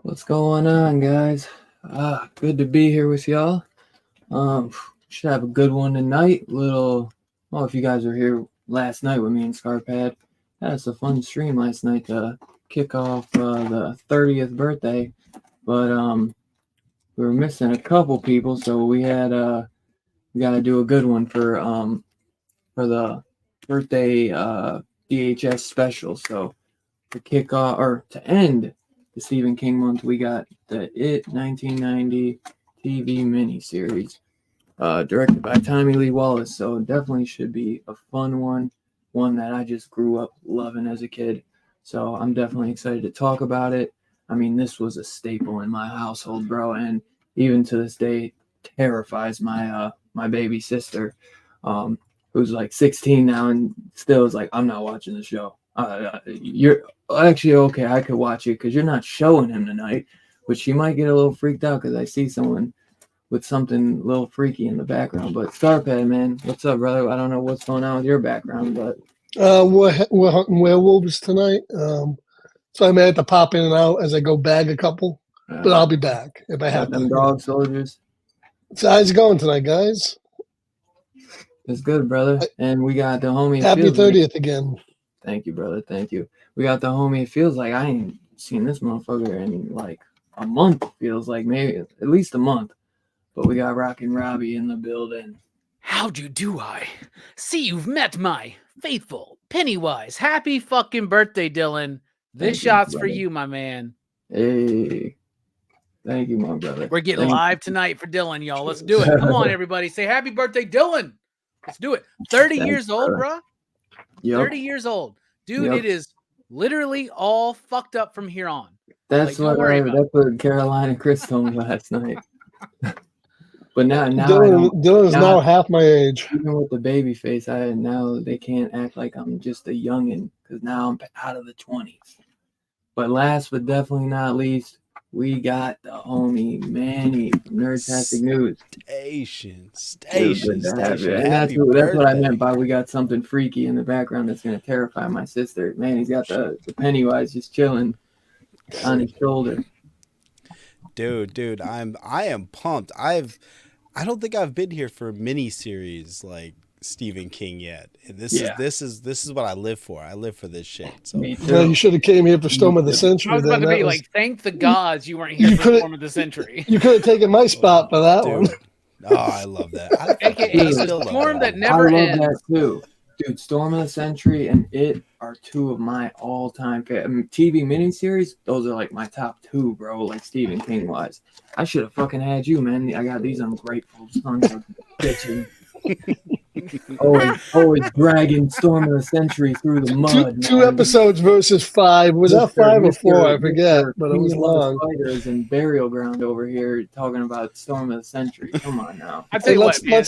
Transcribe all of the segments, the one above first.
What's going on, guys? Good to be here with y'all. Should have a good one tonight. Well, if you guys were here last night with me and Scarpad, that was a fun stream last night to kick off the 30th birthday. But we were missing a couple people, so we had we got to do a good one for the birthday DHS special. So to kick off or to end the Stephen King month, we got the It 1990 TV miniseries, directed by Tommy Lee Wallace. So definitely should be a fun one that I just grew up loving as a kid. So I'm definitely excited to talk about it. I mean, this was a staple in my household, bro, and even to this day terrifies my my baby sister, who's like 16 now and still is like, I'm not watching the show. You're actually okay. I could watch it because you're not showing him tonight, but she might get a little freaked out because I see someone with something a little freaky in the background. But Scarpad, man, what's up, brother? I don't know what's going on with your background, but we're hunting werewolves tonight. So I may have to pop in and out as I go bag a couple, but I'll be back if I have them dog soldiers. So how's it going tonight, guys? It's good, brother. And we got the homie. Happy 30th again. Thank you, brother. Thank you. We got the homie. It feels like I ain't seen this motherfucker in like a month. Feels like maybe at least a month. But we got Rockin' Robbie in the building. How do I? See, you've met my faithful Pennywise. Happy fucking birthday, Dylan. This shot's for you, my man. Hey. Thank you, my brother. We're getting live tonight for Dylan, y'all. Let's do it. Come on, everybody. Say happy birthday, Dylan. Let's do it. 30 years old, bro. Yep. 30 years old. Dude, It is literally all fucked up from here on. That's what Caroline and Chris told me last night. But now Dylan's now half my age. Even with the baby face, now they can't act like I'm just a youngin' because now I'm out of the 20s. But last but definitely not least, we got the homie Manny from Nerdtastic News. Station. And that's what I meant by we got something freaky in the background that's gonna terrify my sister. Man, he's got the Pennywise just chilling on his shoulder. Dude, I am pumped. I don't think I've been here for a mini series like Stephen King yet. And this is what I live for. I live for this shit. So you should have came here for Storm of the Century. I was about to be like, thank the gods you weren't here for Storm of the Century. You could have taken my spot for that one. Oh, I love that. AKA the storm that never ends. That too. Dude, Storm of the Century and It are two of my all-time TV miniseries. Those are like my top two, bro. Like Stephen King wise, I should have fucking had you, man. I got these ungrateful sons of bitches. always dragging Storm of the Century through the mud. Two man. episodes versus 5. Was that 5 or 4? I forget, but it was long. Spiders and Burial Ground over here talking about Storm of the Century. Come on now. I tell you what, man.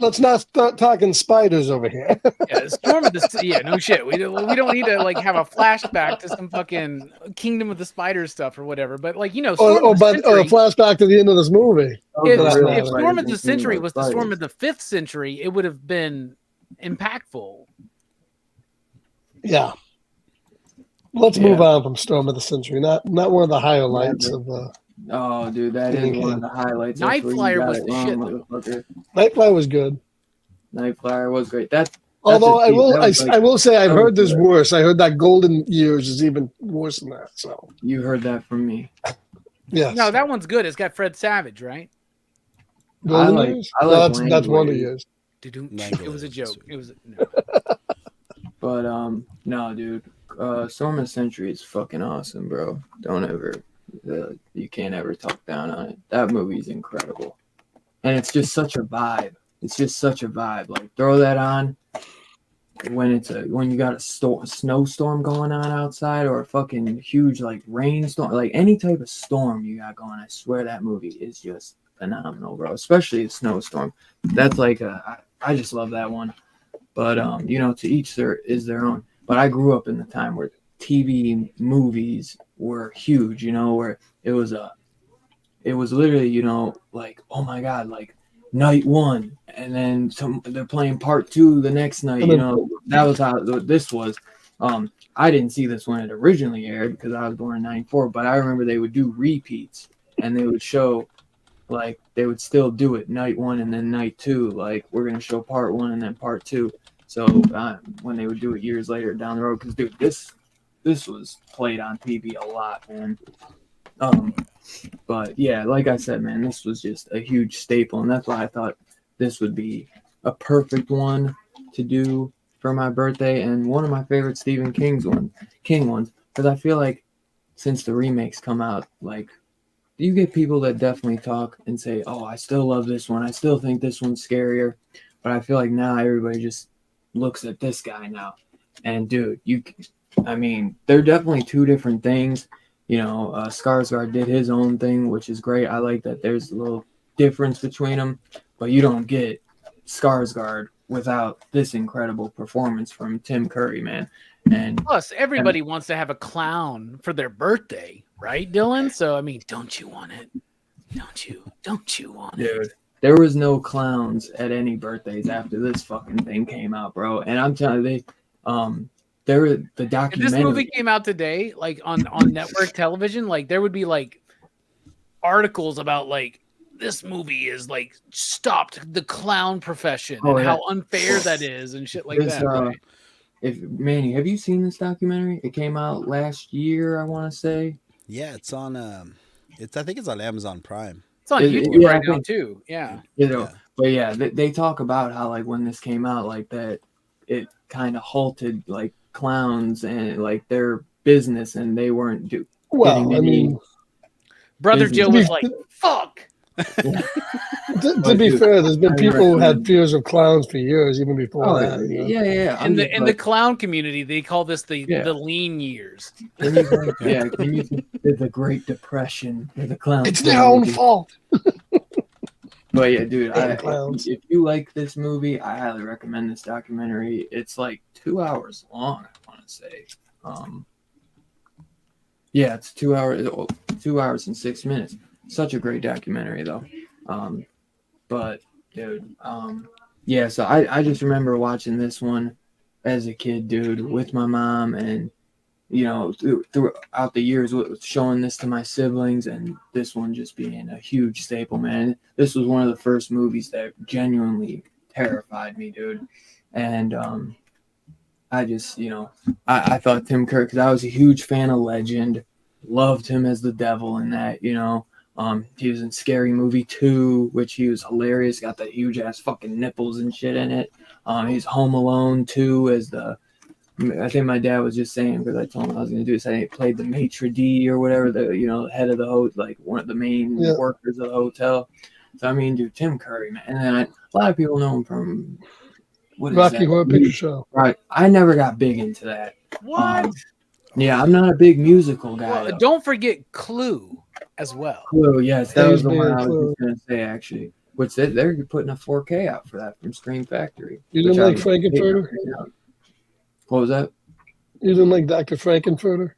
Let's not start talking spiders over here. Yeah, Storm of the yeah, no shit. We don't need to like have a flashback to some fucking Kingdom of the Spiders stuff or whatever. But like or a flashback to the end of this movie. If Storm of the Century was the Storm of the 5th century, it would have been impactful. Yeah. Let's move on from Storm of the Century. Not one of the highlights of the. Oh, dude, that is one of the highlights. Night Flyer was the shit, though. Night Flyer was good. Night Flyer was great. Although I will say I've heard there's worse. I heard that Golden Years is even worse than that. So you heard that from me. Yeah. No, that one's good. It's got Fred Savage, right? Golden Years? That's Wonder Years. It was a joke. It was no. But no, dude. Storm of the Century is fucking awesome, bro. Don't ever. You can't ever talk down on it. That movie's incredible, and it's just such a vibe. Like throw that on when you got a snowstorm going on outside, or a fucking huge like rainstorm, like any type of storm you got going. I swear that movie is just phenomenal, bro. Especially a snowstorm. That's like I just love that one. But to each their own. But I grew up in the time where TV movies were huge, where it was literally, like, oh my God, like night 1, and then they're playing part 2 the next night, that was how this was. I didn't see this when it originally aired because I was born in 94, but I remember they would do repeats and they would show, like, they would still do it night 1 and then night 2, like we're going to show part 1 and then part 2. So when they would do it years later down the road, because dude, this was played on TV a lot, man. But yeah, like I said, man, this was just a huge staple, and that's why I thought this would be a perfect one to do for my birthday, and one of my favorite Stephen King ones, because I feel like since the remakes come out, like you get people that definitely talk and say, "Oh, I still love this one. I still think this one's scarier," but I feel like now everybody just looks at this guy now, and dude, they're definitely two different things. Skarsgård did his own thing, which is great. I like that there's a little difference between them, but you don't get Skarsgård without this incredible performance from Tim Curry, man. And plus, everybody wants to have a clown for their birthday, right, Dylan? So, don't you want it? Don't you want it? Dude, there was no clowns at any birthdays after this fucking thing came out, bro. And I'm telling you, the documentary. If this movie came out today, like on network television, like there would be like articles about like this movie is like stopped the clown profession and how unfair that is and shit like that. Right? Manny, have you seen this documentary? It came out last year, I want to say. Yeah, it's on. I think it's on Amazon Prime. It's on YouTube right now too. Yeah. But yeah, they talk about how like when this came out, like that it kind of halted like clowns and like their business, and they weren't Brother Joe was like, "Fuck." To be fair, there's been people who had fears of clowns for years, even before that. Yeah. In the clown community, they call this the lean years. Can you think the Great Depression for the clowns? It's their own fault. But yeah, dude, if you like this movie, I highly recommend this documentary. It's like 2 hours long, I want to say. It's 2 hours and 6 minutes. Such a great documentary, though. But dude, so I just remember watching this one as a kid, dude, with my mom, and throughout the years showing this to my siblings, and this one just being a huge staple, man. This was one of the first movies that genuinely terrified me, dude. And I just I thought Tim Curry, because I was a huge fan of Legend, loved him as the devil in that, He was in Scary Movie 2, which he was hilarious. Got the huge ass fucking nipples and shit in it. He's Home Alone 2 as I think my dad was just saying, because I told him I was going to do this. I played the maitre d' or whatever, the head of the hotel, like one of the main workers of the hotel. So I mean, dude, Tim Curry, man. And then a lot of people know him from Rocky Horror Picture Show. Right. I never got big into that. What? Yeah, I'm not a big musical guy. Well, don't forget Clue as well. Clue, yes, that was the one I was Clue. just going to say, actually. Which they're putting a 4K out for that from Scream Factory. You didn't like Frankenfurter? What was that? You didn't like Dr. Frankenfurter?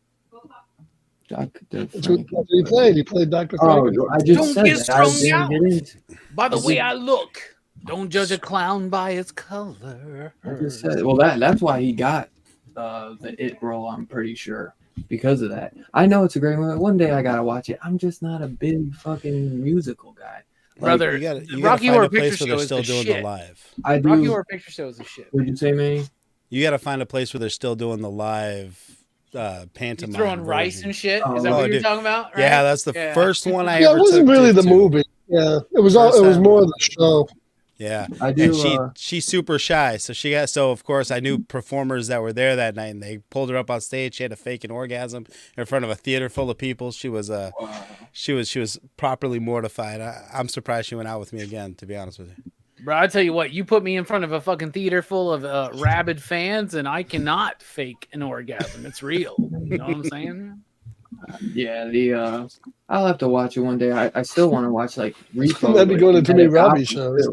That's what he played. He played Dr. Frankenfurter. Oh, I just Don't said get that. strung I out. didn't get into. By the way I look, don't judge a clown by its color. I just said, well, that's why he got the It role, I'm pretty sure, because of that. I know it's a great movie. One day I gotta watch it. I'm just not a big fucking musical guy. Brother, you gotta Rocky find Horror a place Picture where Show they're is still the doing shit. the live. I do. Rocky Horror Picture Show is the shit. Would you say, Manny? You got to find a place where they're still doing the live pantomime. You throwing rice version. and shit? Oh, Is that what you're dude. talking about? Right? Yeah, that's the first one I Yeah, ever it wasn't took really kids the to. movie. Yeah, it was First more time. of the show. Yeah, I do. and she's super shy, so of course I knew performers that were there that night, and they pulled her up on stage. She had to fake an orgasm in front of a theater full of people. She was properly mortified. I'm surprised she went out with me again, to be honest with you. Bro, I tell you what, you put me in front of a fucking theater full of rabid fans, and I cannot fake an orgasm. It's real. You know what I'm saying? Yeah, I'll have to watch it one day. I still want to watch like Repo. That'd be going to too many Robbie shows.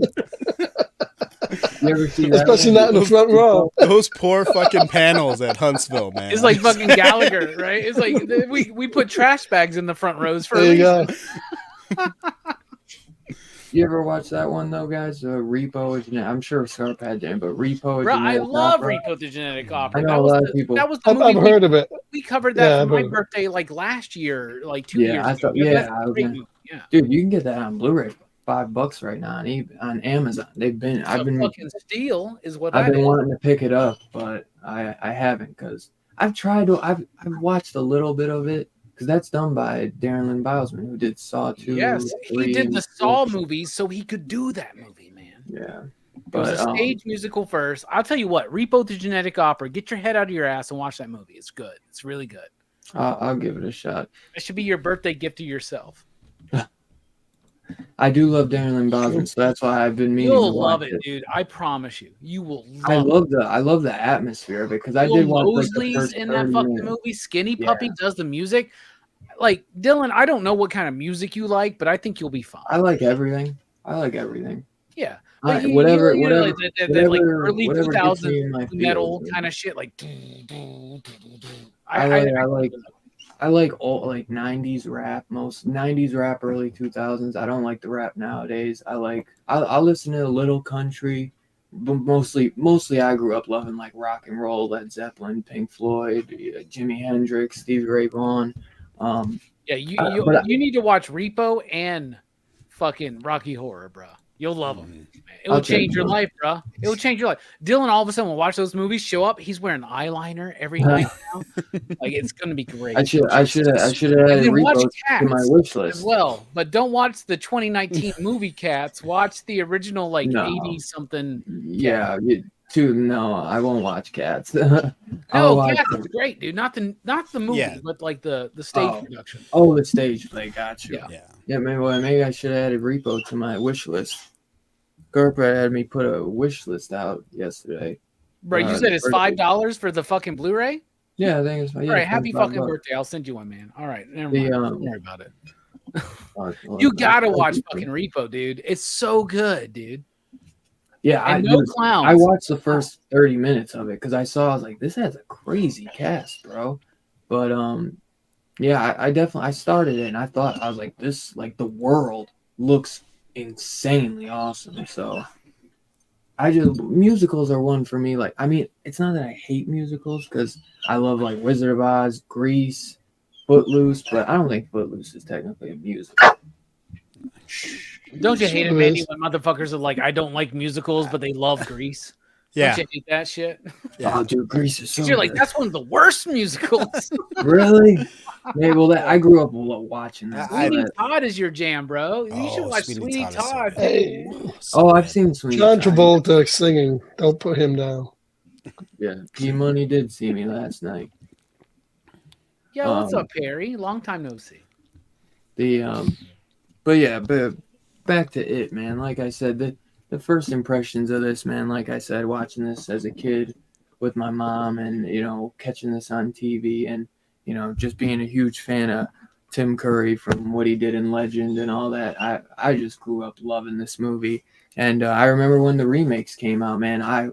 You ever see that? Especially not in the front row. Those poor fucking panels at Huntsville, man. It's like fucking Gallagher, right? It's like we put trash bags in the front rows for There a you reason. go. You ever watch that one though, guys? Repo is. I'm sure Scarpad did, but Repo. Bro, I love Opera. Repo the Genetic Opera. I know a lot of people. That was the I've movie heard of it. we covered that Yeah, for I've my heard. birthday like last year, like 2 Yeah, years I ago. thought- That's yeah, a I was great gonna- movie. Yeah. Dude, you can get that on Blu-ray for $5 right now on Amazon. I've been fucking steal is what I've that been is. wanting to pick it up, but I haven't because I've tried to. I've watched a little bit of it because that's done by Darren Lynn Bousman, who did Saw 2. Yes, he 3, did and the 4. Saw movies so he could do that movie, man. Yeah, It was a stage musical first. I'll tell you what, Repo the Genetic Opera, get your head out of your ass and watch that movie. It's good. It's really good. I'll give it a shot. It should be your birthday gift to yourself. I do love Darren Lynn Bousman, so that's why I've been meaning You'll to love watch it, dude. I promise you. You will I love love the atmosphere of it because I Will did watch like, the Mosley's first in that 30 fucking minutes. movie. Skinny Yeah. Puppy does the music. Like, Dylan, I don't know what kind of music you like, but I think you'll be fine. I like everything. Yeah. I- Like, whatever, you know, whatever, like that like whatever- early whatever gets me 2000s in my metal feels. kind of shit. Like, I like all like 90s rap, most 90s rap, early 2000s. I don't like the rap nowadays. I'll listen to a little country, but mostly I grew up loving like rock and roll, Led Zeppelin, Pink Floyd, Jimi Hendrix, Stevie Ray Vaughan. yeah, you but you need to watch Repo and fucking Rocky Horror, bro. You'll love them. It will I'll check change your them out. life, bro. It will change your life. Dylan, all of a sudden, will watch those movies, show up. He's wearing eyeliner every night now. Like, it's gonna be great. I should have And added then watch Repo to my Cats wish as list. well, but don't watch the 2019 movie Cats. Watch the original, like No. 80 something. Yeah, no, I won't watch Cats. No, watch Cats is great, dude. Not the movie, Yeah. but like the stage Oh. production. Oh, the stage play, got you. Yeah. Yeah. Yeah, maybe I should have added Repo to my wish list. Gerber had me put a wish list out yesterday. Bro, you said it's birthday. $5 for the fucking Blu-ray. Yeah, I think it's. Yeah, All right, happy $25 fucking bucks. birthday! I'll send you one, man. All right, never The, mind. um, Don't worry about it. Well, You gotta thank watch you. fucking Repo, dude. It's so good, dude. Yeah, And no dude, clowns. I watched the first 30 minutes of it because I was like, this has a crazy cast, bro. But yeah, I definitely started it and I was like, this, like the world looks insanely awesome. So musicals are one for me. Like, I mean, it's not that I hate musicals because I love like Wizard of Oz, Grease, Footloose, but I don't think Footloose is technically a musical. Don't you hate it, Sure Mandy, is. when motherfuckers are like, I don't like musicals, but they love Grease? Yeah. Don't you hate that shit? Yeah. Oh, dude, Grease is so You're like, good. that's one of the worst musicals. Really? Maybe, well, I grew up watching that. Sweeney Todd is your jam, bro. You should watch Sweeney Todd. Hey, I've seen Sweeney John Todd. Travolta singing. Don't put him down. Yeah, P Money did see me last night. Yeah, what's up, Perry? Long time no see. But back to it, man. Like I said, the first impressions of this, man. Like I said, watching this as a kid with my mom, and catching this on TV, and just being a huge fan of Tim Curry from what he did in Legend and all that. I just grew up loving this movie, and I remember when the remakes came out, man. I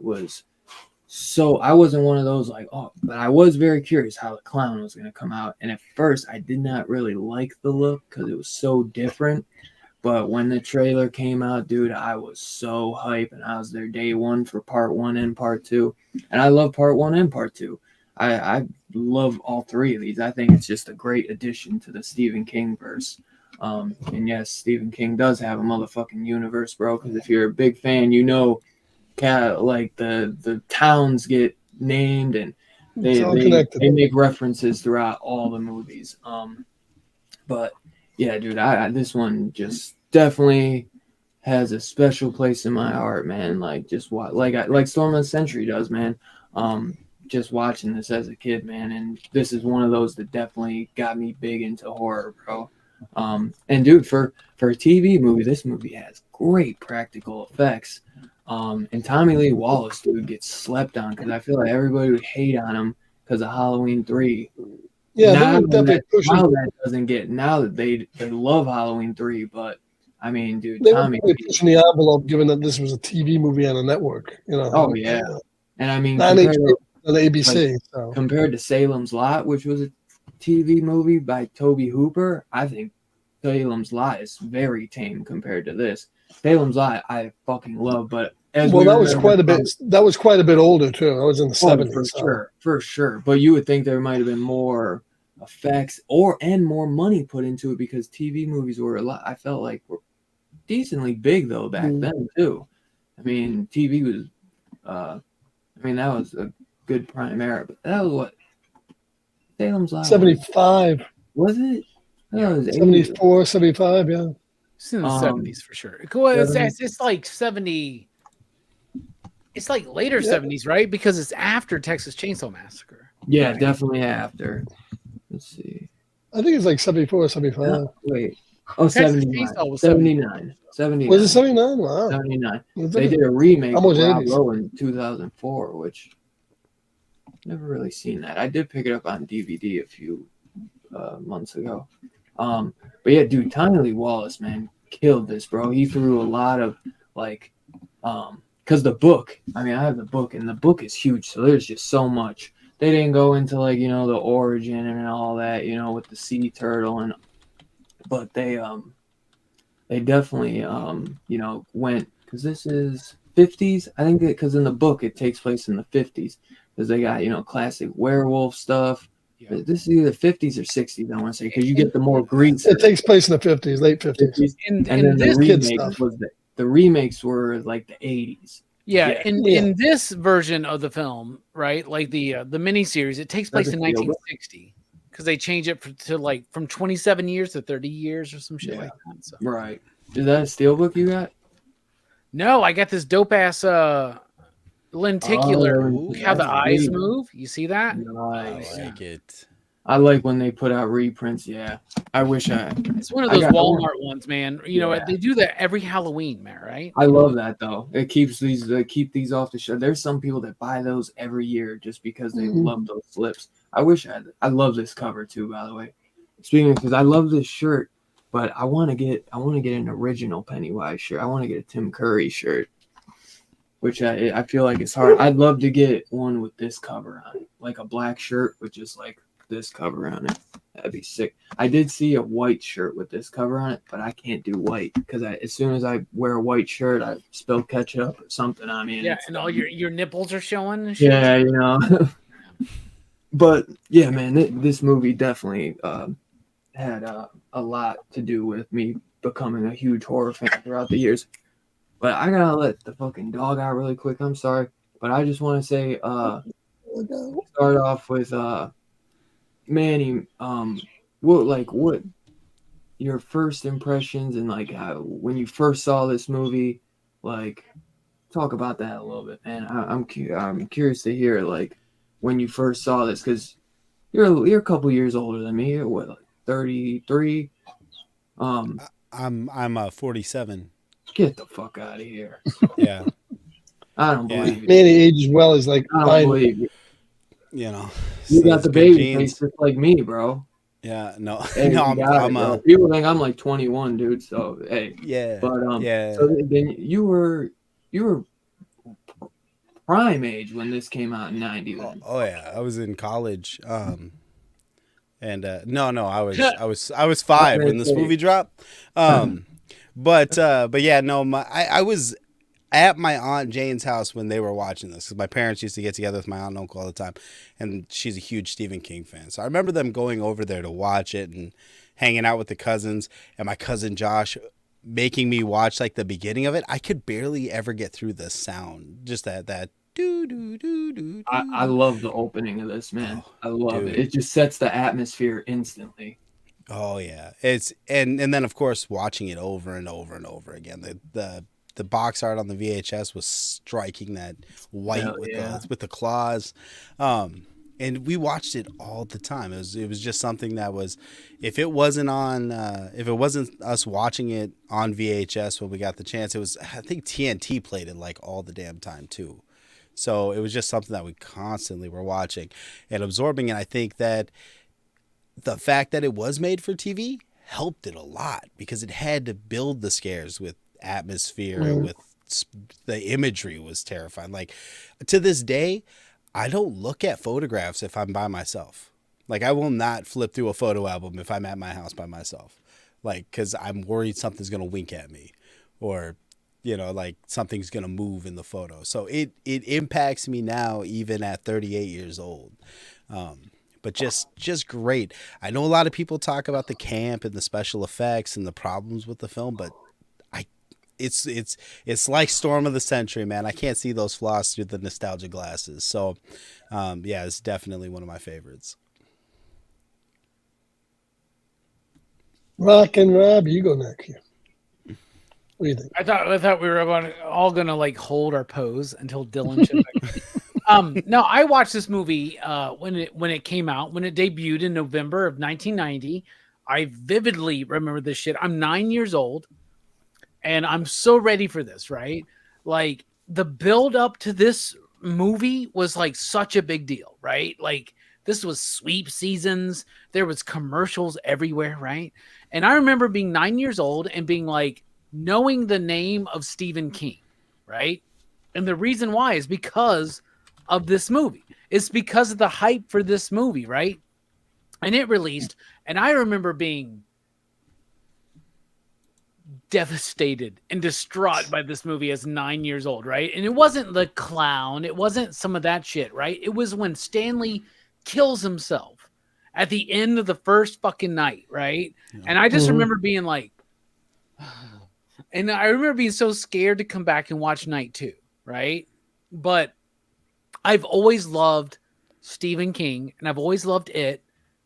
wasn't one of those but I was very curious how the clown was going to come out. And at first I did not really like the look because it was so different. But when the trailer came out, dude, I was so hype, and I was there day one for part 1 and part 2. And I love part 1 and part 2. I love all 3 of these. I think it's just a great addition to the Stephen King verse. And yes, Stephen King does have a motherfucking universe, bro. Because if you're a big fan, like the towns get named, and they make references throughout all the movies. But yeah, dude, this one just definitely has a special place in my heart, man. Like just like Storm of the Century does, man. Just watching this as a kid, man, and this is one of those that definitely got me big into horror, bro. And dude, for a TV movie, this movie has great practical effects. And Tommy Lee Wallace, dude, gets slept on because I feel like everybody would hate on him because of Halloween 3. Yeah, now that they love Halloween 3, but I mean, dude, Tommy pushing the envelope, given that this was a TV movie on a network, Oh yeah, and I mean, on ABC. So compared to Salem's Lot, which was a TV movie by Tobe Hooper, I think Salem's Lot is very tame compared to this. Salem's Lot I fucking love, but that was quite a bit. That was quite a bit older too. I was in the 70s. For sure. But you would think there might have been more effects and more money put into it, because TV movies were I felt like were decently big though back then too. I mean, TV was. That was a good prime era, but that was what Salem's Lot. 75. Was it? That was 74, 75. Yeah. It's in the 70s for sure. It's like 70. It's like later 70s, right? Because it's after Texas Chainsaw Massacre. Yeah, definitely after. Let's see. I think it's like 74, 75. No, wait. Oh, 79. 79. 79. Was it 79? Wow. 79. They did a remake of Rob Lowe in 2004, which never really seen that. I did pick it up on DVD a few months ago. But yeah, dude, Tommy Lee Wallace, man, killed this, bro. He threw a lot of because the book, I have the book, and the book is huge, so there's just so much. They didn't go into the origin and all that, with the sea turtle, but they definitely went, because this is 50s, I think, because in the book it takes place in the 50s, because they got classic werewolf stuff. Yeah. This is either 50s or 60s, I want to say, because you get the more grease. It takes place in the 50s, late 50s. And then the remakes were like the 80s. Yeah, in this version of the film, right, like the miniseries, it takes place in 1960, because they change it to from 27 years to 30 years or some shit like that. So. Right. Is that a steelbook you got? No, I got this dope ass lenticular. Look how the eyes move. You see that? Nice. I like it. I like when they put out reprints. Yeah, I wish It's one of those Walmart ones, man. They do that every Halloween, man. Right? I love that though. It keeps keep these off the shelf. There's some people that buy those every year just because they love those slips. I wish I love this cover too. By the way, speaking of, because I love this shirt, but I want to get an original Pennywise shirt. I want to get a Tim Curry shirt, which I feel like it's hard. I'd love to get one with this cover on it, like a black shirt with just like this cover on it. That'd be sick. I did see a white shirt with this cover on it, but I can't do white because as soon as I wear a white shirt, I spill ketchup or something on me. And all your nipples are showing. And shit. Yeah, But yeah, man, this movie definitely had a lot to do with me becoming a huge horror fan throughout the years. But I gotta let the fucking dog out really quick. I'm sorry, but I just want to say, start off with Manny. what your first impressions and like how, when you first saw this movie, like talk about that a little bit, man. I'm curious to hear like when you first saw this, because you're a couple years older than me. You're what, like 33? I'm 47. Get the fuck out of here. Yeah. I don't believe you. Man, he ages well is like I don't believe you. You know, You so got it's the good baby genes. face just like me, bro. Yeah, no, Hey, no, you got it, bro. People think I'm like 21, dude. So hey, yeah, but yeah. So then you were prime age when this came out in '90. Oh yeah, I was in college. And no, I was 5 when this movie dropped. But yeah, no, I was at my Aunt Jane's house when they were watching this, because my parents used to get together with my aunt and uncle all the time, and she's a huge Stephen King fan. So I remember them going over there to watch it and hanging out with the cousins, and my cousin Josh making me watch like the beginning of it. I could barely ever get through the sound, just that do do do do. I love the opening of this, man. Oh, I love dude. it. It just sets the atmosphere instantly. Oh yeah, it's and then of course watching it over and over and over again. The box art on the VHS was striking that white with the claws, and we watched it all the time. It was just something that was, if it wasn't us watching it on VHS when we got the chance, it was, I think TNT played it like all the damn time too. So it was just something that we constantly were watching and absorbing. And I think that the fact that it was made for TV helped it a lot, because it had to build the scares with atmosphere, with the imagery was terrifying. Like to this day, I don't look at photographs if I'm by myself. Like I will not flip through a photo album if I'm at my house by myself, like, because I'm worried something's gonna wink at me, or like something's gonna move in the photo. So it impacts me now, even at 38 years old. But just great. I know a lot of people talk about the camp and the special effects and the problems with the film, but it's like Storm of the Century, man. I can't see those flaws through the nostalgia glasses. So, yeah, it's definitely one of my favorites. Rock and Rob, you go next here. What do you think? I thought we were all gonna like hold our pose until Dylan should. No, I watched this movie when it came out, when it debuted in November of 1990. I vividly remember this shit. I'm 9 years old, and I'm so ready for this, right? Like the build up to this movie was like such a big deal, right? Like this was sweep seasons. There was commercials everywhere, right? And I remember being 9 years old and being like, knowing the name of Stephen King, right? And the reason why is because of this movie. It's because of the hype for this movie, right? And it released, and I remember being devastated and distraught by this movie as 9 years old, right? And it wasn't the clown, it wasn't some of that shit, right? It was when Stanley kills himself at the end of the first fucking night, right? Yeah. And I just remember being like, and I remember being so scared to come back and watch Night 2, right? But I've always loved Stephen King, and I've always loved it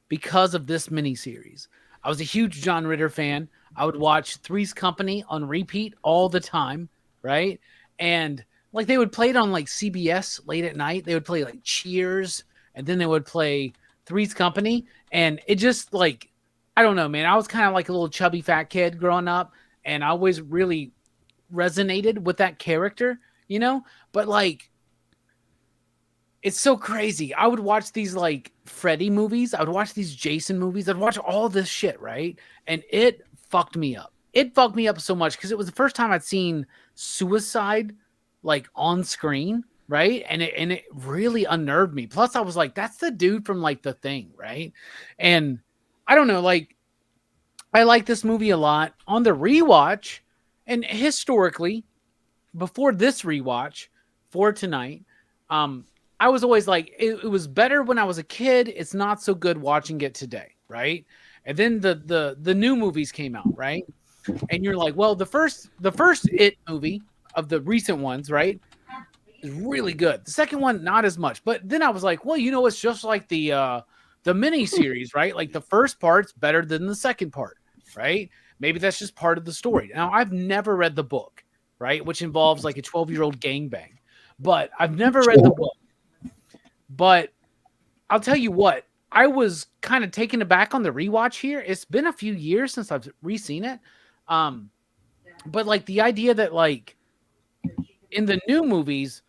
because of this miniseries. I was a huge John Ritter fan. I would watch Three's Company on repeat all the time, right? And like they would play it on like CBS late at night. They would play like Cheers, and then they would play Three's Company. And it just like, I don't know, man. I was kind of like a little chubby fat kid growing up, and I always really resonated with that character, But like, it's so crazy. I would watch these like Freddy movies. I would watch these Jason movies. I'd watch all this shit, right? And it fucked me up. It fucked me up so much because it was the first time I'd seen suicide like on screen, right? And it really unnerved me. Plus, I was like, that's the dude from like The Thing, right? And I don't know, like I like this movie a lot. On the rewatch, and historically, before this rewatch for tonight, I was always like, it was better when I was a kid. It's not so good watching it today, right? And then the new movies came out, right? And you're like, well, the first It movie of the recent ones, right, is really good. The second one, not as much. But then I was like, well, it's just like the the mini series, right? Like the first part's better than the second part, right? Maybe that's just part of the story. Now, I've never read the book, right? Which involves like a 12-year-old gangbang, but I've never read the book. But I'll tell you what, I was kind of taken aback on the rewatch here. It's been a few years since I've re-seen it. But like the idea that like in the new movies,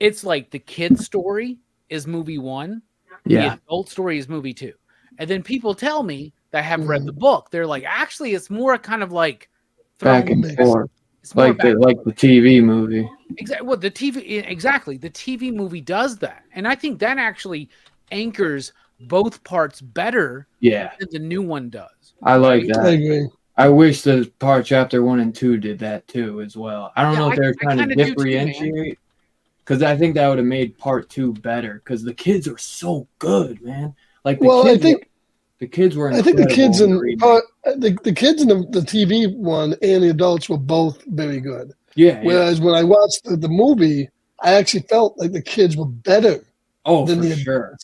it's like the kid story is movie 1. Yeah. The adult story is movie 2. And then people tell me that have read the book. They're like, actually, it's more kind of like back and forth. Like the TV movie. Exactly. Well, the TV movie does that. And I think that actually anchors both parts better than the new one does. I like that. I agree. I wish the chapter 1 and 2 did that too as well. I don't know if they're trying to differentiate, because I think that would have made part 2 better, because the kids are so good, man. Like I think the kids were. I think the kids in the kids in the TV one and the adults were both very good. Yeah. Whereas when I watched the movie, I actually felt like the kids were better. Oh, for sure.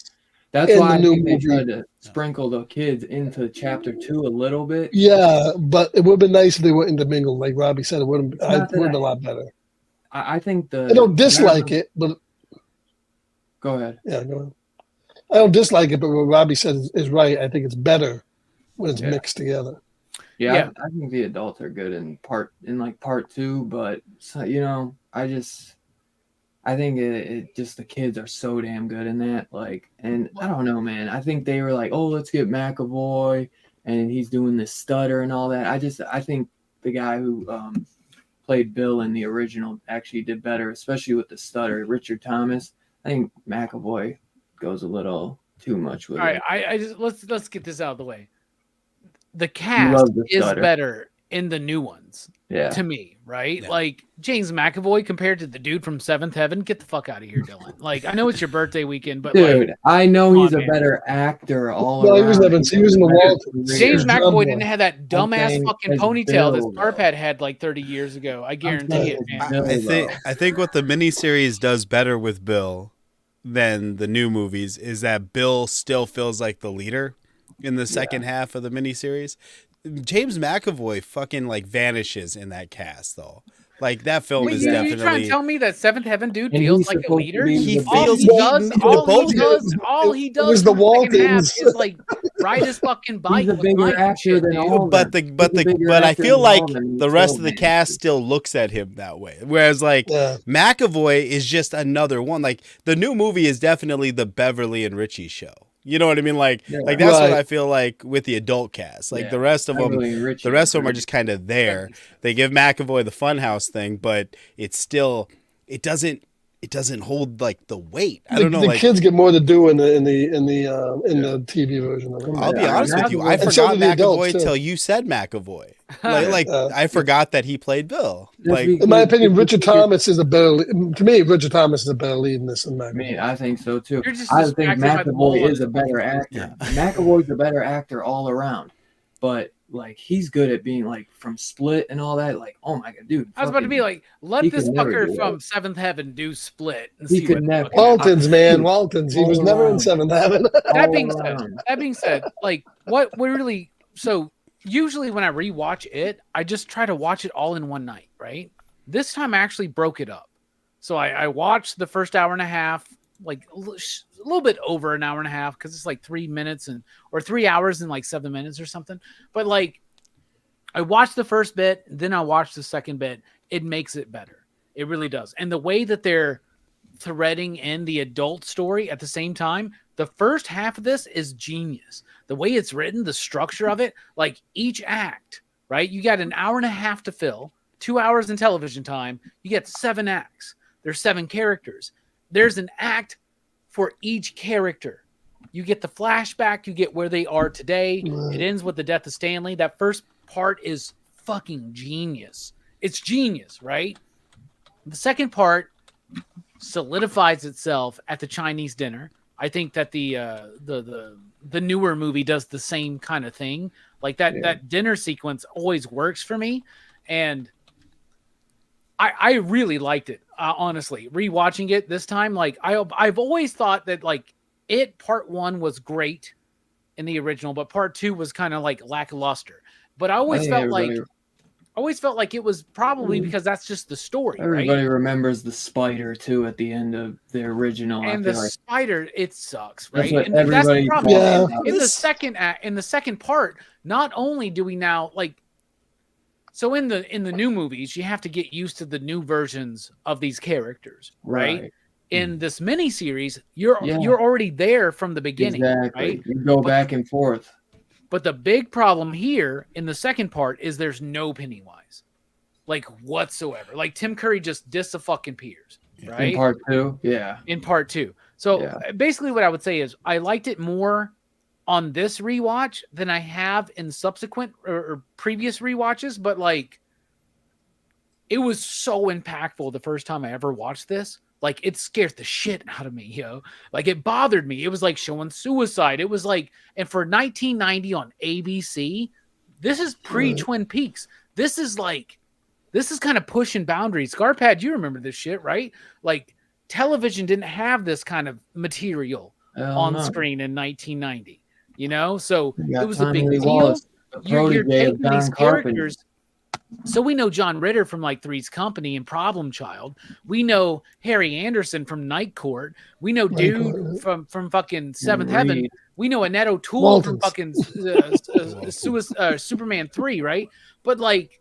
That's why I think they tried to sprinkle the kids into chapter 2 a little bit. Yeah, but it would have been nice if they were intermingled. Like Robbie said, it would have been a lot better. I think I don't dislike it, but go ahead. Yeah, go ahead. I don't dislike it, but what Robbie said is right. I think it's better when it's mixed together. Yeah. I think the adults are good in part 2, but I think it just the kids are so damn good in that. Like, and I don't know, man. I think they were like, oh, let's get McAvoy, and he's doing this stutter and all that. I think the guy who played Bill in the original actually did better, especially with the stutter. Richard Thomas. I think McAvoy goes a little too much with it. All right, I just let's get this out of the way. The cast is better in the new ones, to me, right? Yeah. Like James McAvoy compared to the dude from Seventh Heaven. Get the fuck out of here, Dylan. Like, I know it's your birthday weekend, but dude, I know he's a better actor. He was in the Waltons. James McAvoy didn't have that dumbass fucking ponytail that Scarphead had like 30 years ago. I guarantee it, man. I think what the miniseries does better with Bill than the new movies is that Bill still feels like the leader in the second half of the miniseries. James McAvoy fucking like vanishes in that cast though. Like that film is definitely. You trying to tell me that Seventh Heaven dude feels like a leader? All he does is the Waltons is like ride his fucking bike. He's a bigger actor than all. But I feel like the rest of the cast still looks at him that way. Whereas like McAvoy is just another one. Like the new movie is definitely the Beverly and Richie show. You know what I mean? Like that's what I feel like with the adult cast. Like the rest of them are just kind of there. They give McAvoy the Funhouse thing, but it doesn't hold like the weight. I don't know. The kids get more to do in the TV version of it. I'll be honest with you. I forgot McAvoy till you said McAvoy. I forgot that he played Bill. Like in my opinion, Richard Thomas is a better. To me, Richard Thomas is a better lead in this than McAvoy. I think so too. I think McAvoy is a better actor. McAvoy's a better actor all around, but like he's good at being like from Split and all that. Like, oh my god, dude! I was about to be like, let this fucker from Seventh Heaven do Split. And he could never. Waltons, man, Waltons. He was never in Seventh Heaven. That being said, like what we really so. Usually when I rewatch it, I just try to watch it all in one night, right? This time I actually broke it up. So I watched the first hour and a half, like a little bit over an hour and a half, because it's like 3 minutes or 3 hours and like 7 minutes or something. But like I watched the first bit, then I watched the second bit. It makes it better. It really does. And the way that they're threading in the adult story at the same time, the first half of this is genius. The way it's written, the structure of it, like each act, right? You got an hour and a half to fill, 2 hours in television time. You get 7 acts. There's 7 characters. There's an act for each character. You get the flashback. You get where they are today. It ends with the death of Stanley. That first part is fucking genius. It's genius, right? The second part solidifies itself at the Chinese dinner. I think that the newer movie does the same kind of thing. Like that dinner sequence always works for me, and I really liked it. Honestly, rewatching it this time, like I've always thought that like Part 1 was great, in the original, but part 2 was kind of like lackluster. But I always felt like it was probably because that's just the story. Everybody right? remembers the spider too at the end of the original. And the spider, it sucks, right? That's what And that's the everybody. problem. Yeah. In the second part, not only do we now so in the new movies, you have to get used to the new versions of these characters, right? In this miniseries, you're already there from the beginning, right? You go back and forth. But the big problem here in the second part is there's no Pennywise, like whatsoever. Like Tim Curry just disappears, right? In part 2, yeah. In part 2. So basically, what I would say is I liked it more on this rewatch than I have in subsequent or previous rewatches, but like it was so impactful the first time I ever watched this. Like it scared the shit out of me, yo. Like it bothered me. It was like showing suicide. It was like, and for 1990 on ABC, this is pre-Twin Peaks. This is kind of pushing boundaries. Scarpad, you remember this shit, right? Like television didn't have this kind of material on screen in 1990. You know, so it was a big deal. You're taking these characters. So we know John Ritter from like Three's Company and Problem Child. We know Harry Anderson from Night Court. We know Dude from fucking Seventh Heaven. We know Annette O'Toole from fucking Superman 3, right? But like,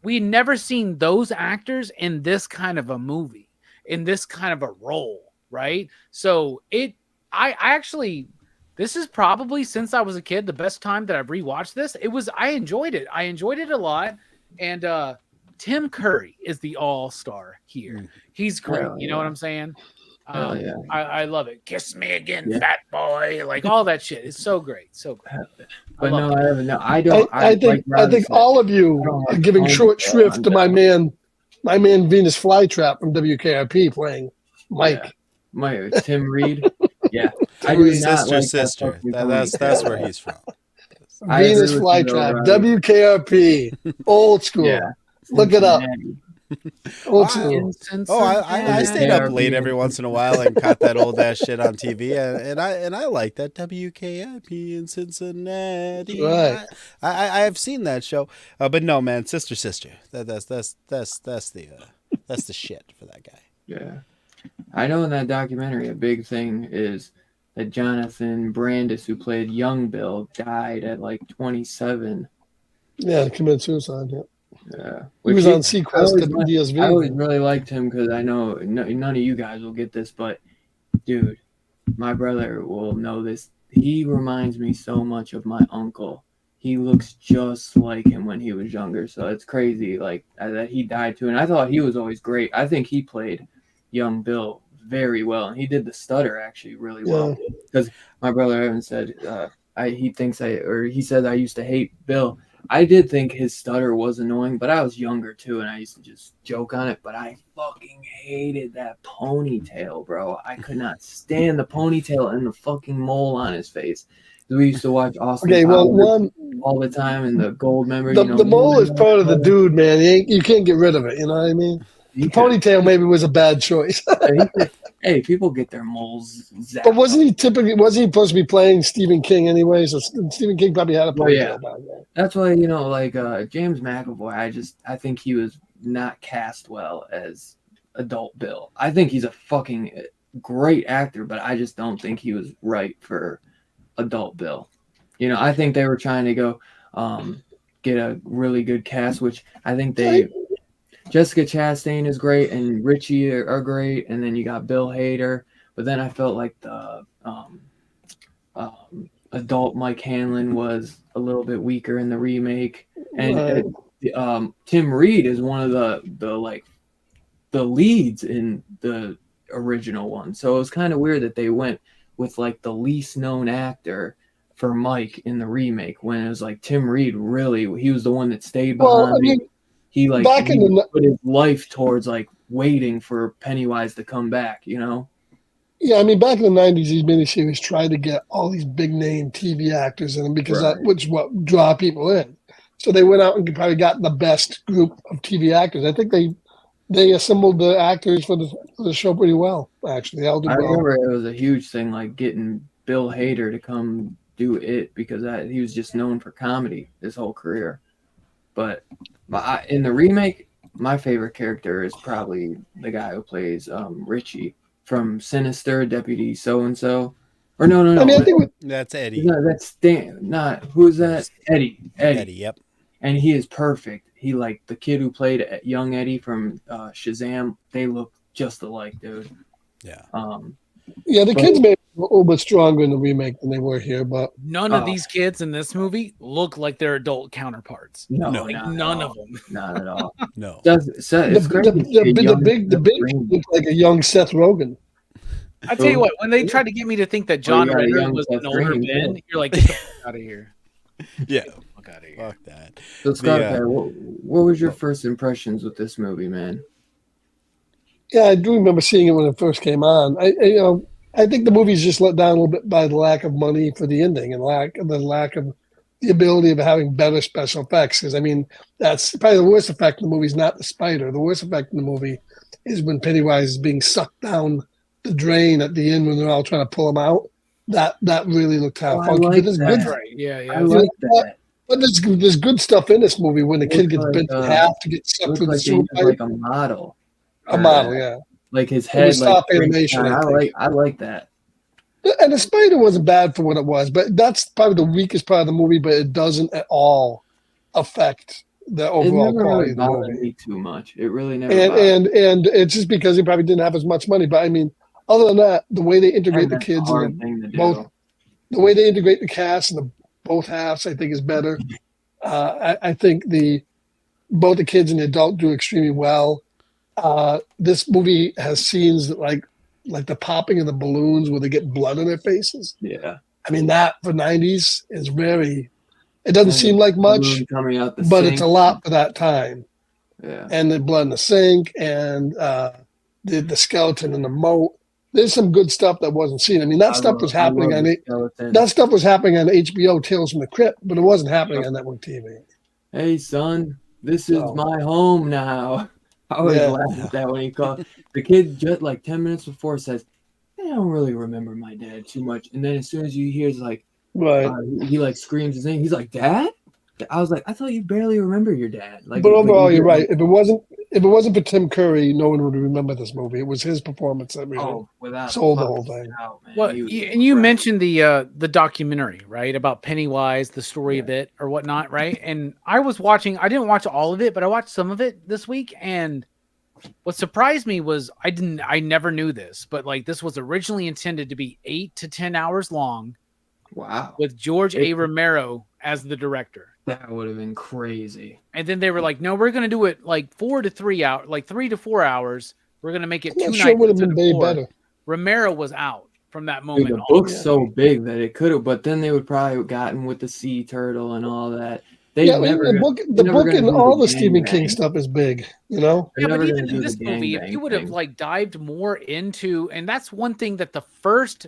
we never seen those actors in this kind of a movie, in this kind of a role, right? So I actually. This is probably, since I was a kid, the best time that I've rewatched this. I enjoyed it. I enjoyed it a lot. And Tim Curry is the all-star here. He's great. You know what I'm saying? I love it. Kiss me again, fat boy. Like all that shit. It's so great. So great. But no, I haven't. No, I don't. I think all of you are giving short shrift to my man Venus Flytrap from WKRP playing Mike. Tim Reed. Yeah. I do not like sister. That's where he's from. Venus Flytrap, WKRP, old school. Yeah. Look it up. Old school. I stayed up late every once in a while and caught that old ass shit on TV, and I like that WKRP in Cincinnati. Right. I have seen that show, but no, man, sister. That's the shit for that guy. Yeah. I know in that documentary, a big thing is that Jonathan Brandis, who played young Bill, died at like 27. Yeah, committed suicide. Yeah. He was on Sequest at DSV. I always really liked him because I know none of you guys will get this, but dude, my brother will know this. He reminds me so much of my uncle. He looks just like him when he was younger, so it's crazy like that he died too. And I thought he was always great. I think he played young Bill very well, and he did the stutter actually really well. Because my brother Evan said he said I used to hate Bill. I did think his stutter was annoying, but I was younger too, and I used to just joke on it. But I fucking hated that ponytail, bro. I could not stand the ponytail and the fucking mole on his face. We used to watch Austin Powers all the time, and the gold member. The mole is part of the dude, man. You can't get rid of it. You know what I mean? The ponytail maybe was a bad choice. Hey, people get their moles zapped. But wasn't he supposed to be playing Stephen King anyway? So Stephen King probably had a ponytail back then. That's why, James McAvoy, I think he was not cast well as adult Bill. I think he's a fucking great actor, but I just don't think he was right for adult Bill. I think they were trying to go get a really good cast, which I think Jessica Chastain is great, and Richie are great, and then you got Bill Hader. But then I felt like the adult Mike Hanlon was a little bit weaker in the remake, and Tim Reed is one of the leads in the original one. So it was kind of weird that they went with like the least known actor for Mike in the remake when it was like Tim Reed. Really, he was the one that stayed behind. He put his life towards like waiting for Pennywise to come back, Yeah, I mean, back in the 90s, these miniseries tried to get all these big name TV actors in them because that was what draw people in. So they went out and probably got the best group of TV actors. I think they assembled the actors for the show pretty well, actually. I remember it was a huge thing, like getting Bill Hader to come do it because he was just known for comedy his whole career. But in the remake, my favorite character is probably the guy who plays Richie from Sinister, Deputy So-and-so. Or no. I mean, I think that's Eddie. No, that's Stan. Not who's that? Eddie. Yep. And he is perfect. He like the kid who played young Eddie from Shazam. They look just alike, dude. Yeah. The kids made a little bit stronger in the remake than they were here, but none of these kids in this movie look like their adult counterparts. No, none of them. Not at all. No. The big looked like a young Seth Rogen. I tell you what, when they tried to get me to think that John Ritter was an older Ben, you're like, get the fuck out of here. Yeah. Fuck out of here. Fuck that. So Scott, what was your first impressions with this movie, man? Yeah, I do remember seeing it when it first came on. I think the movie's just let down a little bit by the lack of money for the ending and the lack of the ability of having better special effects. Because I mean, that's probably the worst effect in the movie is not the spider. The worst effect in the movie is when Pennywise is being sucked down the drain at the end when they're all trying to pull him out. That really looked kind of funky. Like but That's right. Yeah. I like that. But there's good stuff in this movie when the kid gets bent in half to get sucked through the sewer pipe. Like a model. A model, yeah. Like his head. Stop animation. I like that. And the spider wasn't bad for what it was, but that's probably the weakest part of the movie. But it doesn't at all affect the overall quality of the movie. Me too much. It really never. And it's just because he probably didn't have as much money. But I mean, other than that, the way they integrate the kids and the way they integrate the cast and both halves, I think is better. I think both the kids and the adult do extremely well. This movie has scenes that like the popping of the balloons where they get blood on their faces. Yeah. I mean, that for 90s is it doesn't seem like much, but it's a lot for that time. Yeah. And the blood in the sink and the skeleton in the moat. There's some good stuff that wasn't seen. I mean, that stuff was happening on HBO, Tales from the Crypt, but it wasn't happening on network TV. Hey, son, this is my home now. I always laugh at that when he called the kid just like 10 minutes before says, I don't really remember my dad too much. And then as soon as you hear like he like screams his name, he's like, Dad? I was like, I thought you barely remember your dad. Like, but overall, you're right. If it wasn't for Tim Curry, no one would remember this movie. It was his performance that really sold the whole thing. Well, and you mentioned the documentary, right, about Pennywise, the story of it or whatnot, right? And I didn't watch all of it, but I watched some of it this week. And what surprised me was I never knew this, but like this was originally intended to be 8 to 10 hours long. Wow. With George A. Romero as the director. That would have been crazy. And then they were like, no, we're going to do it like 4 to 3 hours, like 3 to 4 hours. We're going to make it 2 nights. Sure would have been way better. Romero was out from that moment. Dude, the book's so big that it could have, but then they would probably have gotten with the sea turtle and all that. The book and all the Stephen King stuff is big, you know? Yeah, but even in this movie, if you would have like dived more into, and that's one thing that the first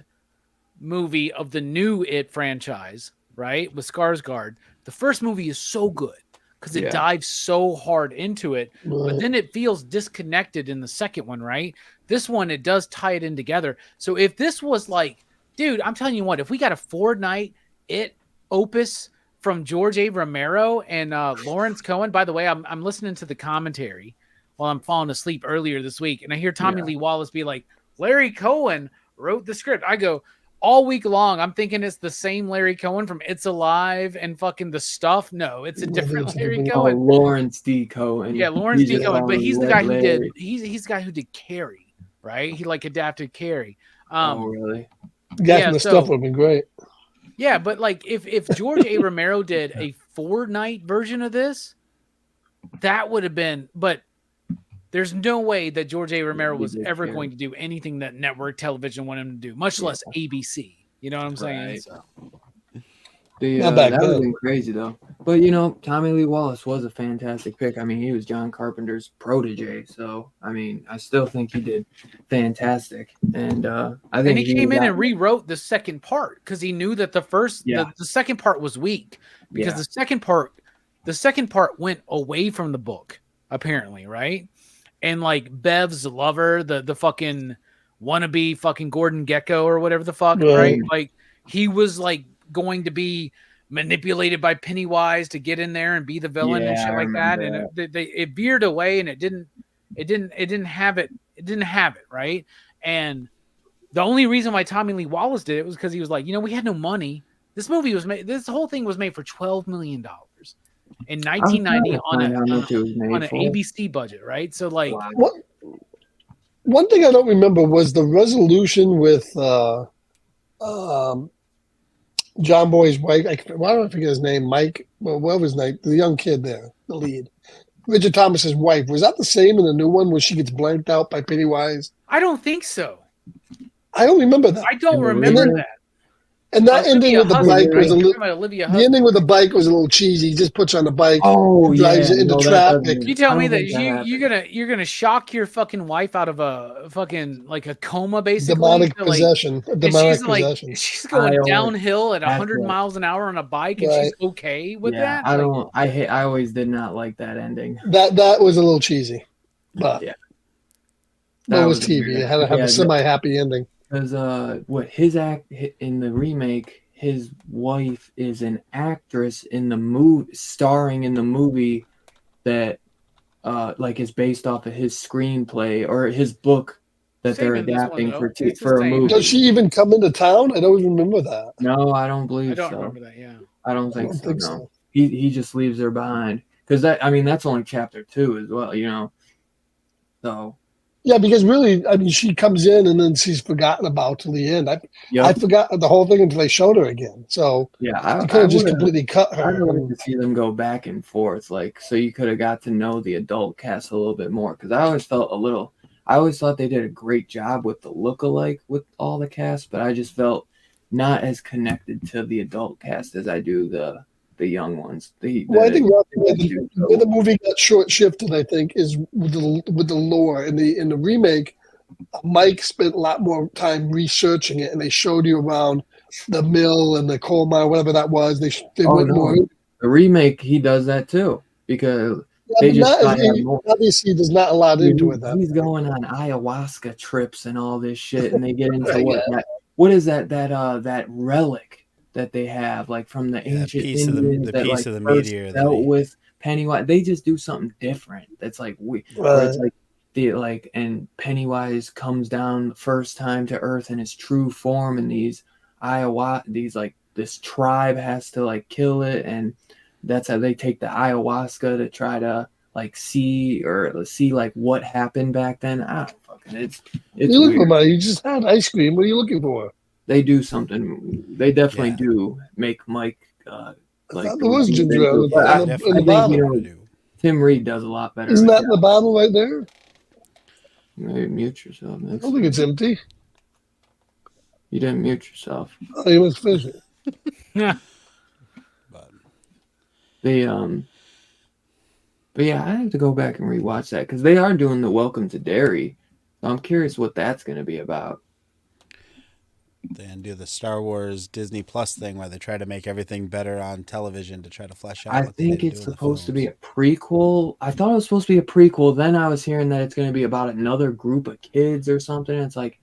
movie of the new It franchise, right, with Skarsgård, the first movie is so good because it dives so hard into it, but then it feels disconnected in the second one, right? This one, it does tie it in together. So if this was like, dude, I'm telling you what, if we got a 4-night It opus from George A. Romero and Lawrence Cohen, by the way, I'm listening to the commentary while I'm falling asleep earlier this week, and I hear Tommy Lee Wallace be like, Larry Cohen wrote the script. I go, all week long, I'm thinking it's the same Larry Cohen from It's Alive and fucking The Stuff. No, it's a different Larry Cohen. Lawrence D. Cohen. Yeah, Lawrence D. Cohen, but he's the guy who did. He's the guy who did Carrie, right? He like adapted Carrie. Really? Yeah, the Stuff would have been great. Yeah, but like if George A. Romero did a 4-night version of this, that would have been. But there's no way that George A. Romero was ever going to do anything that network television wanted him to do, much less ABC. You know what I'm saying? Right. So. That would have been crazy, though. But, Tommy Lee Wallace was a fantastic pick. I mean, he was John Carpenter's protege. So, I mean, I still think he did fantastic. And I think he came in and rewrote the second part because he knew that the second part was weak because the second part went away from the book, apparently, right? And like Bev's lover, the fucking wannabe fucking Gordon Gekko or whatever the fuck, right? Like he was like going to be manipulated by Pennywise to get in there and be the villain and shit like that. And it veered away, and it didn't have it. It didn't have it, right? And the only reason why Tommy Lee Wallace did it was because he was like, we had no money. This movie was made. This whole thing was made for $12 million in 1990 on an ABC budget, right? So like, one thing I don't remember was the resolution with John Boy's wife. Why don't I forget his name? Mike. Well, what was his name? The young kid there, the lead. Richard Thomas's wife. Was that the same in the new one where she gets blanked out by Pennywise? I don't think so. I don't remember that. I don't remember that. And that ending with the bike was a little. The ending with the bike was a little cheesy. He just puts on the bike. Oh, drives it into traffic. You tell me that you're gonna shock your fucking wife out of a fucking like a coma, basically. Demonic possession. Demonic possession. She's going downhill at 100 miles an hour on a bike, and she's okay with that. I always did not like that ending. That was a little cheesy, but yeah, that was TV. It had to have a semi-happy ending. Because in the remake, his wife is an actress in the movie, starring in the movie that like is based off of his screenplay or his book that they're adapting for a movie. Does she even come into town? I don't remember that. No, I don't believe so. I don't remember that. Yeah, I don't think so. He just leaves her behind because that's only chapter 2 as well, So. Yeah, because really, she comes in and then she's forgotten about till the end. I forgot the whole thing until they showed her again. So yeah, I could have just completely cut her. I'd like to see them go back and forth, so you could have got to know the adult cast a little bit more. Because I always thought they did a great job with the look-alike with all the cast, but I just felt not as connected to the adult cast as I do the young ones. I think where the movie got short-shifted, I think, is with the lore. In the remake, Mike spent a lot more time researching it, and they showed you around the mill and the coal mine, whatever that was. They went more. The remake, he does that too, because obviously there's not a lot into it. He's going on ayahuasca trips and all this shit, and they get into what is that relic that they have, like from the ancient piece Indians of that piece of the meteor dealt with Pennywise. They just do something different. That's like it's like and Pennywise comes down the first time to Earth in his true form, and this tribe has to like kill it, and that's how they take the ayahuasca to try to like see like what happened back then. It's you look for money. You just had ice cream. What are you looking for? They do something. They definitely do make Mike like. There was ginger ale in the bottle. Tim Reed does a lot better. Isn't that in the bottle right there? Maybe mute yourself. I don't think it's empty. You didn't mute yourself. Oh, you must finish it. Yeah. But yeah, I have to go back and rewatch that because they are doing the Welcome to Derry. So I'm curious what that's going to be about. And do the Star Wars Disney Plus thing where they try to make everything better on television to try to flesh out. I think it's supposed to be a prequel. I thought it was supposed to be a prequel. Then I was hearing that it's going to be about another group of kids or something. It's like,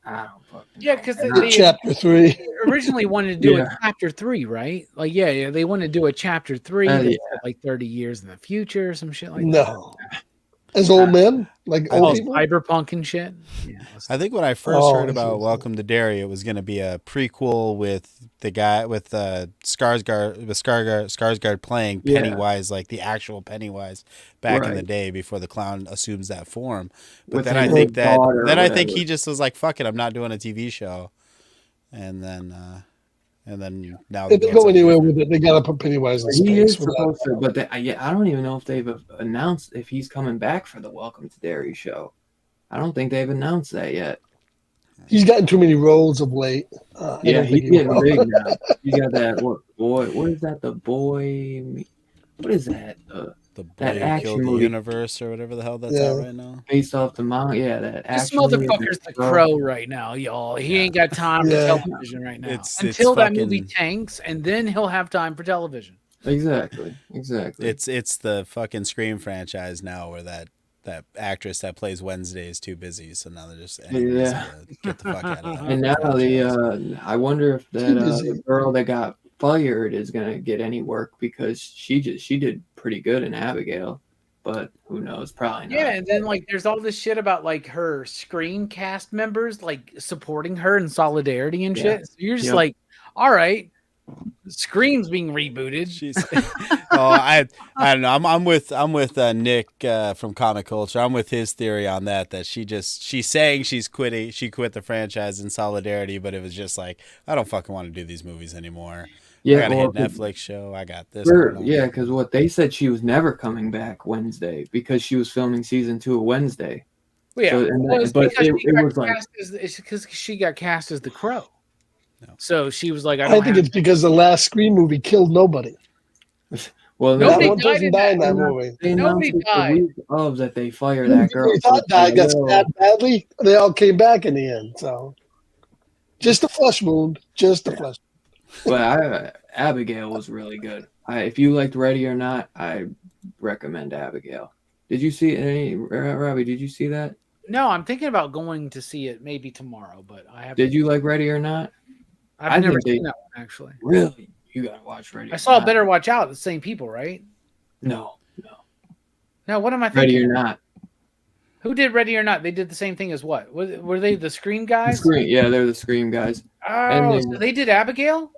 I don't fucking know. Because they chapter 3 originally wanted to do a chapter 3, right? Like, they wanted to do a chapter 3 like 30 years in the future or some shit like that. No. As old men? Like old people? Cyberpunk and shit? Yeah. I think when I first heard about Welcome to Derry, it was going to be a prequel with the guy with Skarsgård playing Pennywise, like the actual Pennywise back in the day before the clown assumes that form. But then I think he just was like, fuck it, I'm not doing a TV show. And then now if they go anywhere with it, they gotta put Pennywise in space. He is supposed to, but I don't even know if they've announced if he's coming back for the Welcome to Derry show. I don't think they've announced that yet. He's gotten too many roles of late. He's getting big now. You got that what is that? The boy? What is that? The boy that action killed movie. The universe or whatever the hell that's out right now. Based off the manga, that this motherfucker's the Crow right now, y'all. He ain't got time for television right now. Until that movie tanks, and then he'll have time for television. Exactly. It's the fucking Scream franchise now, where that that actress that plays Wednesday is too busy, so now they're just Yeah. to get the fuck out of that. And now I wonder if that busy. the girl that got fired is gonna get any work because she did pretty good in Abigail, but who knows? Probably not. Yeah, and then like there's all this shit about like her Scream cast members like supporting her in solidarity and shit. So you're just like, all right, Scream's being rebooted. She's, I don't know. I'm with Nick from Comic Culture. I'm with his theory on that she's saying she's quitting. She quit the franchise in solidarity, but it was just like, I don't fucking want to do these movies anymore. Yeah, I got a well, hit Netflix show. I got this. yeah, because what they said, she was never coming back Wednesday because she was filming season 2 of Wednesday. Well, yeah, So, but it was like it's because she got cast as the Crow. No. So she was like, I think it's because the last Scream movie killed nobody. well, Nobody That one died person in died in that. that movie. they Nobody announced it the died. week of that they fire that girl. We thought that got Well, stabbed badly. They all came back in the end. So just a flesh wound. Just a flesh. But Abigail was really good. If you liked Ready or Not, I recommend Abigail. Did you see any, Robbie? Did you see that? No, I'm thinking about going to see it maybe tomorrow, but I have. Did you like Ready or Not? I've never think they- seen that one actually. Really? You gotta watch Ready. I or saw Not. Better Watch Out. The same people, right? No, No, what am I thinking? Ready or Not. Who did Ready or Not? They did the same thing as what? Were they the Scream The guys? Scream, yeah, they're the Scream guys. Oh, then- so they did Abigail?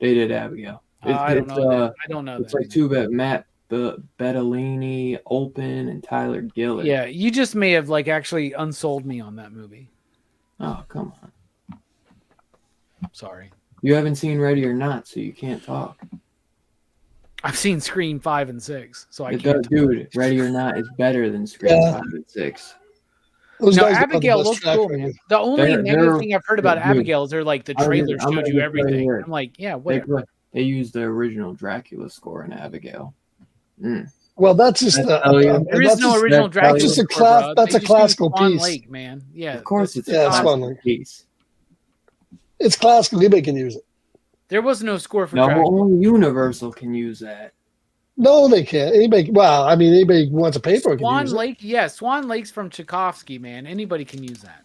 They did Abigail. I don't know that. I don't know It's that. like two Matt Bettolini, Olpen, and Tyler Gillett. Yeah, you just may have like actually unsold me on that movie. Oh, come on. Sorry. You haven't seen Ready or Not, so you can't talk. I've seen Scream 5 and 6, so I It can't. does, dude. Ready or Not is better than Scream Yeah. 5 and 6. Those No, guys have the Abigail best looks track cool, record. man. The only They're- negative thing I've heard about dude, Abigail is they're like the I'm trailer gonna showed just you tell you everything. here. I'm like, yeah, whatever. They used the original Dracula score in Abigail. Well, that's just That's how you- There is no original that's Dracula. just a score, class- bro. that's They a just classical used Swan piece. Lake, man. Yeah, Of course, it's Yeah, a it's classical fun. piece. It's classical. Anybody can use it. there was no score for No, Dracula. only Universal can use that. No, they can't. Anybody. Well, I mean, anybody who wants a paper can Swan use it. Lake, yeah, Swan Lake's from Tchaikovsky, man. Anybody can use that.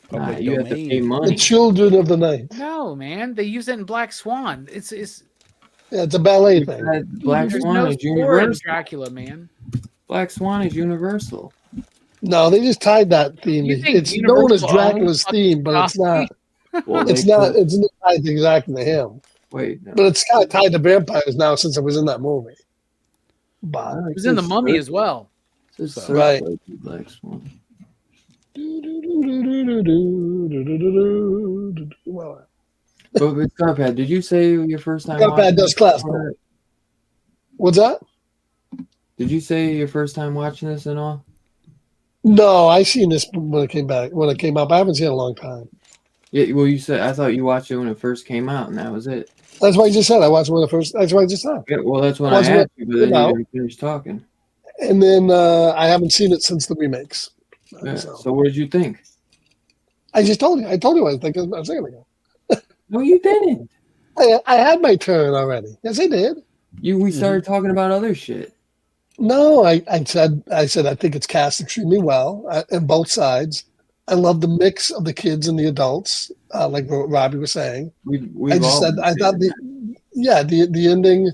Public You have to domain. pay The money. Children of the Night. No, man, they use it in Black Swan. It's Yeah, it's a ballet thing. Black there's Swan no is score in Universal. Dracula, man. Black Swan is Universal. No, they just tied that theme. You think It's known as Universal Dracula's owns theme, but it's not. Well, It's they not. could- It's not tied exactly to him. Wait, no. But it's kind of tied to vampires now since it was in that movie. But It was in the Mummy as well. It says Right. Black Swan. well, But with Scarpad, did you say your first time? Scarpad watching does this? classical. What's that? Did you say your first time watching this and all? No, I seen this when it came back. When it came up, I haven't seen it in a long time. Yeah. Well, you said I thought you watched it when it first came out, and that was it. That's what I just said. I watched it when the first. That's what I just said. Yeah, well, that's when Watched I it asked you, but then came out. you didn't finish talking. And then I haven't seen it since the remakes. Yeah. So, So what did you think? I just told you. I told you what I was thinking a second ago. No, you didn't. I had my turn already. Yes, I did. We started talking about other shit. No, I said I think it's cast extremely well on both sides. I love the mix of the kids and the adults, like what Robbie was saying. I just said I thought the ending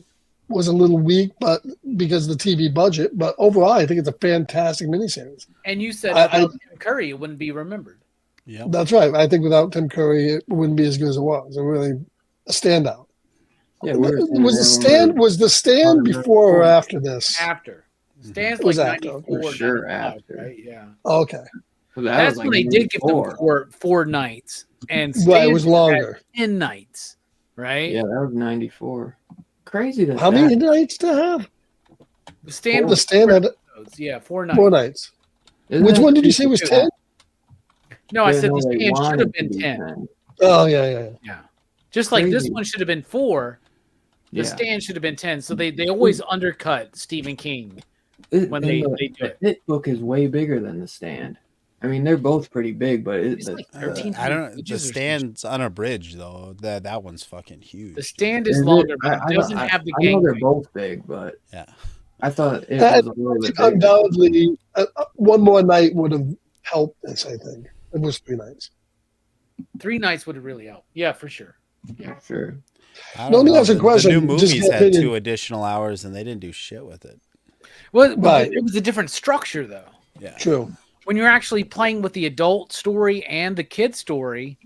was a little weak, but because of the TV budget. But overall, I think it's a fantastic miniseries. And you said I- without Tim Curry, it wouldn't be remembered. Yep. That's right. I think without Tim Curry, it wouldn't be as good as it was. It really a standout. Yeah, we were saying Was the that when stand we was the stand on the before or phone. after this? After. Stan's It was like after, 94, for sure 95, after. right? Yeah. Okay, well, that That's was when they like did give them 94. four nights. And right. It was Stan's longer. had 10 nights, right? Yeah, that was 94. Crazy that. How many nights to have? Stan The was stand had episodes. Yeah, 4 nights. 4 nights. Isn't Which that one did you say was crazy? 10? No, I said no, the they Stand should wanted have to been be 10. Oh yeah. Yeah. Just like this Crazy. one should have been 4. The Yeah. Stand should have been 10. So they always undercut Stephen King. when And they the do it. It book is way bigger than the Stand. I mean, they're both pretty big, but It's like 13 I don't know. The pages or something. Stand's unabridged though. That one's fucking huge. The Stand is Is it? longer, but I it doesn't have the I know gang. they're both big, but Yeah. I thought it I was a little bit bigger. undoubtedly, one more night would have helped this. I think it was 3 nights. 3 nights would have really helped. Yeah, for sure. Yeah, sure. I Let don't me know. ask a question, The new just movies get had opinion. 2 additional hours, and they didn't do shit with it. Well, Right. it was a different structure though. Yeah. True. When you're actually playing with the adult story and the kid story,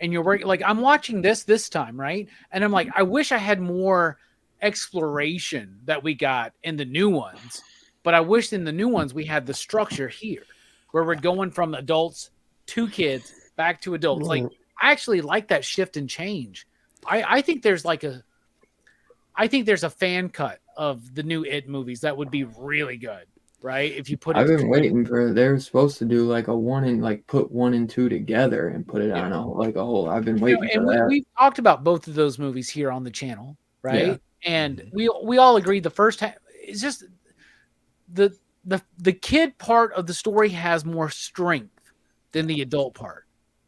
and you're working, like I'm watching this time, right? And I'm like, I wish I had more exploration that we got in the new ones, but I wish in the new ones we had the structure here, where we're going from adults to kids back to adults. Like I actually like that shift and change. I think there's like a fan cut of the new It movies that would be really good, right? If you put it, I've been waiting for. They're supposed to do like a 1 and like put 1 and 2 together and put it on a whole. I've been waiting and for that. we've talked about both of those movies here on the channel, right? Yeah. And we all agree the first half is just the kid part of the story has more strength than the adult part,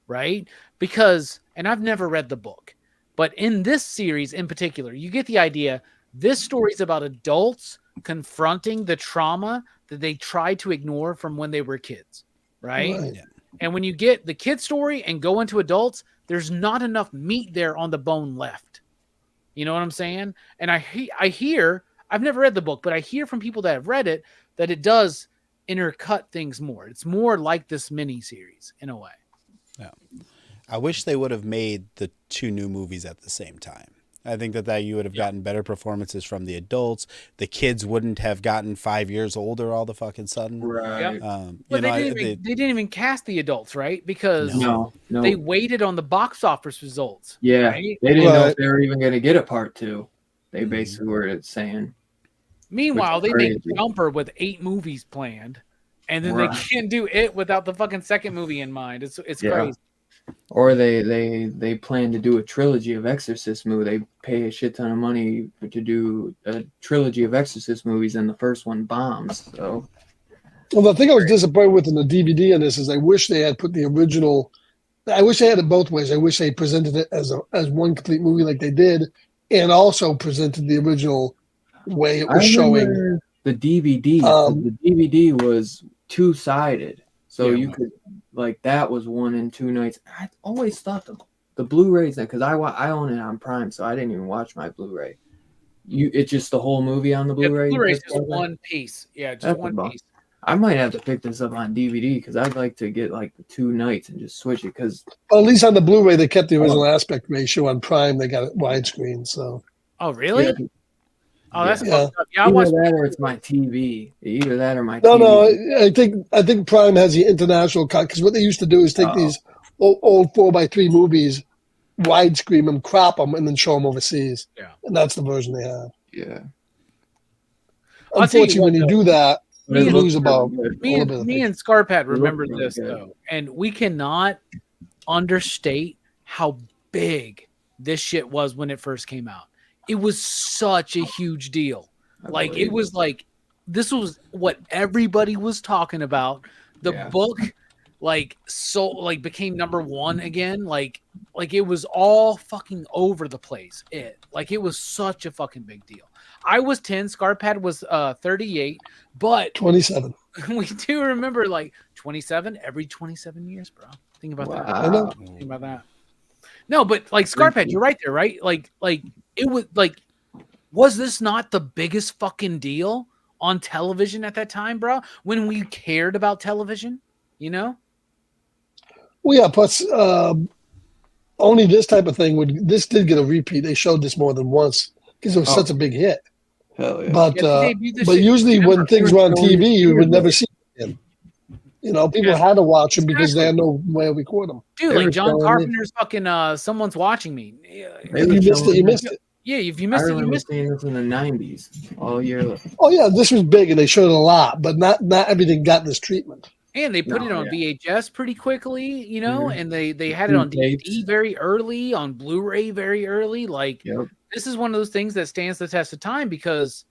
right? Because, and I've never read the book, but in this series in particular, you get the idea. This story is about adults confronting the trauma that they tried to ignore from when they were kids, right? Right. Yeah. And when you get the kid story and go into adults, there's not enough meat there on the bone left. You know what I'm saying? And I hear, I've never read the book, but I hear from people that have read it that it does intercut things more. It's more like this mini series in a way. Yeah. I wish they would have made the 2 new movies at the same time. I think that you would have gotten better performances from the adults. The kids wouldn't have gotten 5 years older all the fucking sudden. Right. Well, they didn't even cast the adults, right? Because No. they waited on the box office results. Yeah. Right? They didn't know if they were even going to get a part 2. They basically were saying. Meanwhile, Which they is made crazy. Jumper with 8 movies planned, and then Right. they can't do it without the fucking second movie in mind. It's Yeah. crazy. Or they plan to do a trilogy of Exorcist movie. They pay a shit ton of money to do a trilogy of Exorcist movies, and the first one bombs. So Well, the thing I was disappointed with in the DVD on this is I wish they had put the original. I wish they had it both ways. I wish they presented it as one complete movie like they did, and also presented the original way it was showing. remember the DVD. The DVD was 2-sided, so you could like that was 1 and 2 nights. I always thought the Blu-rays because I own it on Prime, so I didn't even watch my Blu-ray. It's just the whole movie on the Blu-ray. Blu-ray is just one piece. Yeah, just That's one a piece. I might have to pick this up on DVD because I'd like to get like the 2 nights and just switch it because Well, at least on the Blu-ray they kept the original aspect ratio. On Prime they got it widescreen. So Oh, really? yeah, Oh, that's Yeah. fucked up. Yeah, I either watched that or it's my TV. Either that or my no, TV. no. I think Prime has the international cut because what they used to do is take these old 4x3 movies, widescreen them, crop them, and then show them overseas. Yeah. And that's the version they have. Yeah. I'll tell you Unfortunately, what, when you though. do that, But you it lose looks about really good. Me little bit of and, me picture. and Scarpad remember really this good. though, and we cannot understate how big this shit was when it first came out. It was such a huge deal. Like it believe was like this was what everybody was talking about. The Yeah. book became number 1 again. Like it was all fucking over the place. It was such a fucking big deal. I was 10, Scarpad was 38, but 27. we do remember like 27 every 27 years, bro. Think about that. I know. Wow. Think about that. No, but like Scarpad, you're right there, right? Like it was like, was this not the biggest fucking deal on television at that time, bro? When we cared about television, you know? Well, yeah. Plus, only this type of thing this did get a repeat. They showed this more than once because it was such a big hit. Hell yeah. But Yeah, they debuted this but shit in usually when November. things were on TV, you would never Yeah. see them. You know, people Yeah. had to watch them because they had no way to record them. Dude, They like were John showing Carpenter's fucking Someone's Watching Me. They If were you missed it, showing you this- missed it. Yeah, if you I missed it, you remember missed it. seeing this in the 90s all year. Oh yeah, this was big and they showed it a lot, but not everything got this treatment. And they put No, it on yeah. VHS pretty quickly, you know, Mhm. and they had it on DVD Tapes. very early, on Blu-ray very early. Like Yep. this is one of those things that stands the test of time because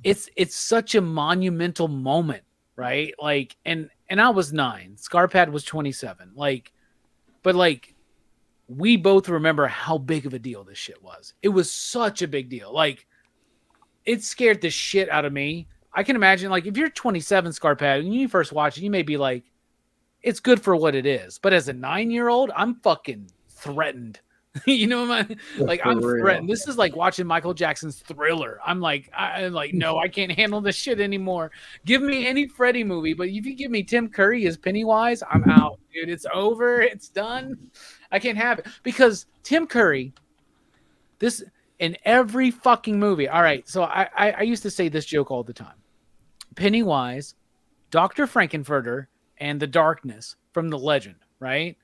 it's such a monumental moment, right? Like and I was 9, Scarpad was 27. But we both remember how big of a deal this shit was. It was such a big deal. Like it scared the shit out of me. I can imagine, like, if you're 27, Scarpad, and you first watch it, you may be like, it's good for what it is. But as a 9-year-old, I'm fucking threatened. You know what I mean? Like, I'm threatened. This is like watching Michael Jackson's Thriller. I'm like, no, I can't handle this shit anymore. Give me any Freddy movie, but if you give me Tim Curry as Pennywise, I'm out, dude. It's over. It's done. I can't have it. Because Tim Curry, this in every fucking movie. All right, so I used to say this joke all the time. Pennywise, Dr. Frankenfurter, and The Darkness from The Legend, right?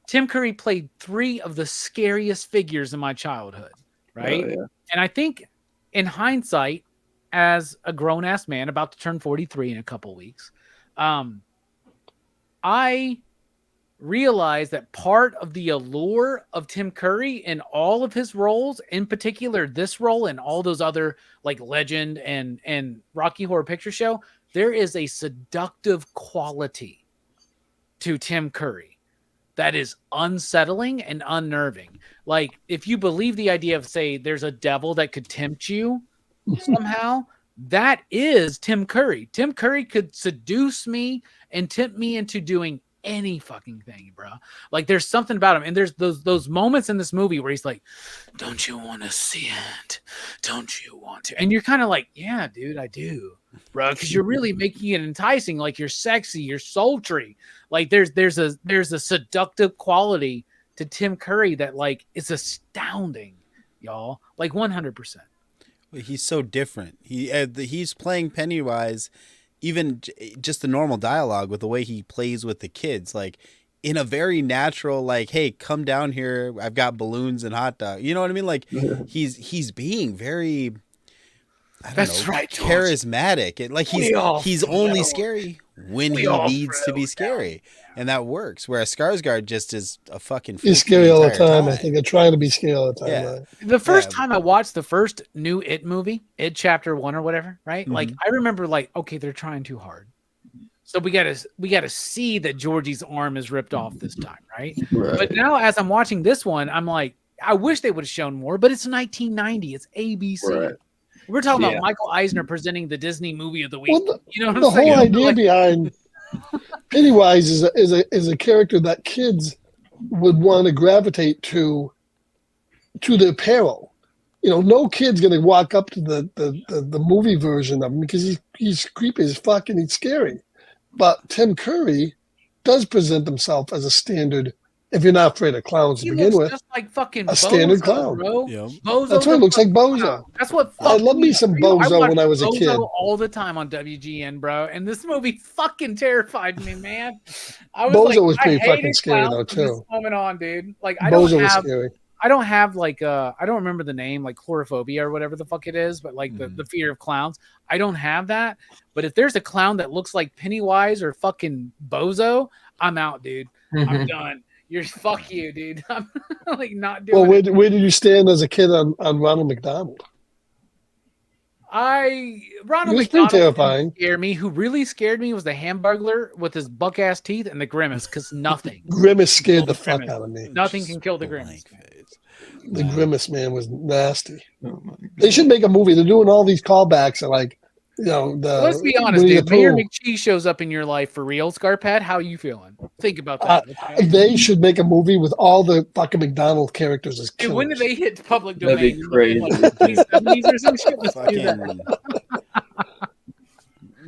Tim Curry played 3 of the scariest figures in my childhood, right? Oh, yeah. And I think in hindsight, as a grown-ass man about to turn 43 in a couple weeks, I realized that part of the allure of Tim Curry in all of his roles, in particular this role and all those other like Legend and Rocky Horror Picture Show, there is a seductive quality to Tim Curry that is unsettling and unnerving. Like, if you believe the idea of, say, there's a devil that could tempt you somehow, that is Tim Curry. Tim Curry could seduce me and tempt me into doing any fucking thing, bro. Like, there's something about him. And there's those moments in this movie where he's like, don't you want to see it? Don't you want to? And you're kind of like, yeah, dude, I do, bro. Because you're really making it enticing. Like, you're sexy, you're sultry. Like, there's a seductive quality to Tim Curry that, like, is astounding, y'all. Like, 100%. He's so different. He's playing Pennywise, even just the normal dialogue with the way he plays with the kids, like in a very natural, like, hey, come down here. I've got balloons and hot dog. You know what I mean? Like, he's being very, charismatic. And like he's only scary when he needs to be scary. And that works. Whereas Skarsgård just is a fucking he's scary all the time. I think they're trying to be scary all the time. Yeah. Right? The first time I watched the first new It movie, It Chapter 1 or whatever, right? Mm-hmm. Like, I remember, like, okay, they're trying too hard. So we gotta see that Georgie's arm is ripped off this time, right? But now as I'm watching this one, I'm like, I wish they would have shown more, but it's 1990. It's ABC. Right. We're talking about Michael Eisner presenting the Disney movie of the week. Well, you know what I'm saying? The whole idea like, behind Pennywise is a character that kids would want to gravitate to the apparel. You know, no kid's gonna walk up to the movie version of him because he's creepy as fuck and he's scary. But Tim Curry does present himself as a standard. If you're not afraid of clowns to begin with, just like fucking a standard clown. Bro. Yeah. That's what it looks like, Bozo. That's what I love me some Bozo when I was a kid. All the time on WGN, bro. And this movie fucking terrified me, man. Bozo was pretty fucking scary though too. This moment on, dude. Like, Bozo was scary. I don't have like I don't remember the name, like chlorophobia or whatever the fuck it is, but like the fear of clowns. I don't have that. But if there's a clown that looks like Pennywise or fucking Bozo, I'm out, dude. I'm done. Fuck you, dude. I'm like not doing. Well, where did you stand as a kid on Ronald McDonald? Ronald McDonald terrifying. Scared me. Who really scared me was the Hamburglar with his buck ass teeth and the Grimace, because nothing. Grimace scared the fuck out of me. Nothing can kill the Grimace. The Grimace, man, was nasty. Oh, they should make a movie. They're doing all these callbacks and like, you know, let's be honest, dude. Mayor McCheese shows up in your life for real, Scarpad. How are you feeling? Think about that. They should make a movie with all the fucking McDonald characters as killers. Dude, when did they hit public domain? That'd be crazy. Or some shit? Let's do that.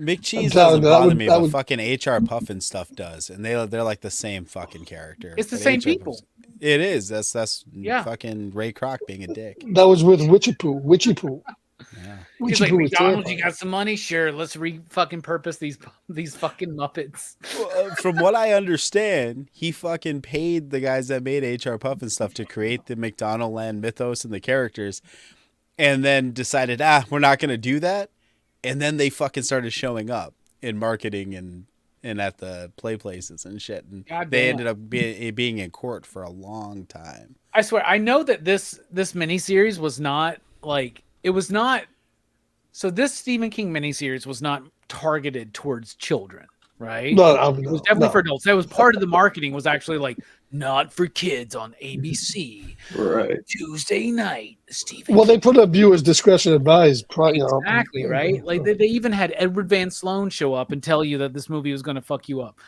McCheese doesn't bother me, but fucking HR Puffin stuff does, and they're like the same fucking character. It's the same people. It is. That's fucking Ray Kroc being a dick. That was with Witchy Poo. Yeah. He's like, McDonald's, you got some money? Sure, let's fucking purpose these fucking Muppets. From what I understand, he fucking paid the guys that made HR Puffin stuff to create the McDonald Land mythos and the characters, and then decided, we're not gonna do that. And then they fucking started showing up in marketing and at the play places and shit. And they ended up being in court for a long time. I swear, I know that this miniseries was not like, it was not. So this Stephen King miniseries was not targeted towards children. right? No, It was definitely for adults. That was part of the marketing. Was actually like not for kids on ABC. Right. Tuesday night, Stephen. Well, they put a viewer's discretion advised. Exactly, right? Like they even had Edward Van Sloan show up and tell you that this movie was going to fuck you up.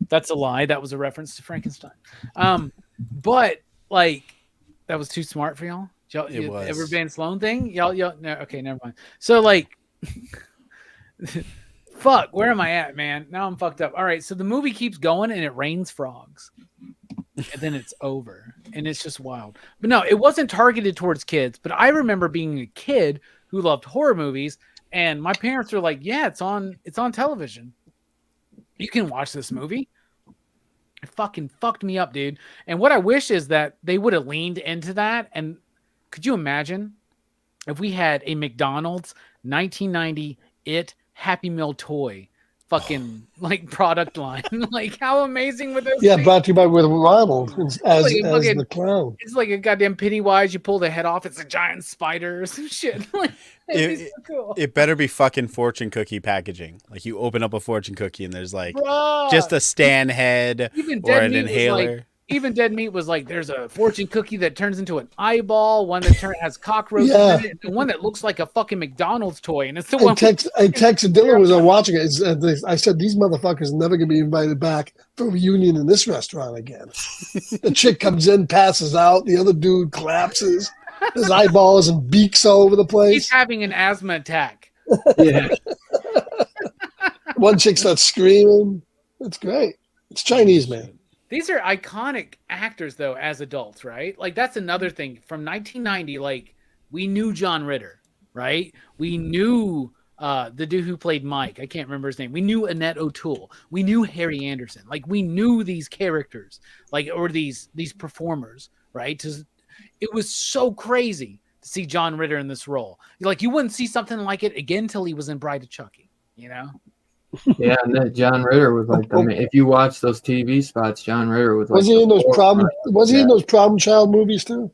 That's a lie. That was a reference to Frankenstein. But like that was too smart for y'all. It was. Edward Van Sloan thing. Y'all. No, okay, never mind. So like, fuck. Where am I at, man? Now I'm fucked up. All right. So the movie keeps going and it rains frogs. And then it's over and it's just wild. But no, it wasn't targeted towards kids. But I remember being a kid who loved horror movies, and my parents were like, yeah, it's on television. You can watch this movie. It fucking fucked me up, dude. And what I wish is that they would have leaned into that. And could you imagine if we had a McDonald's 1990 Happy Meal toy fucking like product line? Like how amazing would those be? Brought to you by with Ronald as the clown. It's like a goddamn Pennywise. You pull the head off, it's a giant spider or some shit. Like, so cool. It better be fucking fortune cookie packaging. Like you open up a fortune cookie and there's like Bruh. just a Stan head or an inhaler. Even Dead Meat was like, there's a fortune cookie that turns into an eyeball, one that has cockroaches in it, and one that looks like a fucking McDonald's toy. And it's the one. I texted Dylan was watching it. I said, these motherfuckers are never going to be invited back for a reunion in this restaurant again. The chick comes in, passes out. The other dude collapses. His eyeballs and beaks all over the place. He's having an asthma attack. Yeah. One chick starts screaming. It's great. It's Chinese, man. These are iconic actors, though, as adults, right? Like, that's another thing. From 1990, like, we knew John Ritter, right? We knew the dude who played Mike. I can't remember his name. We knew Annette O'Toole. We knew Harry Anderson. Like, we knew these characters, like, or these performers, right? It was so crazy to see John Ritter in this role. Like, you wouldn't see something like it again until he was in Bride of Chucky, you know? Yeah, and that John Ritter was like, I mean, if you watch those TV spots, John Ritter was like, was he in those problem? Was he in those Problem Child movies too?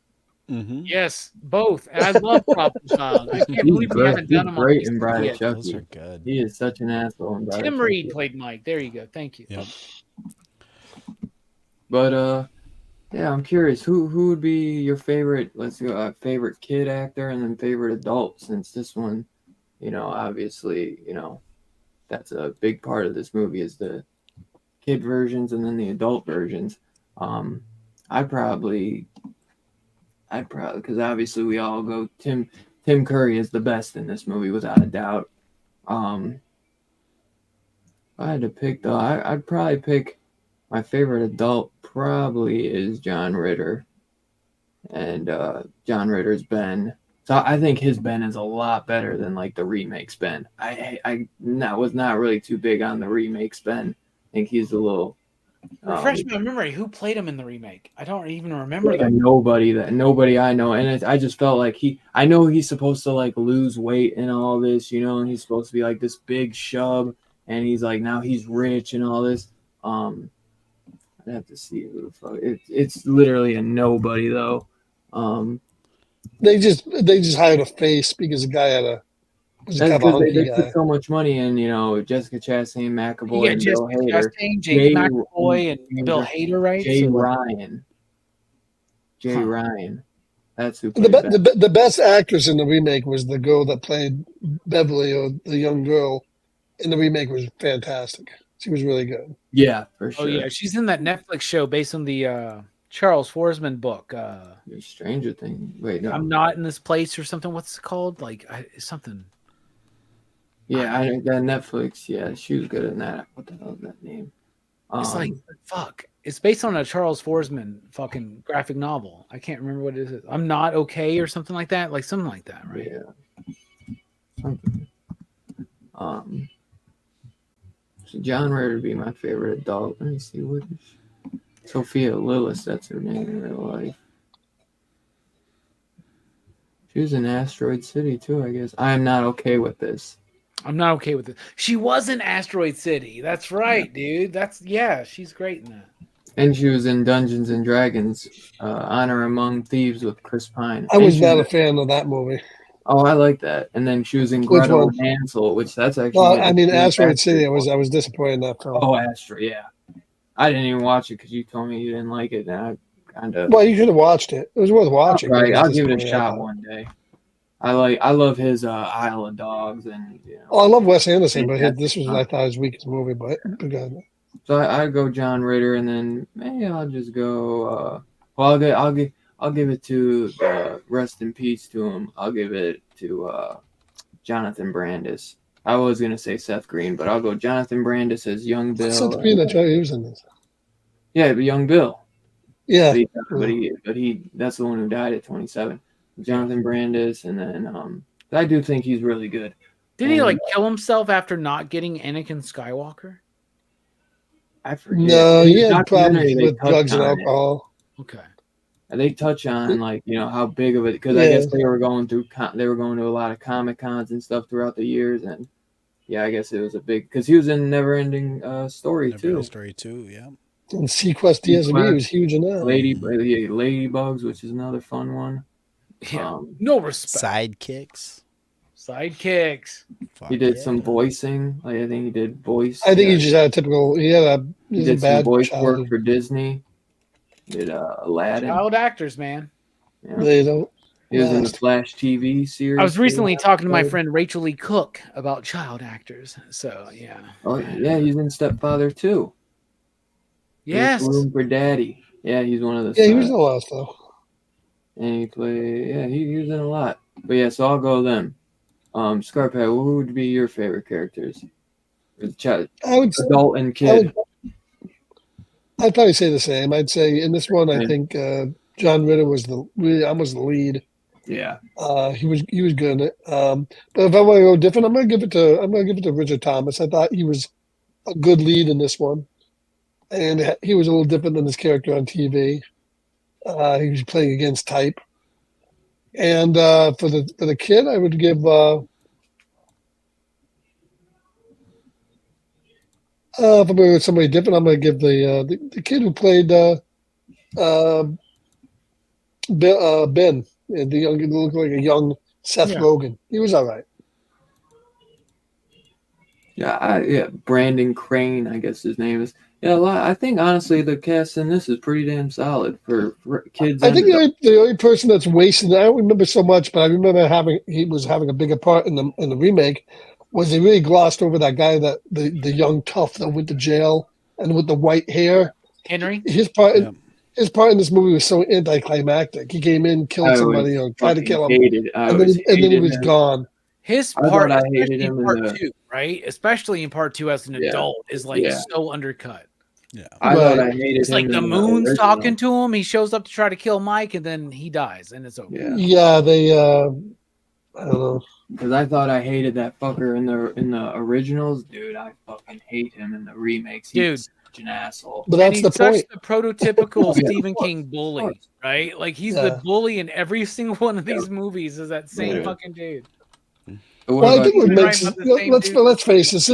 Mm-hmm. Yes, both. And I love Problem Child. I can't believe we haven't done him on great in Bride of Chucky. Those are good. He is such an asshole in Bride Tim of Reed Chucky. played Mike. There you go. Thank you. Yep. But yeah, I'm curious who would be your favorite? Let's go favorite kid actor and then favorite adult. Since this one, obviously, that's a big part of this movie is the kid versions and then the adult versions. I'd probably because obviously we all go Tim Curry is the best in this movie without a doubt. If I had to pick though, I'd probably pick my favorite adult probably is John Ritter, and John Ritter's Ben. So I think his Ben is a lot better than like the remake's Ben. I was not really too big on the remake's Ben. I think he's a little. Refresh my memory. Who played him in the remake? I don't even remember. Like nobody I know, and I just felt like I know he's supposed to like lose weight and all this, and he's supposed to be like this big shove, and he's like now he's rich and all this. I'd have to see who the fuck. It's literally a nobody though. They just hired a face because the guy was a they put so much money in, Jessica Chastain, McAvoy, and Bill Hader. James McAvoy and Bill Hader, right? Jay Ryan. That's who. The best actress in the remake was the girl that played Beverly, or the young girl in the remake was fantastic. She was really good. Yeah, for sure. Oh yeah, she's in that Netflix show based on the Charles Forsman book. Stranger Things. Wait, no. I'm Not in This Place or something. What's it called? Like something. Yeah, I got Netflix. Yeah, she was good in that. What the hell is that name? It's like fuck. It's based on a Charles Forsman fucking graphic novel. I can't remember what it is. I'm Not Okay or something like that. Like something like that, right? Yeah. Something. So John Ritter would be my favorite adult. Let me see what is Sophia Lillis. That's her name in real life. She was in Asteroid City too, I guess. I am not okay with this. I'm not okay with it. She was in Asteroid City. That's right, dude. She's great in that. And she was in Dungeons and Dragons, Honor Among Thieves with Chris Pine. I was not a fan of that movie. Oh, I like that. And then she was in Which Gretel one? and Hansel, which that's actually. Well, I mean, it's Asteroid City. I Asteroid. was disappointed in that film. Oh, Astro, yeah. I didn't even watch it because you told me you didn't like it, and I kind of. Well, you should have watched it. It was worth watching. but Right, was I'll give it a disappointed shot about it. one day. I love his Isle of Dogs, and Oh, I love Wes Anderson, but Fantastic. this was I thought his weakest movie. But good. So I go John Ritter, and then maybe I'll just go. Well, I'll give it to rest in peace to him. I'll give it to Jonathan Brandis. I was gonna say Seth Green, but I'll go Jonathan Brandis as young Bill. Seth Green, that's right. He was in this. Yeah, but young Bill. Yeah, But he that's the one who died at 27. Jonathan Brandis, and then I do think he's really good. Did he like kill himself after not getting Anakin Skywalker? I forget. no, In he the had documentary, problems they with touch drugs and on it. alcohol. Okay. And they touch on like how big of it because I Yeah. guess they were going to a lot of Comic Cons and stuff throughout the years, and yeah, I guess it was a big because he was in Neverending Story too. Story 2, yeah. And Sequest DSB was huge in that. Ladybugs, which is another fun one. Yeah. No respect. Sidekicks. He did some voicing. Like I think he did voice. I think he just had a typical. He did some bad voice childhood. work for Disney. Did Aladdin. Child actors, man. Yeah. They don't. He was in the last. Flash TV series. I was recently too. talking to my friend Rachel Lee Cook about child actors. So yeah. Oh yeah, he's in Stepfather too. Yes. Room for Daddy. Yeah, he's one of the. Yeah, he was in a lot of stuff. And he played. Yeah, he was in a lot. But yeah, so I'll go them. Scarpet, who would be your favorite characters? I would say, Adult and kid. I'd probably say the same. I'd say in this one, I Yeah. think John Ritter was really almost the lead. Yeah. He was good in it. But if I want to go different, I'm gonna give it to Richard Thomas. I thought he was a good lead in this one, and he was a little different than his character on TV. He was playing against type. And for the kid, I would give. If I'm going with somebody different, I'm going to give the kid who played Ben, the young, looked like a young Seth Rogen. He was all right. Yeah, Brandon Crane, I guess his name is. Yeah, I think honestly the cast in this is pretty damn solid for kids. I think the only person that's wasted, I don't remember so much, but I remember he was having a bigger part in the remake. Was they really glossed over that guy, that the young tough that went to jail and with the white hair? Henry. His part in this movie was so anticlimactic. He came in, killed somebody, or tried to kill him, and then he was gone. His part, especially in part 2, right? Especially in part 2 as an adult, is like so undercut. Yeah, I thought I hated it's like the moon's talking to him. He shows up to try to kill Mike, and then he dies, and it's over. Yeah, they. I don't know. Because I thought I hated that fucker in the originals, dude. I fucking hate him in the remakes. He's such an asshole. But that's the point. Such the prototypical Stephen King bully, right? Like he's the bully in every single one of these movies. Is that same fucking dude? Well, I think what makes let's face this.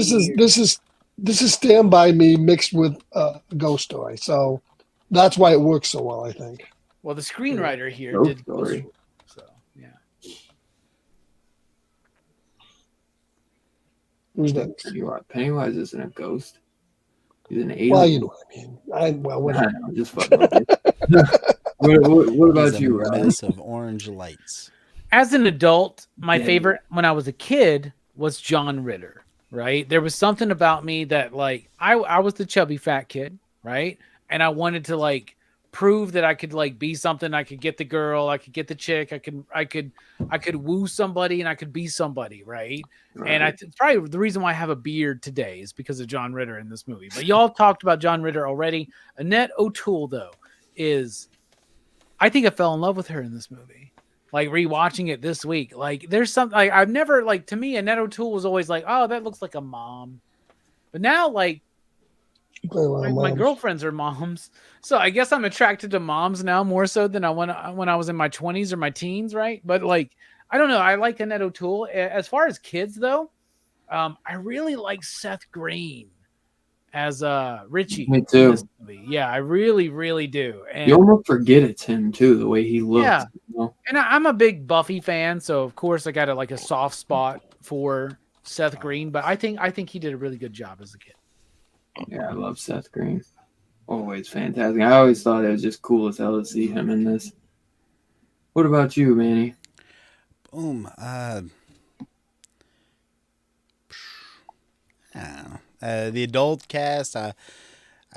This is Stand By Me mixed with a Ghost Story, so that's why it works so well. I think. Well, the screenwriter here Ghost did Story. Ghost, so yeah. Who's next? Pennywise isn't a ghost. He's an alien. Well, you know what I mean. Whatever. I'm just fucking with you. What about you, Rob? Mess of orange lights. As an adult, my favorite when I was a kid was John Ritter, right? There was something about me that like I was the chubby fat kid, right? And I wanted to like prove that I could like be something. I could get the girl, I could get the chick, I could woo somebody and I could be somebody, right? And it's probably the reason why I have a beard today is because of John Ritter in this movie. But y'all talked about John Ritter already. Annette O'Toole, though, I think I fell in love with her in this movie. Like rewatching it this week, like there's something like I've never like to me. Annette O'Toole was always like, oh, that looks like a mom, but now like my girlfriends are moms, so I guess I'm attracted to moms now more so than when I was in my 20s or my teens, right? But like I don't know, I like Annette O'Toole. As far as kids though, I really like Seth Green as Richie. Me too. In this movie. Yeah, I really, really do. And you almost forget it's him too, the way he looks. Yeah. You know? And I'm a big Buffy fan, so of course I got a soft spot for Seth Green, but I think he did a really good job as a kid. Yeah, I love Seth Green. Always fantastic. I always thought it was just cool as hell to see him in this. What about you, Manny? Boom. The adult cast, I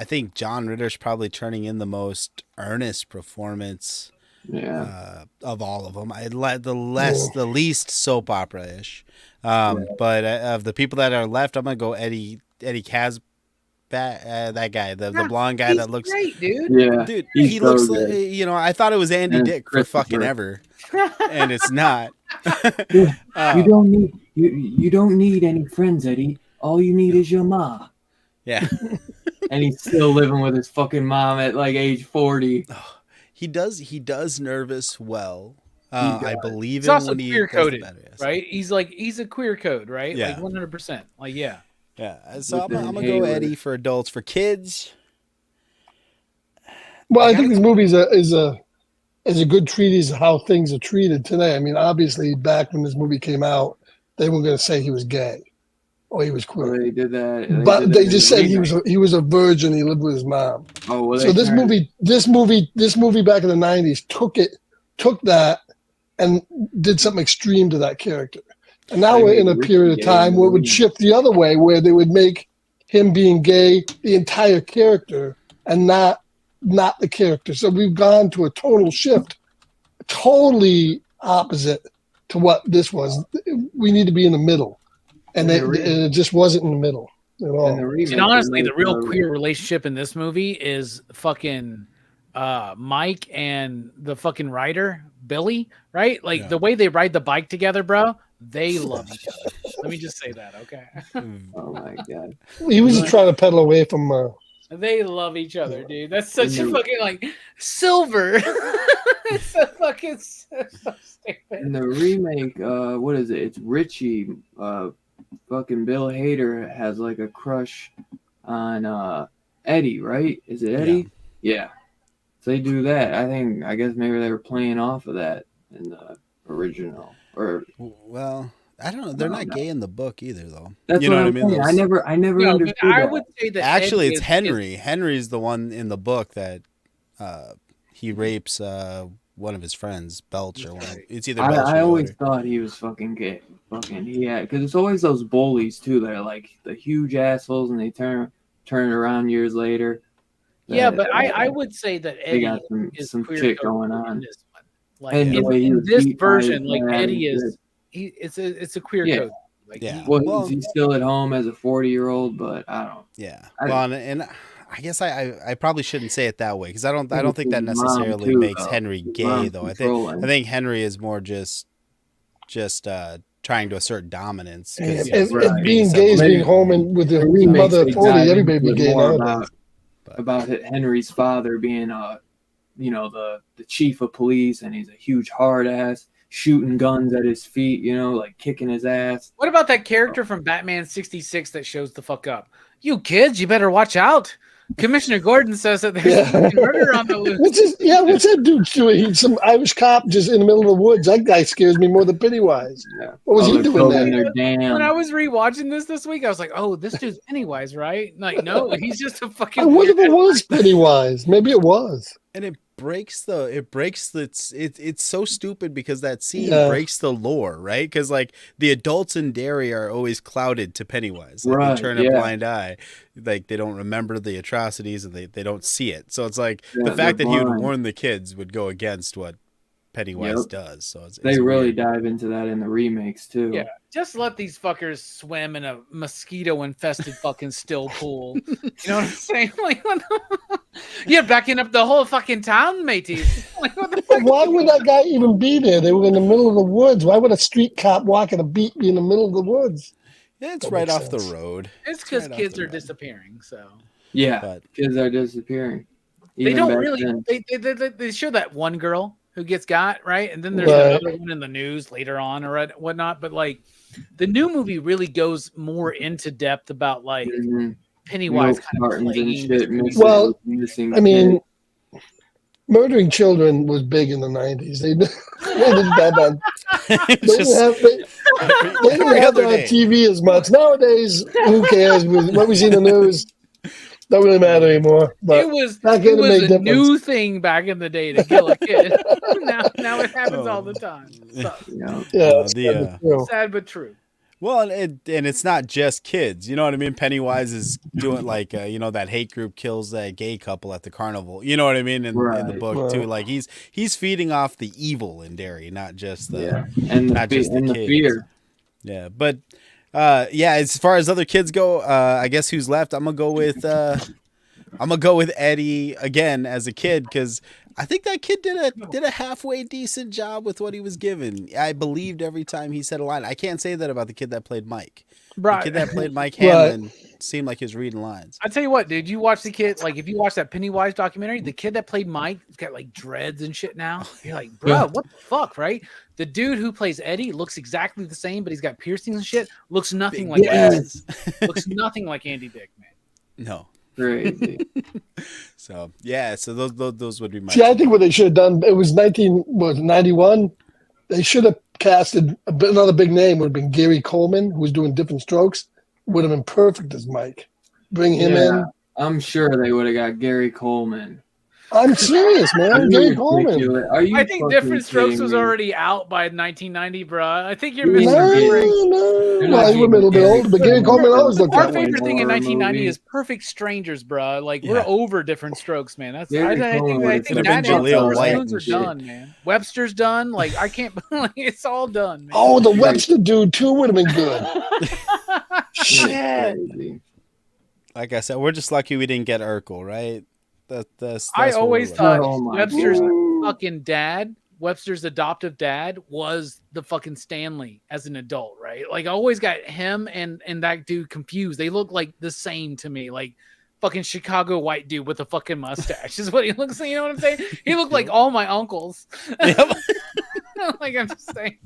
think John Ritter's probably turning in the most earnest performance of all of them. The least soap opera-ish. But of the people that are left, I'm gonna go Eddie Casbat, that guy, the blonde guy that looks great, dude. Yeah, dude. he's He so looks good. like, you know, I thought it was Andy And Dick for fucking Christopher. ever, and it's not. You don't need any friends, Eddie. All you need is your ma. Yeah. And he's still living with his fucking mom at like age 40. He does nervous well. does. I believe He's him also when he queer does the coded, better, yes. right? He's a queer code, right? Yeah. Like 100%. Like yeah. Yeah. So I'm With gonna the go Hayward. Eddie for adults. For kids, Well, I think this movie is a good treatise of how things are treated today. I mean, obviously, back when this movie came out, they weren't going to say he was gay or he was So queer, they did that. but did they that just in the said remake. he was a virgin. He lived with his mom. Oh, well, So they this turned- movie back in the 90s took that and did something extreme to that character. And now They we're in made a Ricky period of gay time in the where it would remake. shift the other way, where they would make him being gay the entire character and not the character. So we've gone to a total shift, totally opposite to what this was. We need to be in the middle. And it just wasn't in the middle at all. in the remake, And honestly, they the real made, queer relationship in this movie is fucking Mike and the fucking writer Billy, right? Like Yeah. the way they ride the bike together, bro. They love each other. Let me just say that, okay? Oh my god. He was just trying to pedal away from They love each other, dude. That's such a Mhm. fucking like silver. It's so fucking so stupid. In the remake, what is it? It's Richie. Fucking Bill Hader has like a crush on Eddie, right? Is it Eddie? Yeah. So they do that. I guess maybe they were playing off of that in the original. Or well, I don't know. They're not gay in the book either, though. that's You know what I I'm mean? saying. Those- I never No, but understood I that. would say that Actually, Eddie it's is- Henry. Henry's the one in the book that he rapes one of his friends, Belch, or one. It's either Belch I or always Yoder. thought he was fucking gay. Fucking because it's always those bullies too that are like the huge assholes and they turn it around years later. Yeah, That, but I would say that they Eddie got is some queer shit coded going in on. this one. Like And the way he in was this beat by his version, like dad Eddie and is it's a queer Yeah. code. Like Yeah. he- Well, Well- he's still at home as a 40-year-old, but I don't. Yeah. I- Well, and I guess I probably shouldn't say it that way because I don't think that His mom, necessarily too, makes though. Henry His gay mom's though. I controlling. think Henry is more just trying to assert dominance. 'cause if, he's right. being gay is Maybe- being home and with The your remakes, mother they at 40, dive everybody into be it gay more nowadays. about Henry's father being the chief of police, and he's a huge hard ass shooting guns at his feet, like kicking his ass. What about that character from Batman 66 that shows the fuck up? You kids, you better watch out. Commissioner Gordon says that there's Yeah. fucking murder on the loose. What's that dude doing? He's some Irish cop just in the middle of the woods. That guy scares me more than Pennywise. Yeah. What was he they're doing building there? their dam. When I was rewatching this week, I was like, "Oh, this dude's Pennywise, right?" Like, no, he's just a fucking. I wonder if weird it was Pennywise. Maybe it was. And it breaks it's so stupid because that scene Yeah. breaks the lore, right? Because like the adults in Derry are always clouded to Pennywise. Like Right, they turn a yeah. blind eye. Like they don't remember the atrocities and they don't see it. So it's like Yeah, the fact they're that he would blind. warn the kids would go against what Pennywise Yep. does. So it's They really weird. dive into that in the remakes too. Yeah, just let these fuckers swim in a mosquito-infested fucking still pool. You know what I'm saying? Like, you're backing up the whole fucking town, mateys. Like, what the fuck? Why would that guy even be there? They were in the middle of the woods. Why would a street cop walking a beat be in the middle of the woods? Yeah, it's That right makes off the sense. road. It's because right off kids the are road. disappearing. So Yeah, But kids are disappearing. they Even don't back really. then. They show that one girl who gets got right, and then there's Right. another one in the news later on or whatnot. But like, the new movie really goes more into depth about like Mhm. Pennywise milk kind of cartons and plaguing shit. this Well, missing I mean, kids. murdering children was big in the 90s. They didn't have that. They It's didn't just have, they didn't every have other that on day. TV as much. Nowadays, who cares? What we see in the news don't really matter anymore. But it was back then, it it was made a difference. new thing back in the day to kill a kid. now it happens all the time. Sucks. Yeah. Yeah, No, it's the, kind of true. Sad but true. Well, and it's not just kids. You know what I mean? Pennywise is doing like that hate group kills that gay couple at the carnival. You know what I mean? In the Right. book too, Right. like he's feeding off the evil in Derry, not just the Yeah. And not just the the kids. fear. Yeah, but as far as other kids go, I guess who's left? I'm gonna go with Eddie again as a kid because I think that kid did a halfway decent job with what he was given. I believed every time he said a line. I can't say that about the kid that played Mike. Right. The kid that played Mike Right. Hanlon seemed like he was reading lines. I tell you what, dude, you watch the kid, like if you watch that Pennywise documentary, the kid that played Mike has got like dreads and shit now. You're like, bro, Yeah. what the fuck, right? The dude who plays Eddie looks exactly the same, but he's got piercings and shit. Looks nothing like Yes. looks nothing like Andy Dick, man. No. Crazy. So those would be my. See, I think what they should have done, it was 91. They should have casted another big name, would have been Gary Coleman, who was doing Different Strokes. Would have been perfect as Mike. Bring him in. I'm sure they would have got Gary Coleman. I'm serious, man. Gary Coleman. Ridiculous. Are you I think fucking Different Strokes kidding was me? already out by 1990, bruh. I think you're No, missing No, the break. no. They're Well, not he was a little bit Gary older, but Gary Coleman always looked Our that way. favorite thing in Horror 1990 movie. is Perfect Strangers, bruh. Like Yeah. we're over Different Strokes, man. That's Gary I Coleman think would've been that and Jaleel Silver White Spoons and are shit. done, man. Webster's done. Like I can't. Like, it's all done, man. Oh, the Webster dude, too, would have been good. Shit. Crazy. Like I said, we're just lucky we didn't get Urkel, right? That's I what always we're thought Oh my Webster's God. fucking dad, Webster's adoptive dad, was the fucking Stanley as an adult, right? Like I always got him and that dude confused. They look like the same to me, like fucking Chicago white dude with a fucking mustache is what he looks like. You know what I'm saying? He looked like all my uncles. Yep. Like I'm just saying.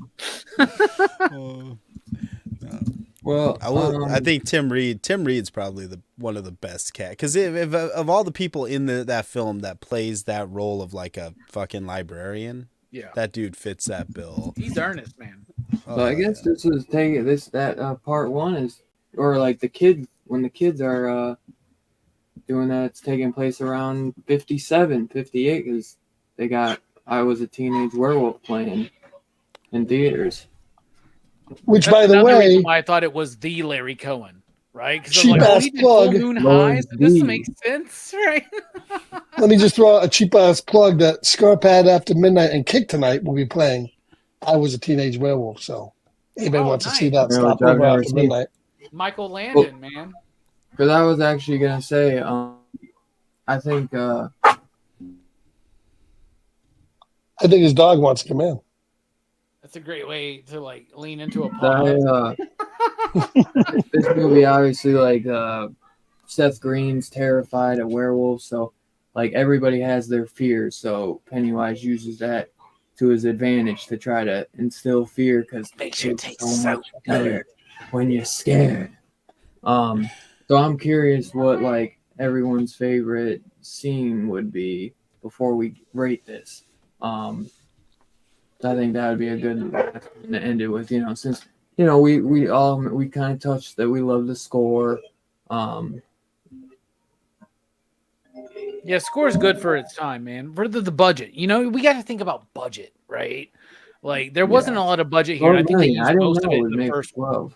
Well, I think Tim Reed's probably one of the best cat because if of all the people in that film that plays that role of like a fucking librarian, Yeah, that dude fits that bill. he's earnest, man. so I guess this is taking part one is, or like when the kids are doing that, it's taking place around 57, 58 because they got I Was a Teenage Werewolf playing in theaters. Which, That's by the another way, reason why I thought it was the Larry Cohen, right? Because Cheap ass he did plug. Full Moon Well, Highs. This indeed. makes sense, right? let me just throw out a cheap ass plug that Scarpad After Midnight and Kick Tonight will be playing. I Was a Teenage Werewolf, so anybody Oh, wants to see nice. that, Yeah, stop which I've over never after seen. midnight. Michael Landon, man. Because I was actually gonna say, I think I think his dog wants to come in. That's a great way to like lean into a pause. that this movie obviously like Seth Green's terrified of werewolves, so like everybody has their fears. So Pennywise uses that to his advantage to try to instill fear because Makes you taste so much better when you're scared. So I'm curious what like everyone's favorite scene would be before we rate this. I think that would be a good one to end it with, since we kind of touched that we love the score. Yeah, score's good for its time, man. For the budget, we got to think about budget, right? Like there wasn't a lot of budget here. I think they used most of it in the first 12.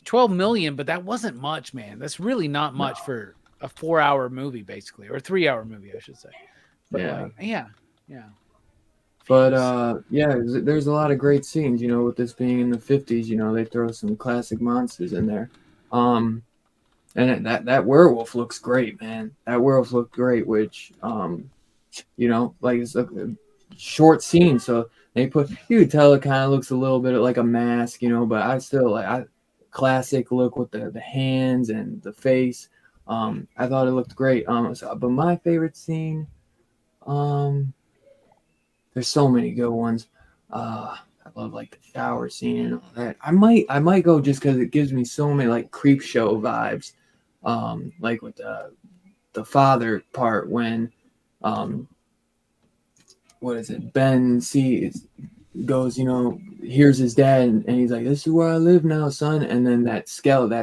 12 million, but that wasn't much, man. That's really not much for a 4-hour movie, basically, or a 3-hour movie, I should say. But yeah. But there's a lot of great scenes, with this being in the 50s, they throw some classic monsters in there. And that werewolf looks great, man. That werewolf looked great, which like it's a short scene, so you could tell it kind of looks a little bit like a mask, but I still classic look with the hands and the face. I thought it looked great. But my favorite scene, there's so many good ones. I love like the shower scene and all that. I might go just because it gives me so many like creep show vibes. like with the father part when what is it? Ben goes, here's his dad, and he's like, "This is where I live now, son." And then that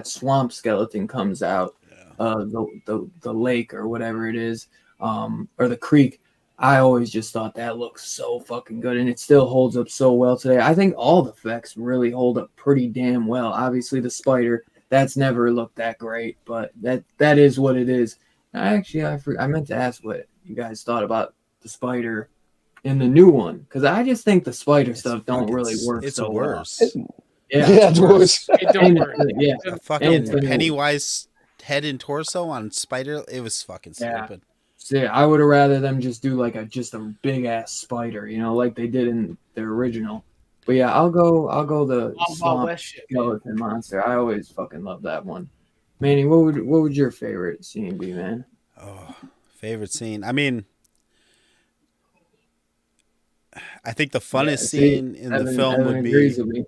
swamp skeleton comes out, the lake or whatever it is, or the creek. I always just thought that looked so fucking good, and it still holds up so well today. I think all the effects really hold up pretty damn well. Obviously, the spider, that's never looked that great, but that is what it is. I meant to ask what you guys thought about the spider in the new one, because I just think the spider stuff don't really work. It's so worse. Well. It's worse. It don't work. Yeah, the fucking Pennywise head and torso on Spider, it was fucking stupid. So yeah, I would have rather them just do like just a big ass spider, like they did in the original. But yeah, I'll go the swamp skeleton monster. I always fucking love that one. Manny, what would your favorite scene be, man? Oh, favorite scene. I mean, I think the funnest scene in the film would be.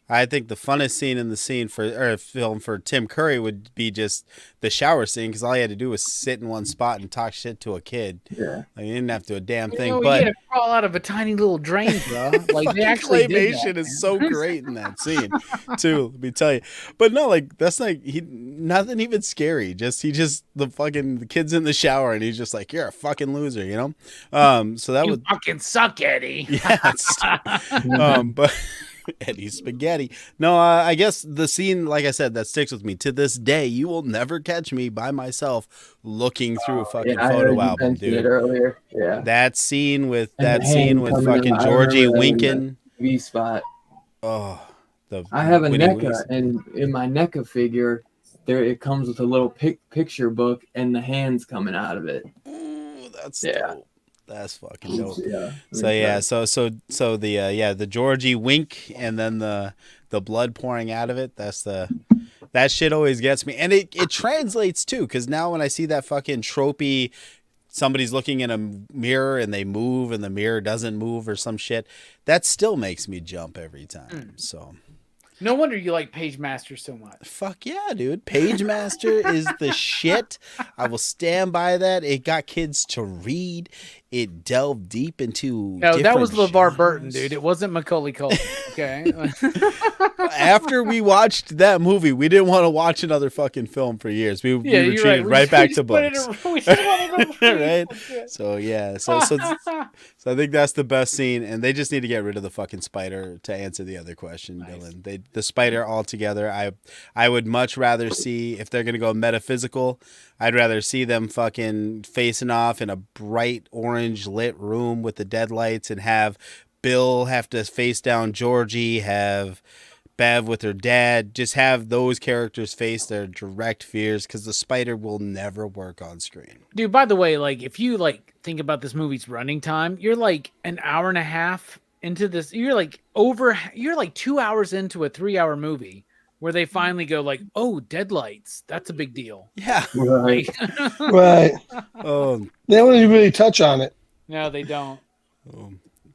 I think the funnest scene in the film for Tim Curry would be just the shower scene, because all he had to do was sit in one spot and talk shit to a kid. Yeah, he didn't have to do a damn thing. He but had to crawl out of a tiny little drain, bro. Like they actually claymation is so great in that scene, too. Let me tell you. But no, like that's like nothing even scary. The kid's in the shower and he's just like, "You're a fucking loser," So that would fucking suck, Eddie. Yeah. But. Eddie Spaghetti. No, I guess the scene, like I said, that sticks with me to this day. You will never catch me by myself looking through a fucking photo album, dude. Earlier. Yeah, that scene with fucking Georgie winking. V spot. Oh, I have a NECA, and in my NECA figure, it comes with a little picture book and the hands coming out of it. Ooh, that's dope. That's fucking dope. Yeah. So the Georgie wink and then the blood pouring out of it. That shit always gets me, and it translates too. Because now when I see that fucking tropey, somebody's looking in a mirror and they move and the mirror doesn't move or some shit, that still makes me jump every time. So. No wonder you like Page Master so much. Fuck yeah, dude. Page Master is the shit. I will stand by that. It got kids to read. It delved deep into. No, that was LeVar Burton, dude. It wasn't Macaulay Culkin. Okay. After we watched that movie, we didn't want to watch another fucking film for years. We retreated right back to books. Right? So yeah. So I think that's the best scene, and they just need to get rid of the fucking spider to answer the other question, nice. Dylan. The spider altogether. I would much rather see, if they're gonna go metaphysical, I'd rather see them fucking facing off in a bright orange lit room with the deadlights, and have Bill have to face down Georgie, have Bev with her dad, just have those characters face their direct fears, because the spider will never work on screen. Dude, by the way, like if you think about this movie's running time, you're like an hour and a half into this. You're like 2 hours into a 3-hour movie where they finally go like, "Oh, deadlights, that's a big deal." Yeah, right, right. Oh, they don't even really touch on it. No, they don't.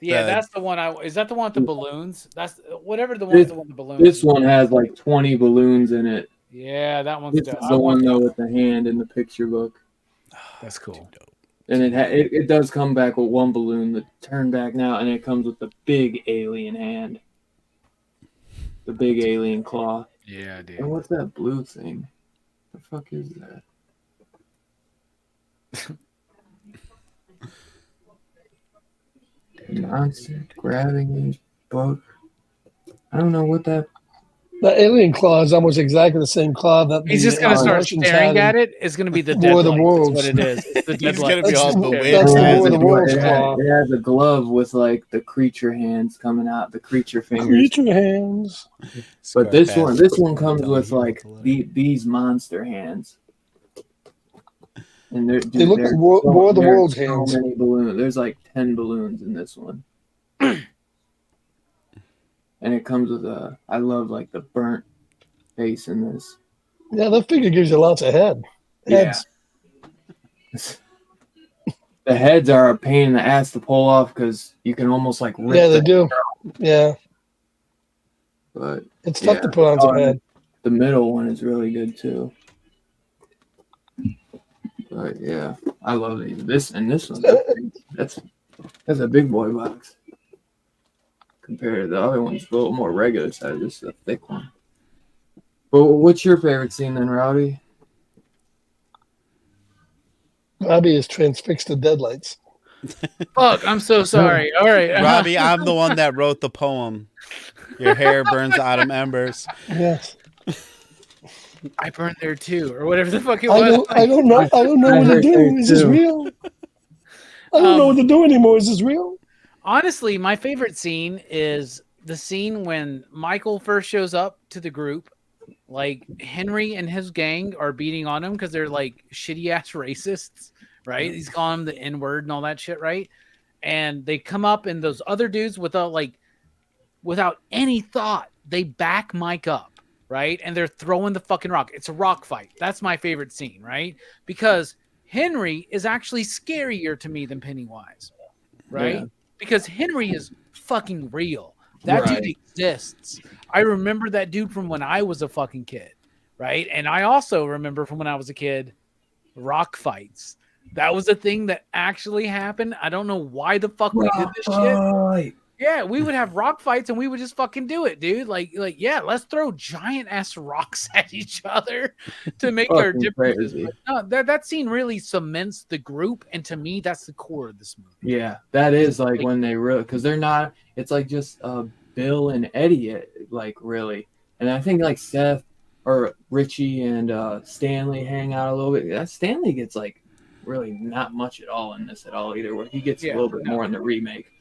Yeah, that's the one. Is that the one with the balloons? That's whatever the one with the balloons. This one has like 20 balloons in it. Yeah, that one's dope. The one though with the hand in the picture book. That's cool. And it does come back with one balloon that turned back now, and it comes with the big alien hand, the big alien claw. Yeah, dude. And what's that blue thing? The fuck is that? Monster grabbing a book. I don't know what that. The alien claw is almost exactly the same claw that he's just gonna start staring at it. It's gonna be the War of the Worlds. What it is. It's the he's gonna be all the way. That's the War of the Worlds claw. It has a glove with like the creature hands coming out, the creature fingers. Creature hands. But this one comes with like these monster hands. And they look like War of the Worlds hands. So many balloons. There's like 10 balloons in this one. And it comes with I love like the burnt face in this. Yeah, that figure gives you lots of heads. Yeah. The heads are a pain in the ass to pull off because you can almost like rip. Yeah, they do. Yeah. But it's tough to put on some head. The middle one is really good too. But yeah, I love it. This one. That's a big boy box compared to the other ones. A little more regular size. This is a thick one. But what's your favorite scene then, Rowdy? Robbie is transfixed to deadlights. Fuck, I'm so sorry. All right. Robbie, I'm the one that wrote the poem. Your hair burns autumn embers. Yes. I burned there too, or whatever the fuck it was. I don't know what to do. Is this real? I don't know what to do anymore. Is this real? Honestly, my favorite scene is the scene when Michael first shows up to the group. Like Henry and his gang are beating on him because they're like shitty ass racists, right? He's calling them the N-word and all that shit, right? And they come up and those other dudes without any thought, they back Mike up, right? And they're throwing the fucking rock. It's a rock fight. That's my favorite scene, right? Because Henry is actually scarier to me than Pennywise, right? Yeah. Because Henry is fucking real. That dude exists. I remember that dude from when I was a fucking kid, right? And I also remember from when I was a kid, rock fights. That was a thing that actually happened. I don't know why the fuck we did this shit. Yeah, we would have rock fights and we would just fucking do it, dude. Like, yeah, let's throw giant ass rocks at each other to make our differences. No, that scene really cements the group, and to me, that's the core of this movie. Yeah, that is like when they really, because they're not. It's like just Bill and Eddie, like really, and I think like Seth or Richie and Stanley hang out a little bit. That Stanley gets like really not much at all in this at all either. Where he gets a little bit more in the remake.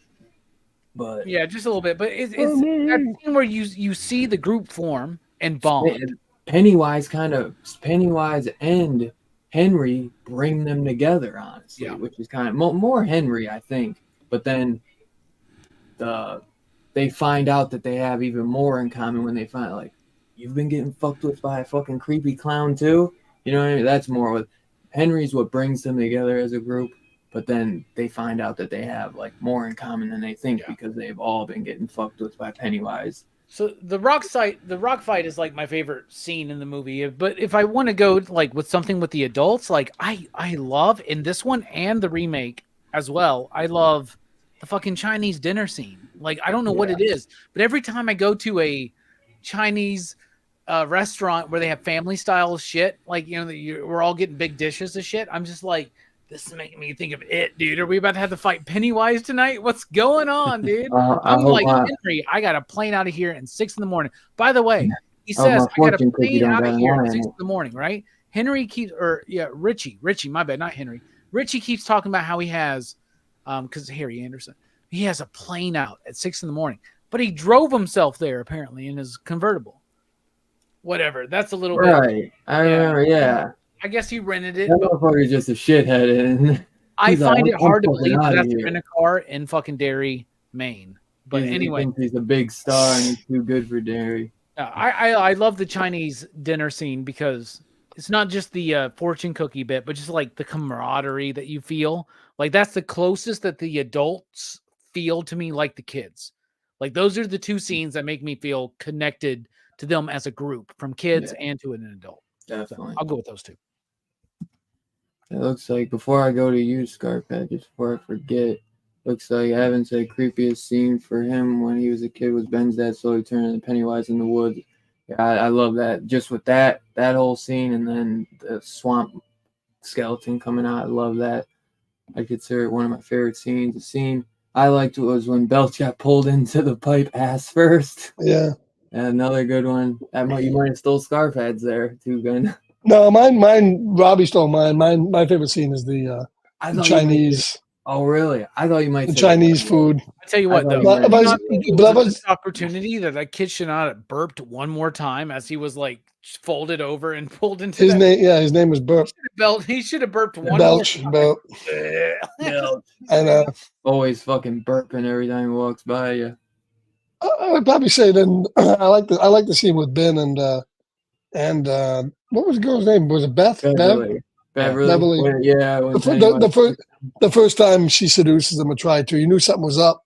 But yeah, just a little bit. But it's that scene where you see the group form and bond. Pennywise and Henry bring them together, honestly, which is kind of more Henry, I think. But then they find out that they have even more in common when they find like, you've been getting fucked with by a fucking creepy clown too. You know what I mean? That's more with Henry's what brings them together as a group. But then they find out that they have like more in common than they think because they've all been getting fucked with by Pennywise. So the rock fight is like my favorite scene in the movie. But if I want to go like with something with the adults, like I love in this one and the remake as well, I love the fucking Chinese dinner scene. Like I don't know what it is, but every time I go to a Chinese restaurant where they have family style shit, like we're all getting big dishes of shit, I'm just like, this is making me think of it, dude. Are we about to have to fight Pennywise tonight? What's going on, dude? I'm like, Henry, I got a plane out of here at 6 a.m. By the way, he says, I got a plane out of here at 6 a.m, right? Henry keeps, Richie, my bad, not Henry. Richie keeps talking about how he has, because Harry Anderson, he has a plane out at 6 a.m, but he drove himself there apparently in his convertible. Whatever. That's a little bit. Right. I remember, yeah. I guess he rented it. That motherfucker's just a shithead. And I find it hard to believe that to rent a car in fucking Derry, Maine. But anyway, he's a big star and he's too good for Derry. I love the Chinese dinner scene because it's not just the fortune cookie bit, but just like the camaraderie that you feel. Like that's the closest that the adults feel to me, like the kids. Like those are the two scenes that make me feel connected to them as a group, from kids and to an adult. Definitely, so I'll go with those two. It looks like before I go to you, Scarphead, just before I forget, looks like Evan said creepiest scene for him when he was a kid was Ben's dad slowly turning into Pennywise in the woods. Yeah, I love that. Just with that whole scene, and then the swamp skeleton coming out. I love that. I consider it one of my favorite scenes. The scene I liked was when Belch got pulled into the pipe ass first. Yeah. Another good one. You might have stole Scarfhead's there too, Gun. No, mine. Robbie stole mine. My favorite scene is the Chinese. Oh, really? I thought you might. The Chinese food. I tell you what, though, but opportunity that kid should not have burped one more time as he was like folded over and pulled into his name. Yeah, his name was Burp. He should have burped one Belch. more time. And always fucking burping every time he walks by you. I would probably say then I like the scene with Ben and what was the girl's name? Was it Beth? Beverly. Yeah. The first time she seduces him or tried to, you knew something was up,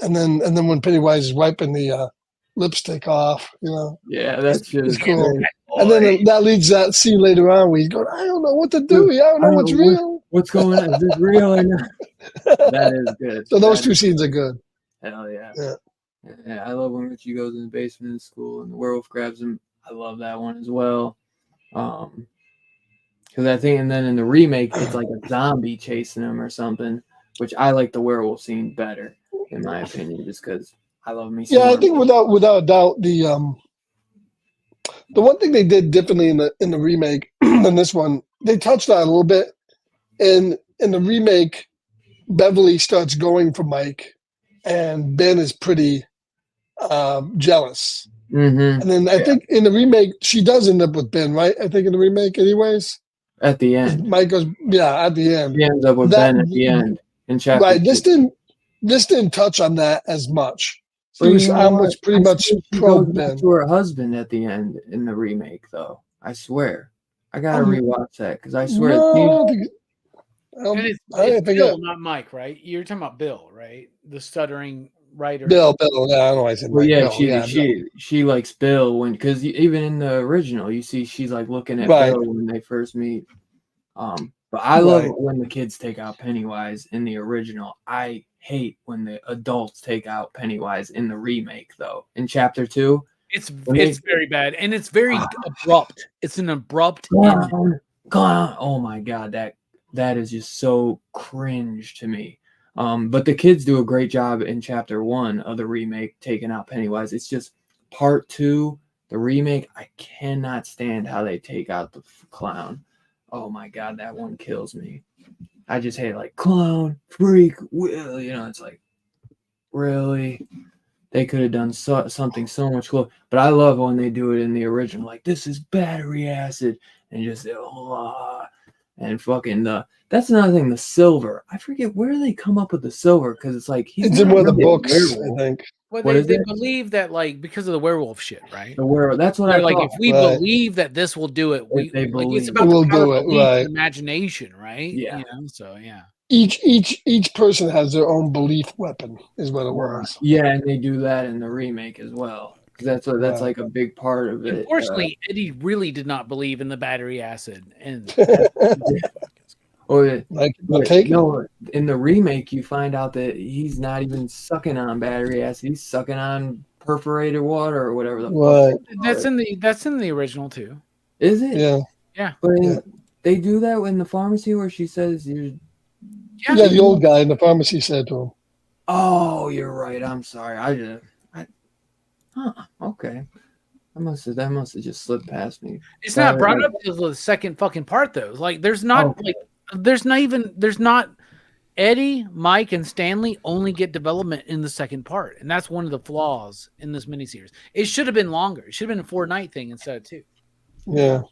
and then when Pennywise is wiping the lipstick off, Yeah, that shit is cool. And then that leads that scene later on where he's going, I don't know what to do. I don't know what's real. What's going on? Is this real or not? That is good. So those two scenes are good. Hell yeah. Yeah. I love when Richie goes in the basement of school and the werewolf grabs him. I love that one as well. Because I think, and then in the remake, it's like a zombie chasing him or something, which I like the werewolf scene better, in my opinion, just because I love me. Yeah, I think without a doubt, the one thing they did differently in the remake than this one, they touched on it a little bit. In the remake, Beverly starts going for Mike, and Ben is pretty jealous. Mm-hmm. And then I think in the remake, she does end up with Ben, right? I think in the remake, anyways. At the end, Mike goes, at the end. He ends up with Ben at the end in chapter. Right. 2. This didn't touch on that as much. Well, It was almost pretty much pro Ben. To her husband at the end in the remake, though. I swear, I gotta rewatch that because I swear. And it's Bill, not Mike, right? You're talking about Bill, right? The stuttering writer. Bill. Yeah, I don't know why I said Mike. Yeah, she likes Bill because even in the original, you see she's like looking at Bill when they first meet. But I love it when the kids take out Pennywise in the original. I hate when the adults take out Pennywise in the remake, though. In chapter 2, it's very bad and it's very abrupt. It's an abrupt end. Oh my god, that is just so cringe to me. But the kids do a great job in chapter 1 of the remake taking out Pennywise. It's just part 2, the remake. I cannot stand how they take out the clown. Oh my god, that one kills me. I just hate like clown, freak, will. It's like, really? They could have done something so much cooler. But I love when they do it in the original. Like, this is battery acid. And just, and fucking that's another thing, the silver. I forget where they come up with the silver because it's like it's in one of the books, I think. Well, they believe that because of the werewolf shit, right? The werewolf. That's what I like. thought. If we believe that this will do it, it's about we'll the power do of it, belief right? And imagination, right? Yeah. So yeah. Each person has their own belief weapon, is what it was. Yeah, and they do that in the remake as well. That's like a big part of it. Unfortunately, Eddie really did not believe in the battery acid, and in the remake, you find out that he's not even sucking on battery acid; he's sucking on perforated water or whatever the fuck. That's in the original too. Is it? Yeah. But they do that in the pharmacy where she says you're. Yeah, the old guy in the pharmacy said to him. Oh, you're right. I'm sorry. Okay. That must have just slipped past me. It's not brought up to the second fucking part though. Like there's not Eddie, Mike, and Stanley only get development in the second part, and that's one of the flaws in this miniseries. It should have been longer. It should have been a 4-night thing instead of 2. Yeah.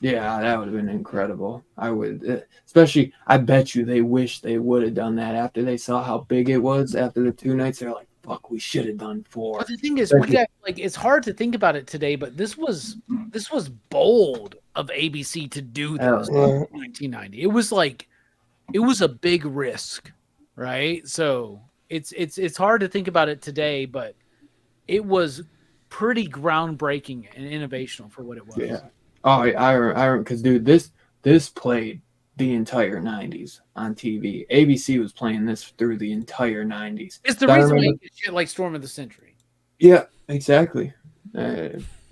Yeah, that would have been incredible. I would, especially. I bet you they wish they would have done that after they saw how big it was. After the 2 nights, they're like, "Fuck, we should have done 4." But the thing is, it's hard to think about it today, but this was bold of ABC to do this in 1990. It was a big risk, right? So it's hard to think about it today, but it was pretty groundbreaking and innovational for what it was. Yeah. Oh, I because dude, this played the entire 90s on TV. ABC was playing this through the entire 90s. It's the reason why you get shit like Storm of the Century. Yeah, exactly.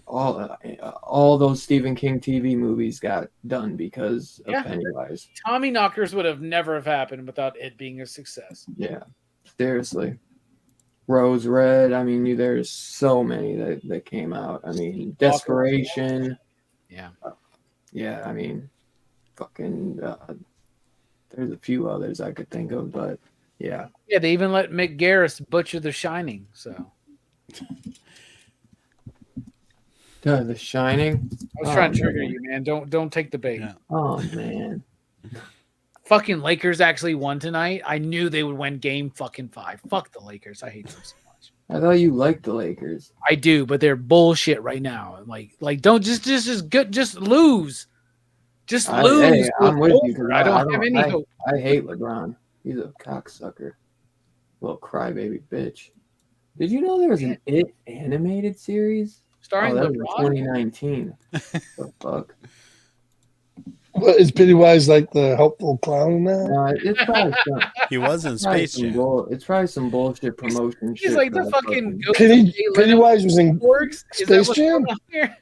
All those Stephen King TV movies got done because of Pennywise. Tommy Knockers would have never have happened without it being a success. Yeah, seriously. Rose Red. I mean, there's so many that came out. I mean, Desperation. Yeah. Yeah, I mean, fucking. There's a few others I could think of, but yeah. Yeah, they even let Mick Garris butcher The Shining. So. The Shining. I was trying to trigger you, man. Don't take the bait. Yeah. Oh man. Fucking Lakers actually won tonight. I knew they would win game fucking 5. Fuck the Lakers. I hate them so much. I thought you liked the Lakers. I do, but they're bullshit right now. Like don't just lose. Just lose. Hey, I'm with you because I don't have any hope. I hate LeBron. He's a cocksucker. Little crybaby bitch. Did you know there was an It animated series? starring that was in LeBron. 2019. The fuck? What, is Pennywise like the helpful clown in that? It's probably He was in Space Jam. it's probably some bullshit promotion shit. He's like for the that fucking ghost of Jay Leno Pennywise was in orgs. Is that Space what's Jam? going on here?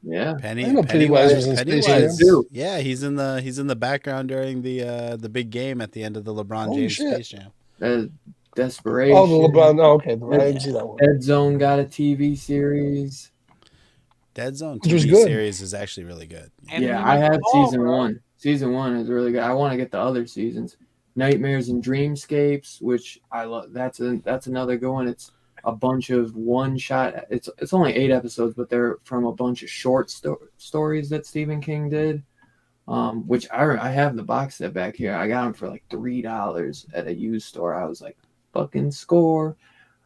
Yeah. I know Pennywise was in Space Jam. Yeah, he's in the background during the big game at the end of the LeBron Holy James shit. Space Jam. Desperation. Oh, the LeBron. Oh, okay. I didn't see that one. Dead Zone got a TV series. Dead Zone Which was TV good. series is actually really good. And Yeah, he I was have Paul, season bro. 1. Season 1 is really good. I want to get the other seasons. Nightmares and Dreamscapes, which I love. That's another good one. It's a bunch of one shot. It's only 8 episodes, but they're from a bunch of short stories that Stephen King did. Which I have the box set back here. I got them for like $3 at a used store. I was like, fucking score.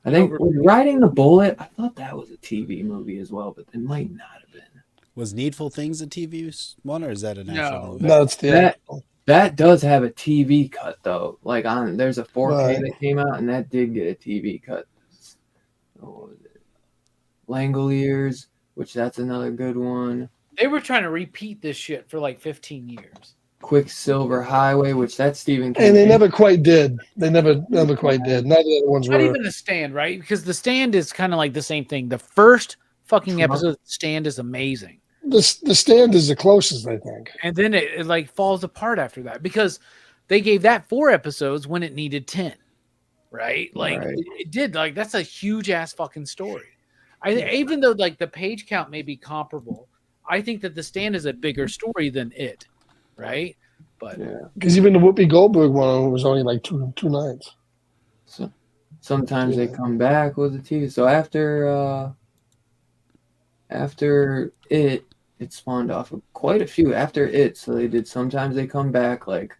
I think with Riding the Bullet, I thought that was a TV movie as well, but it might not have been. Was Needful Things a TV one, or is that an actual No. movie? No, it's theatrical. That does have a TV cut though. Like there's a 4K Right. that came out, and that did get a TV cut. What was it? Langoliers, which that's another good one. They were trying to repeat this shit for like 15 years. Quicksilver Highway, which that's Stephen King. And they never quite did. They never quite did. None of the other ones Not were. even The Stand, right? Because The Stand is kind of like the same thing. The first fucking episode of The Stand is amazing. The Stand is the closest, I think. And then it like falls apart after that because they gave that 4 episodes when it needed 10, right? Like Right. It did. Like that's a huge ass fucking story. Even though like the page count may be comparable, I think that The Stand is a bigger story than it, right? But Yeah. Because even the Whoopi Goldberg one was only like two nights. So sometimes they come back with a TV. So after it spawned off of quite a few after it. So they did sometimes they come back like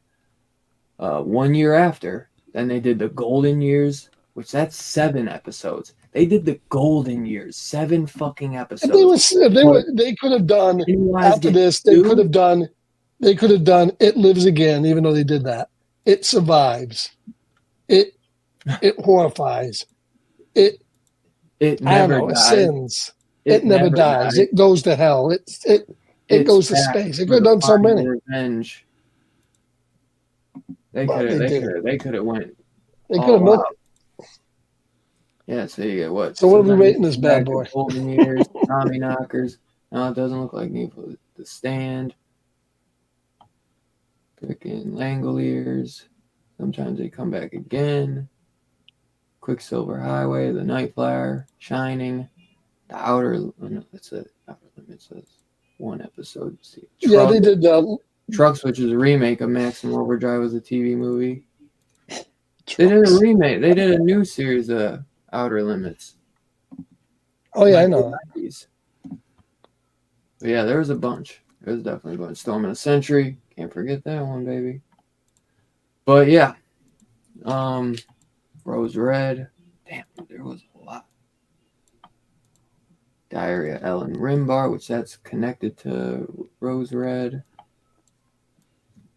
1 year after. Then they did the Golden Years, which that's 7 episodes. They did the Golden Years, 7 fucking episodes. They could have done Pennywise after gets this. They sued. could have done It Lives Again, even though they did that. It Survives. It horrifies. It never it dies. sins. It never dies. dies. It goes to hell. It It's goes to back space. It for could have the done so final many. Revenge. They But could they have went. They all could have milked. out. Yeah, so you get what? So what are we Sometimes rating this bad back to boy? Golden Years, Tommy Knockers. No, it doesn't look like Needful. The Stand. Freaking Langoliers. Sometimes they come back again. Quicksilver Highway, The Night Flyer, Shining, The Outer. Oh no, that's it. Outer Limits. That's 1 episode. See, Yeah, they did. Trucks, which is a remake of Maximum Overdrive, was a TV movie. They did a remake. They did a new series of Outer Limits. Oh yeah, I know. 90s. But yeah, there was a bunch. There was definitely a bunch. Storm of the Century. Can't forget that one, baby. But yeah. Rose Red. Damn, there was a lot. Diary of Ellen Rimbar, which that's connected to Rose Red.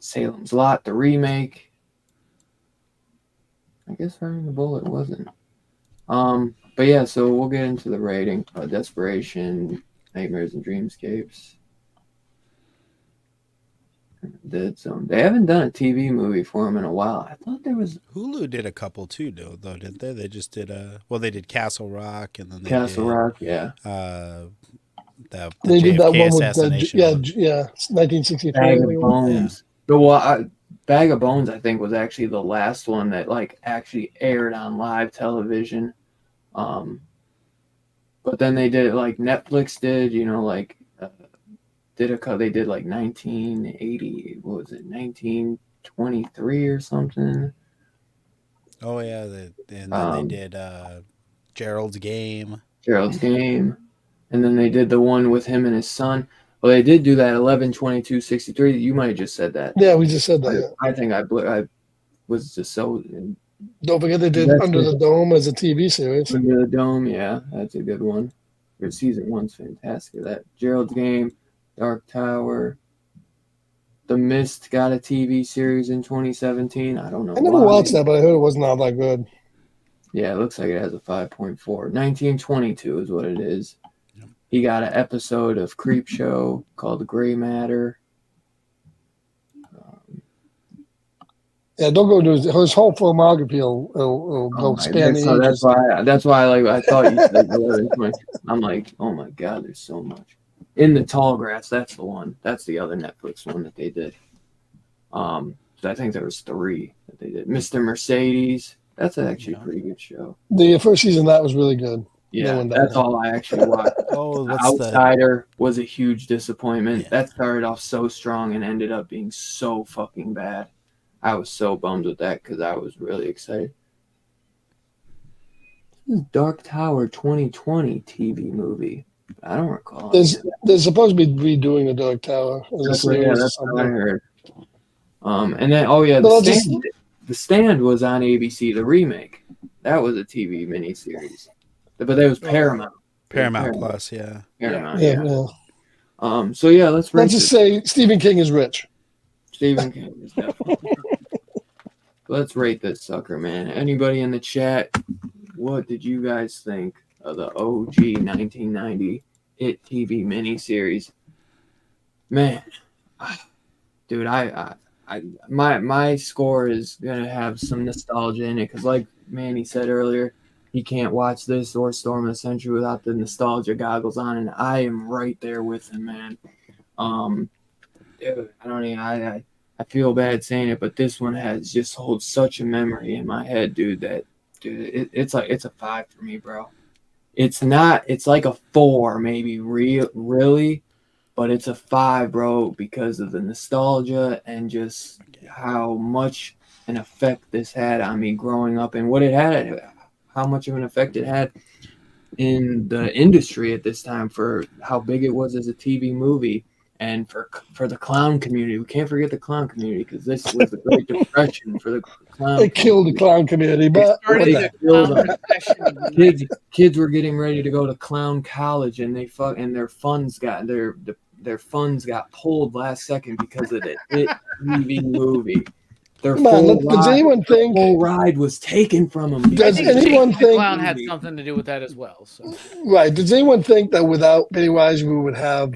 Salem's Lot, the remake. I guess Riding the Bullet wasn't. But yeah, so we'll get into the rating. Desperation, Nightmares and Dreamscapes. Dead Zone. They haven't done a TV movie for him in a while. I thought there was Hulu did a couple too, though, didn't they? They just did they did Castle Rock, and then they Castle did, Rock, yeah. The They did JFK that one with assassination one. 1963. Bag of Bones. Bag of Bones, I think, was actually the last one that like actually aired on live television. But then they did it like Netflix did, they did like 1980, what was it, 1923 or something. Oh yeah, and then they did Gerald's Game. Gerald's Game. And then they did the one with him and his son. Well, they did do that 11/22/63. You might have just said that. Yeah, we just said that. Yeah. I think I was just so Don't forget they did That's Under it. the Dome as a TV series. Under the Dome. Yeah, that's a good one. Season 1's fantastic. That Gerald's Game, Dark Tower, The Mist got a TV series in 2017. I don't know. I never why. watched that, but I heard it was not that good. Yeah, it looks like it has a 5.4. 1922 is what it is. He got an episode of Creep Show called Gray Matter. Yeah, don't go to his whole filmography. Will span the ages. That's why I thought you said I'm like, oh my god, there's so much. In the Tall Grass, that's the one. That's the other Netflix one that they did. So I think there was 3 that they did. Mr. Mercedes, that's actually a pretty good show. The first season of that was really good. Yeah, that's all I actually watched. Outsider was a huge disappointment. Yeah. That started off so strong and ended up being so fucking bad. I was so bummed with that because I was really excited. This is Dark Tower 2020 TV movie. I don't recall. They're supposed to be redoing the Dark Tower. That's what I heard. And then the Stand was on ABC, the remake. That was a TV miniseries, but that was Paramount. Paramount Plus, yeah. Paramount, yeah. So yeah, let's just say Stephen King is rich. Stephen King is definitely. Let's rate this sucker, man. Anybody in the chat? What did you guys think of the OG 1990 It TV miniseries? Man, dude, my score is gonna have some nostalgia in it because, like Manny said earlier, he can't watch this or Storm of the Century without the nostalgia goggles on, and I am right there with him, man. Dude, I feel bad saying it, but this one has just holds such a memory in my head, dude. It's a 5 for me, bro. It's like a 4, maybe really, but it's a 5, bro, because of the nostalgia and just how much an effect this had on me growing up and how much of an effect it had in the industry at this time for how big it was as a TV movie. And for the clown community, we can't forget the clown community because this was the Great Depression for the clown. They killed the clown community, but kids were getting ready to go to clown college, and their funds got pulled last second because of the It TV movie. Their whole ride was taken from them. Does anyone think the clown had something to do with that as well? So. Right? Does anyone think that without Pennywise we would have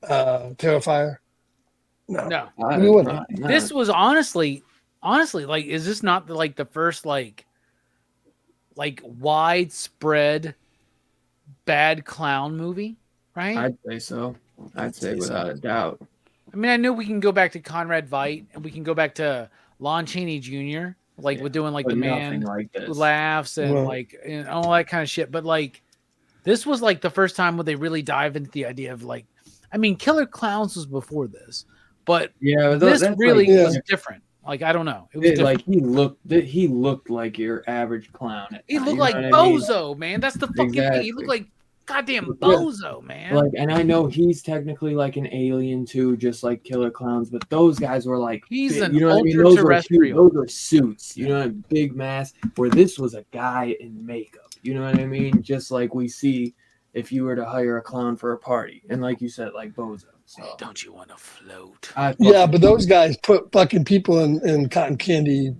Terrifier? No. We wouldn't. This was honestly, like, is this not like the first like widespread bad clown movie? Right? I'd say so. I'd say without a doubt. I mean, I know we can go back to Conrad Veidt and we can go back to Lon Chaney Jr. With doing like the man who laughs and and all that kind of shit. But like, this was like the first time when they really dive into the idea of like. I mean, Killer Clowns was before this, but this really was different. Like, I don't know. It was like he looked like your average clown. He looked like Bozo, man. That's the fucking thing. He looked like goddamn Bozo, man. Like, and I know he's technically like an alien too, just like Killer Clowns, but those guys were like he's an ultra-terrestrial. Those were suits, big mask. Where this was a guy in makeup. You know what I mean? Just like we see. If you were to hire a clown for a party, and like you said, like Bozo. So. Don't you want to float? Yeah, but those guys put fucking people in cotton candy.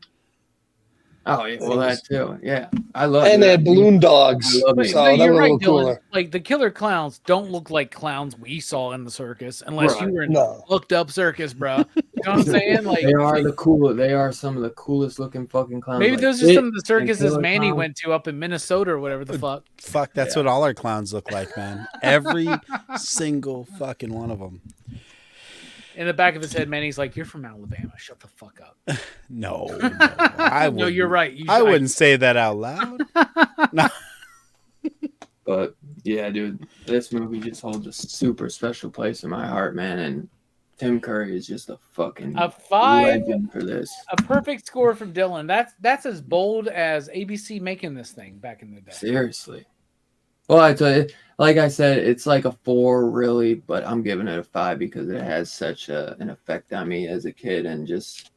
Oh, yeah, well, that too. Yeah, I love it. And they had balloon dogs. So you're right, Dylan. Like the Killer Clowns don't look like clowns we saw in the circus, unless you were in looked up circus, bro. You know what I'm saying? Like they are some of the coolest looking fucking clowns. Maybe those are some of the circuses Manny went to up in Minnesota or whatever the fuck. Fuck, that's what all our clowns look like, man. Every single fucking one of them. In the back of his head, Manny's like, "You're from Alabama. Shut the fuck up." No, I no, you're right. I wouldn't say that out loud. No. But yeah, dude, this movie just holds a super special place in my heart, man. And Tim Curry is just a 5 legend for this. A perfect score from Dylan. That's as bold as ABC making this thing back in the day. Seriously. Well, I tell you, like I said, it's like a 4, really, but I'm giving it a 5 because it has such an effect on me as a kid, and just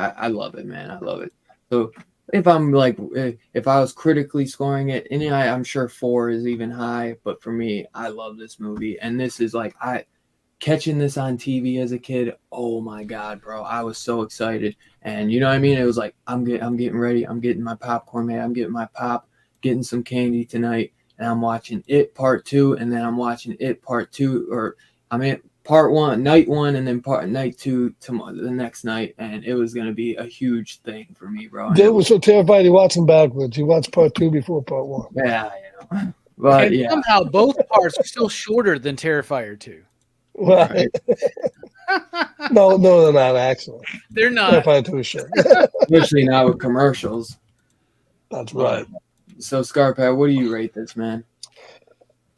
I love it, man. I love it. So if I was critically scoring it, and I'm sure 4 is even high, but for me, I love this movie, and this is like catching this on TV as a kid. Oh my god, bro! I was so excited, and you know what I mean. It was like I'm getting ready. I'm getting my popcorn, man. I'm getting my pop, getting some candy tonight. and I'm watching it part 2, and then I'm watching it part 2, or I mean part 1, night 1, and then night 2 tomorrow, the next night, and it was gonna be a huge thing for me, bro. Dave was so terrified he watched them backwards. He watched part 2 before part 1. Yeah, you know. But and yeah, somehow both parts are still shorter than Terrifier 2. Right. No, they're not actually. They're not. Terrifier 2 is short. especially now with commercials. That's right. So Scarpad, what do you rate this, man?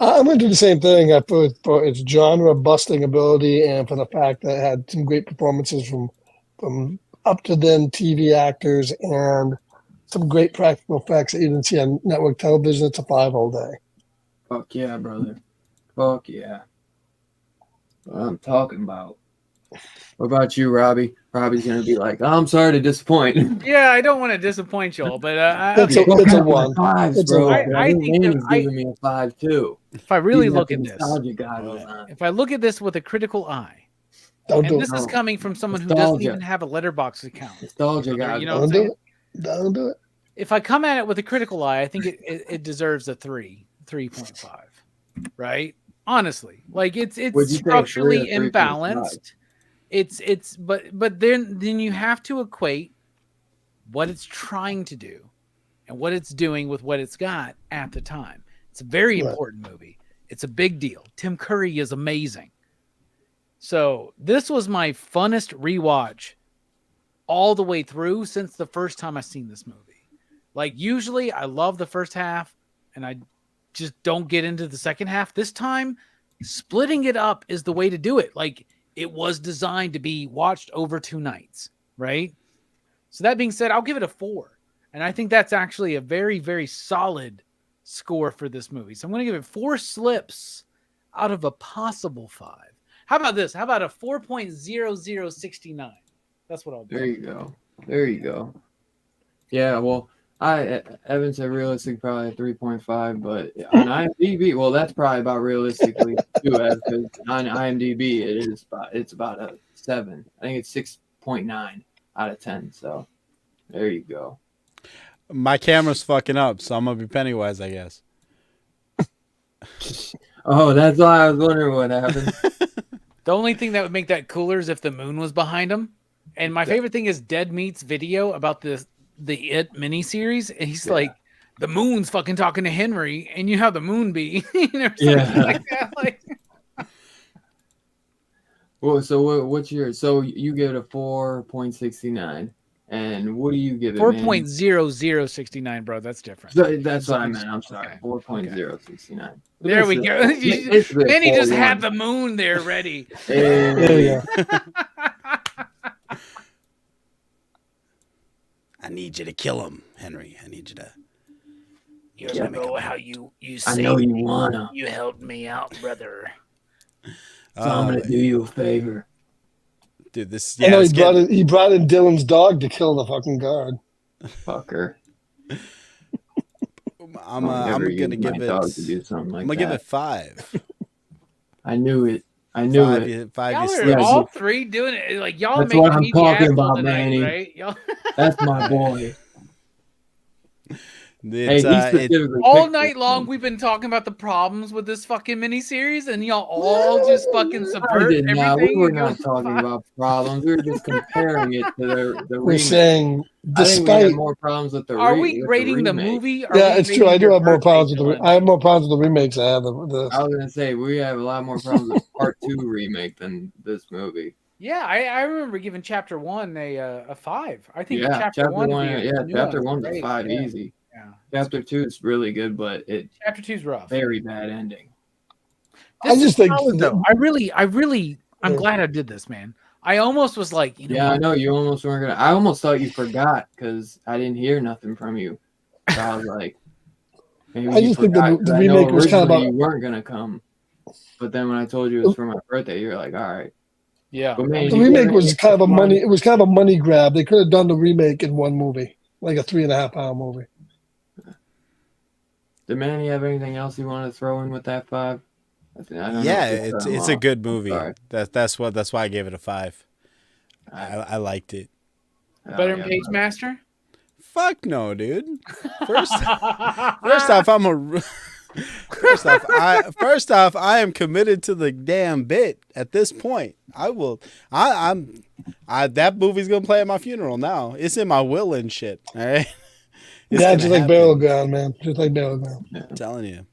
I'm going to do the same thing for its genre busting ability and for the fact that it had some great performances from up to then TV actors and some great practical effects that you didn't see on network television. It's a 5 all day. Fuck yeah, brother. Fuck yeah. What I'm talking about. What about you, Robbie? Robbie's gonna be like, oh, I'm sorry to disappoint. Yeah, I don't want to disappoint y'all, but It's okay. a 1. Fives, It's a bro. one. I think Manny's that giving me a 5 too. if I really Even look if at the this, nostalgia goggles on. if I look at this with a critical eye, Don't do and it. this is coming from someone who doesn't Nostalgia. even have a letterbox account. Nostalgia You goggles. know what I'm Don't do saying? it. Don't do it. If I come at it with a critical eye, I think it deserves a 3.5. Right? Honestly, like it's Would you say structurally 3 or 3.5? imbalanced. But then you have to equate what it's trying to do and what it's doing with what it's got at the time. It's a very Right. important movie. It's a big deal. Tim Curry is amazing. So this was my funnest rewatch all the way through since the first time I seen this movie. Like usually I love the first half and I just don't get into the second half. This time, splitting it up is the way to do it. Like it was designed to be watched over 2 nights, right? So that being said, I'll give it a 4. And I think that's actually a very, very solid score for this movie. So I'm going to give it 4 slips out of a possible 5. How about this? How about a 4.0069? That's what I'll do. There you go. There you go. Yeah, well, Evan said realistic probably a 3.5, but on IMDb, well, that's probably about realistically too, Ev, because on IMDb it's about a 7. I think it's 6.9 out of 10. So there you go. My camera's fucking up, so I'm gonna be Pennywise, I guess. Oh, that's why I was wondering what happened. The only thing that would make that cooler is if the moon was behind him. And my favorite thing is Dead Meat's video about the It miniseries. And he's like, the moon's fucking talking to Henry, and you have the moon be. You know, something like that. Like, Well, so what's your? So you give it a 4.69, and what do you give it? 4.0069, bro. That's different. So that's what I meant. I'm sorry. Okay. 4.069. There we go. Then he just had the moon there ready. There you go. I need you to kill him, Henry. I need you to. You don't know how you I saved know you me. wanna. You helped me out, brother. So I'm gonna do you a favor. Dude, this I know it's he brought in Dylan's dog to kill the fucking guard. Fucker. I'm gonna give it. dog to do something like I'm gonna that. give it 5. I knew it. I knew Five, it. you- five. Y'all You are slept. all 3 doing it. Like y'all That's make what I'm me the talking asshole about, tonight, Manny. right? Y'all That's my boy. Hey, It's, he it, specifically all picked night this long one. we've been talking about the problems with this fucking miniseries, and y'all all just fucking I subvert did not. We everything. were and go not talking five. about problems. We were just comparing it to the We're remake. saying, I think we had despite. more problems with the Are with we the rating the remake. movie? Are Yeah, we it's true. I rating do your have more birthday, problems with Dylan? I have more problems with the remakes. I have the. I was gonna say we have a lot more problems with Part 2 remake than this movie. Yeah, I remember giving Chapter 1 a 5. I think Yeah, Chapter 1. Chapter 1's a 5 yeah. easy. Yeah. Chapter 2 is really good, but it Chapter 2's rough. very bad ending. I This just is think solid, though. I'm Yeah. glad I did this, man. I almost was like, you know, Yeah, I what? know you almost weren't gonna. I almost thought you forgot because I didn't hear nothing from you. So I was like, maybe I you just think the forgot, 'cause I remake know was kind of originally about. you weren't gonna come. But then when I told you it was for my birthday, you're like, all right. Yeah. But man, The you remake gave was it kind of a one- money. It was kind of a money grab. They could have done the remake in one movie, like a 3.5-hour movie. Did Manny have anything else you want to throw in with that 5? I don't know yeah, if it's cut him it's a off. good movie. Sorry. That's why I gave it a 5. I liked it. Oh, Better yeah, than Page brother. Master? Fuck no, dude. First off, I'm a First off, I am committed to the damn bit at this point. That movie's gonna play at my funeral now. It's in my will and shit. All right. Yeah, just like Burial Ground, man. Just like Burial Ground. Yeah. I'm telling you.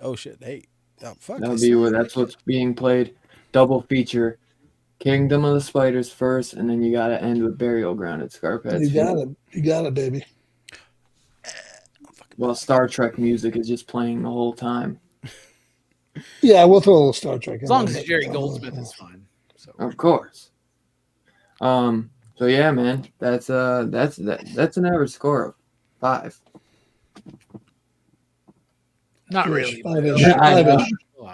Oh shit! Hey, oh, fuck. That's what's being played. Double feature. Kingdom of the Spiders first, and then you got to end with Burial Ground at Scarpad's. You got it, baby. Well, Star Trek music is just playing the whole time. Yeah, we'll throw a little Star Trek. As long as it's Jerry Goldsmith, it's fine. So. Of course. So yeah, man, that's an average score of 5. Not really. 5-ish. Yeah, I know.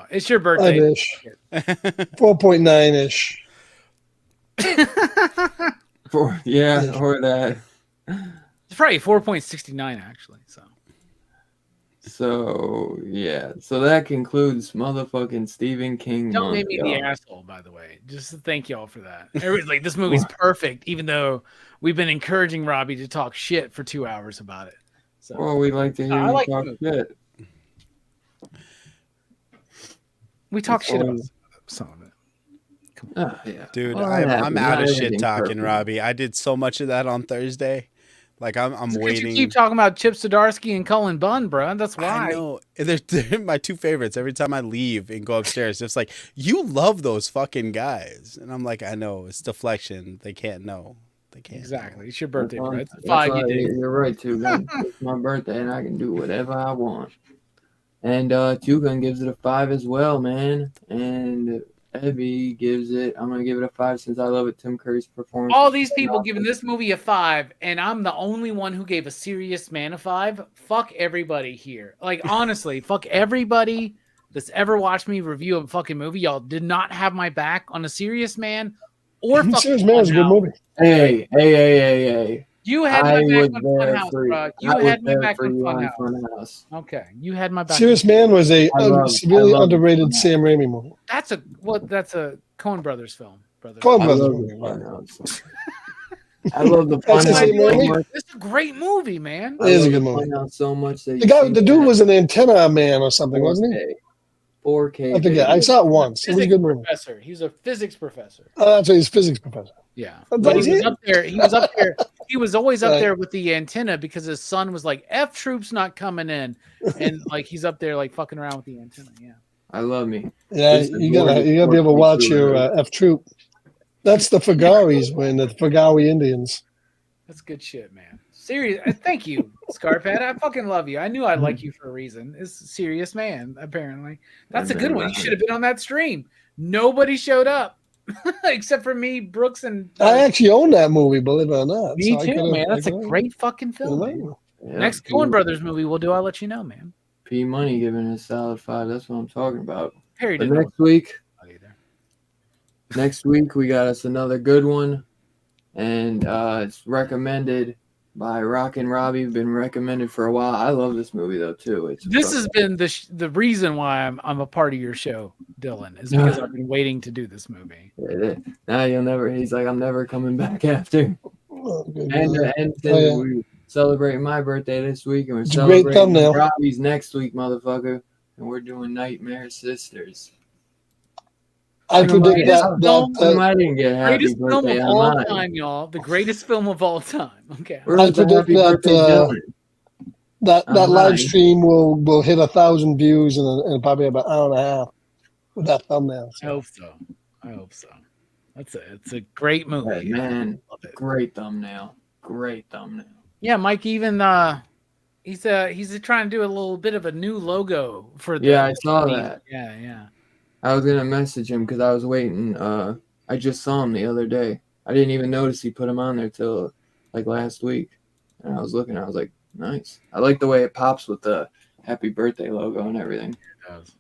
It's your birthday. 5-ish. 4.9-ish. Or that. It's probably 4.69 actually. So yeah, so that concludes motherfucking Stephen King. Don't make me the asshole, by the way. Just to thank y'all for that. Everybody's like, this movie's perfect, even though we've been encouraging Robbie to talk shit for 2 hours about it. So, well, we like to hear you talk shit. We talk shit about some of it. Yeah. Dude, Well, I'm out of shit everything talking, perfect. Robbie. I did so much of that on Thursday. Like I'm waiting. You keep talking about Chip Zdarsky and Cullen Bunn, bro. That's why. I know. They're my two favorites. Every time I leave and go upstairs, it's like, you love those fucking guys. And I'm like, I know. It's deflection. They can't know. They can't. Exactly. It's your birthday, bro. It's That's 5 why you did. You're right, Tugan. It's my birthday, and I can do whatever I want. And Tugan gives it a 5 as well, man. And Evie gives it, I'm going to give it a 5 since I love it. Tim Curry's performance. All these people giving this movie a 5, and I'm the only one who gave A Serious Man a 5. Fuck everybody here. Like, honestly, fuck everybody that's ever watched me review a fucking movie. Y'all did not have my back on A Serious Man or fucking Serious Man is a good movie. Hey. You had my back on Funhouse, bro. You had my back on Funhouse. Funhouse. Okay, you had my back. Serious Man was a severely underrated Sam Raimi movie. That's a Coen Brothers film, brother. Coen I Brothers love movie. the Funhouse. I love the That's the Funhouse same so movie? much. It's a great movie, man. It is a good I love movie. the Funhouse so much that The dude was an antenna man or something, wasn't he? 4K. I forget. I saw it once. It was a good movie. Professor. He was a physics professor. Oh, that's right. He's a physics professor. Yeah. That's But he was it? up there. He was up there. He was always up Right. there with the antenna because his son was like, F troops not coming in. And like he's up there like fucking around with the antenna. Yeah. I love me. Yeah, This is you gotta be able to watch your F Troop. That's the Fagaris when the Fagawi Indians. That's good shit, man. Serious. Thank you, Scarpad. I fucking love you. I knew I'd like you for a reason. It's a serious man, apparently. That's a good one. You should have been on that stream. Nobody showed up except for me, Brooks, and I actually own that movie, believe it or not. me So I too, could've- man. That's a I could've- great fucking film. Man. Yeah, Next Coen Brothers movie we'll do, I'll let you know, man. P Money giving it a solid 5. That's what I'm talking about. Perry But didn't know next week, either. we got us another good one, and it's recommended by Rockin' Robbie. Been recommended for a while. I love this movie though too. This has been the reason why I'm a part of your show, Dylan, is because I've been waiting to do this movie. Now you'll never. He's like, I'm never coming back after. Oh, good And God. since we celebrating my birthday this week, and we're It's a great celebrating thumbnail. Robbie's next week, motherfucker, and we're doing Nightmare Sisters. I predict I didn't get happy Greatest film birthday of on all mine. time, y'all. The greatest film of all time. Okay. Where's I the predict happy that, birthday Dylan? that On live mine. stream will hit 1,000 views in probably about an hour and a half with that thumbnail. I hope so. It's a great movie. Hey, man, Love it. great thumbnail. Yeah, Mike. Even he's trying to do a little bit of a new logo for the. Yeah, I saw that. Yeah. I was gonna message him because I was waiting. I just saw him the other day. I didn't even notice he put him on there till like last week, and I was looking. I was like, nice. I like the way it pops with the happy birthday logo and everything. It does.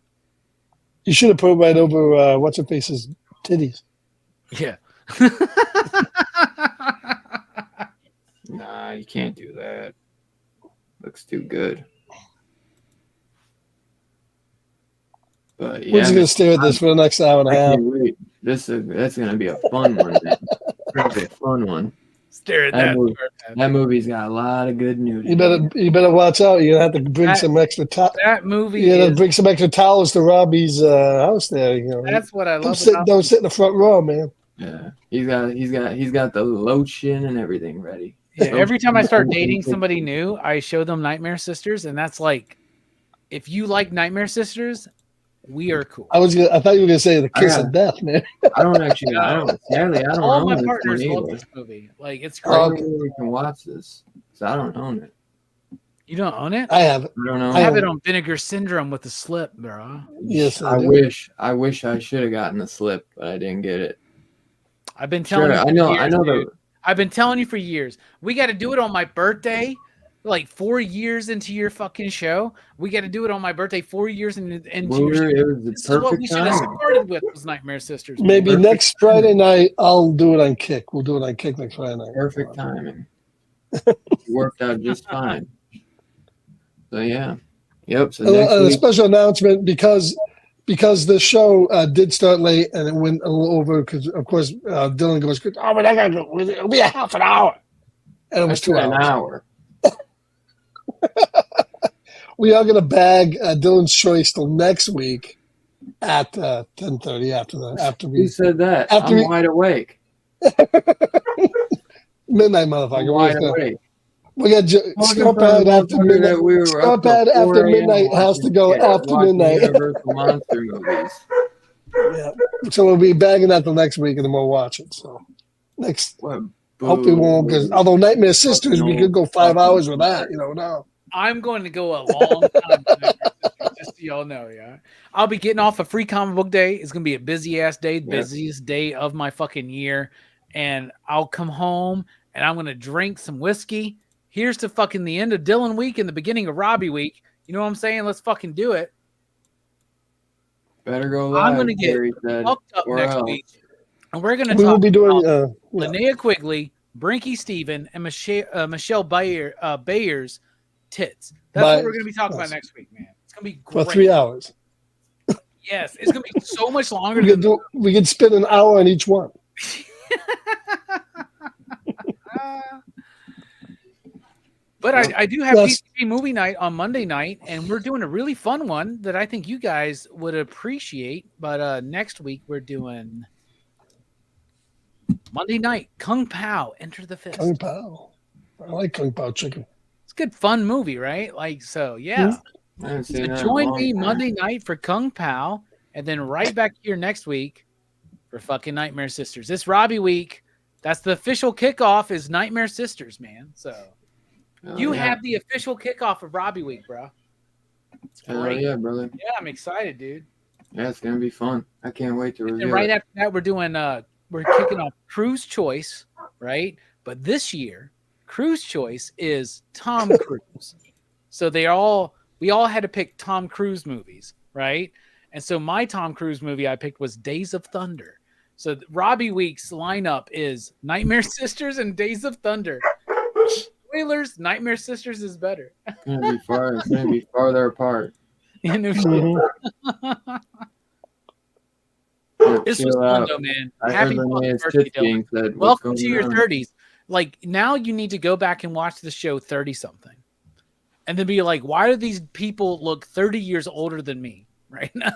You should have put it right over what's her face's titties. Yeah. Nah, you can't do that. Looks too good. But We're yeah, just gonna stare at this for the next hour and I a half. can't wait. That's gonna be a fun one. Man. It's gonna be a fun one. Stare at That that. movie- That movie's got a lot of good nudity. You better watch out. You're gonna have to bring some extra. That movie. You gotta bring some extra towels to Robbie's house there. You know, that's what I love. Don't sit in the front row, man. Yeah, he's got the lotion and everything ready. Yeah, every time I start dating somebody new, I show them Nightmare Sisters, and that's like, if you like Nightmare Sisters, we are cool. I thought you were gonna say The Kiss of Death, man. I don't All my own partners this love one this movie. Like, it's either. great. We can watch this, so I don't own it. You don't own it? I have it. I don't know. I have it on Vinegar Syndrome with the slip, bro. Yes, I wish I should have gotten the slip, but I didn't get it. I've been telling you. I know. I've been telling you for years. We got to do it on my birthday. Like 4 years into your fucking show, we got to do it on my birthday. 4 years into your show. It was the This is what we should have started with. Was Nightmare Sisters? Maybe next Friday night I'll do it on Kick. We'll do it on Kick next Friday night. Perfect timing. It worked out just fine. So yeah, yep. So a special announcement because the show did start late and it went a little over because of course Dylan goes, "Oh, but it'll be a half an hour," and it was 2 hours. An hour. We are going to bag Dylan's choice till next week at 10:30 after we. Who said that? After I'm wide awake. Midnight, motherfucker. I'm wide awake. We got Scarpad after midnight. Scarpad after midnight has to go after midnight. Universal Monster movies. Yeah. So we'll be bagging that till next week and then we'll watch it. So next. Hope we won't, because although Nightmare Sisters, we could go 5 hours with that, no. I'm going to go a long time, just so y'all know, yeah. I'll be getting off a free comic book day. It's going to be a busy ass day, busiest day of my fucking year. And I'll come home and I'm going to drink some whiskey. Here's to fucking the end of Dylan week and the beginning of Robbie week. You know what I'm saying? Let's fucking do it. Better go live. I'm going to get fucked up next week. And we're going to talk will be doing, about Linnea Quigley, Brinky Steven, and Michelle Bayer's tits. That's what we're going to be talking about next week, man. It's going to be great. For 3 hours. Yes, it's going to be so much longer. We could spend an hour on each one. But I do have PCB movie night on Monday night, and we're doing a really fun one that I think you guys would appreciate. But next week we're doing Monday night, Kung Pao, Enter the Fist. Kung Pao. I like Kung Pao chicken. It's a good, fun movie, right? Like, so, yeah. So join me Monday night for Kung Pao, and then right back here next week for fucking Nightmare Sisters. This Robbie week, that's the official kickoff is Nightmare Sisters, man. So you have the official kickoff of Robbie week, bro. It's great. Yeah, brother. Yeah, I'm excited, dude. Yeah, it's going to be fun. I can't wait to review And right after that, we're doing we're kicking off Cruise Choice, right? But this year, Cruise Choice is Tom Cruise. So we all had to pick Tom Cruise movies, right? And so my Tom Cruise movie I picked was Days of Thunder. So Robbie Week's lineup is Nightmare Sisters and Days of Thunder. Spoilers, Nightmare Sisters is better. It's going to be farther apart. This was fun though, man. Happy birthday, Dylan. Welcome to your 30s. Like, now you need to go back and watch the show 30-something. And then be like, why do these people look 30 years older than me right now?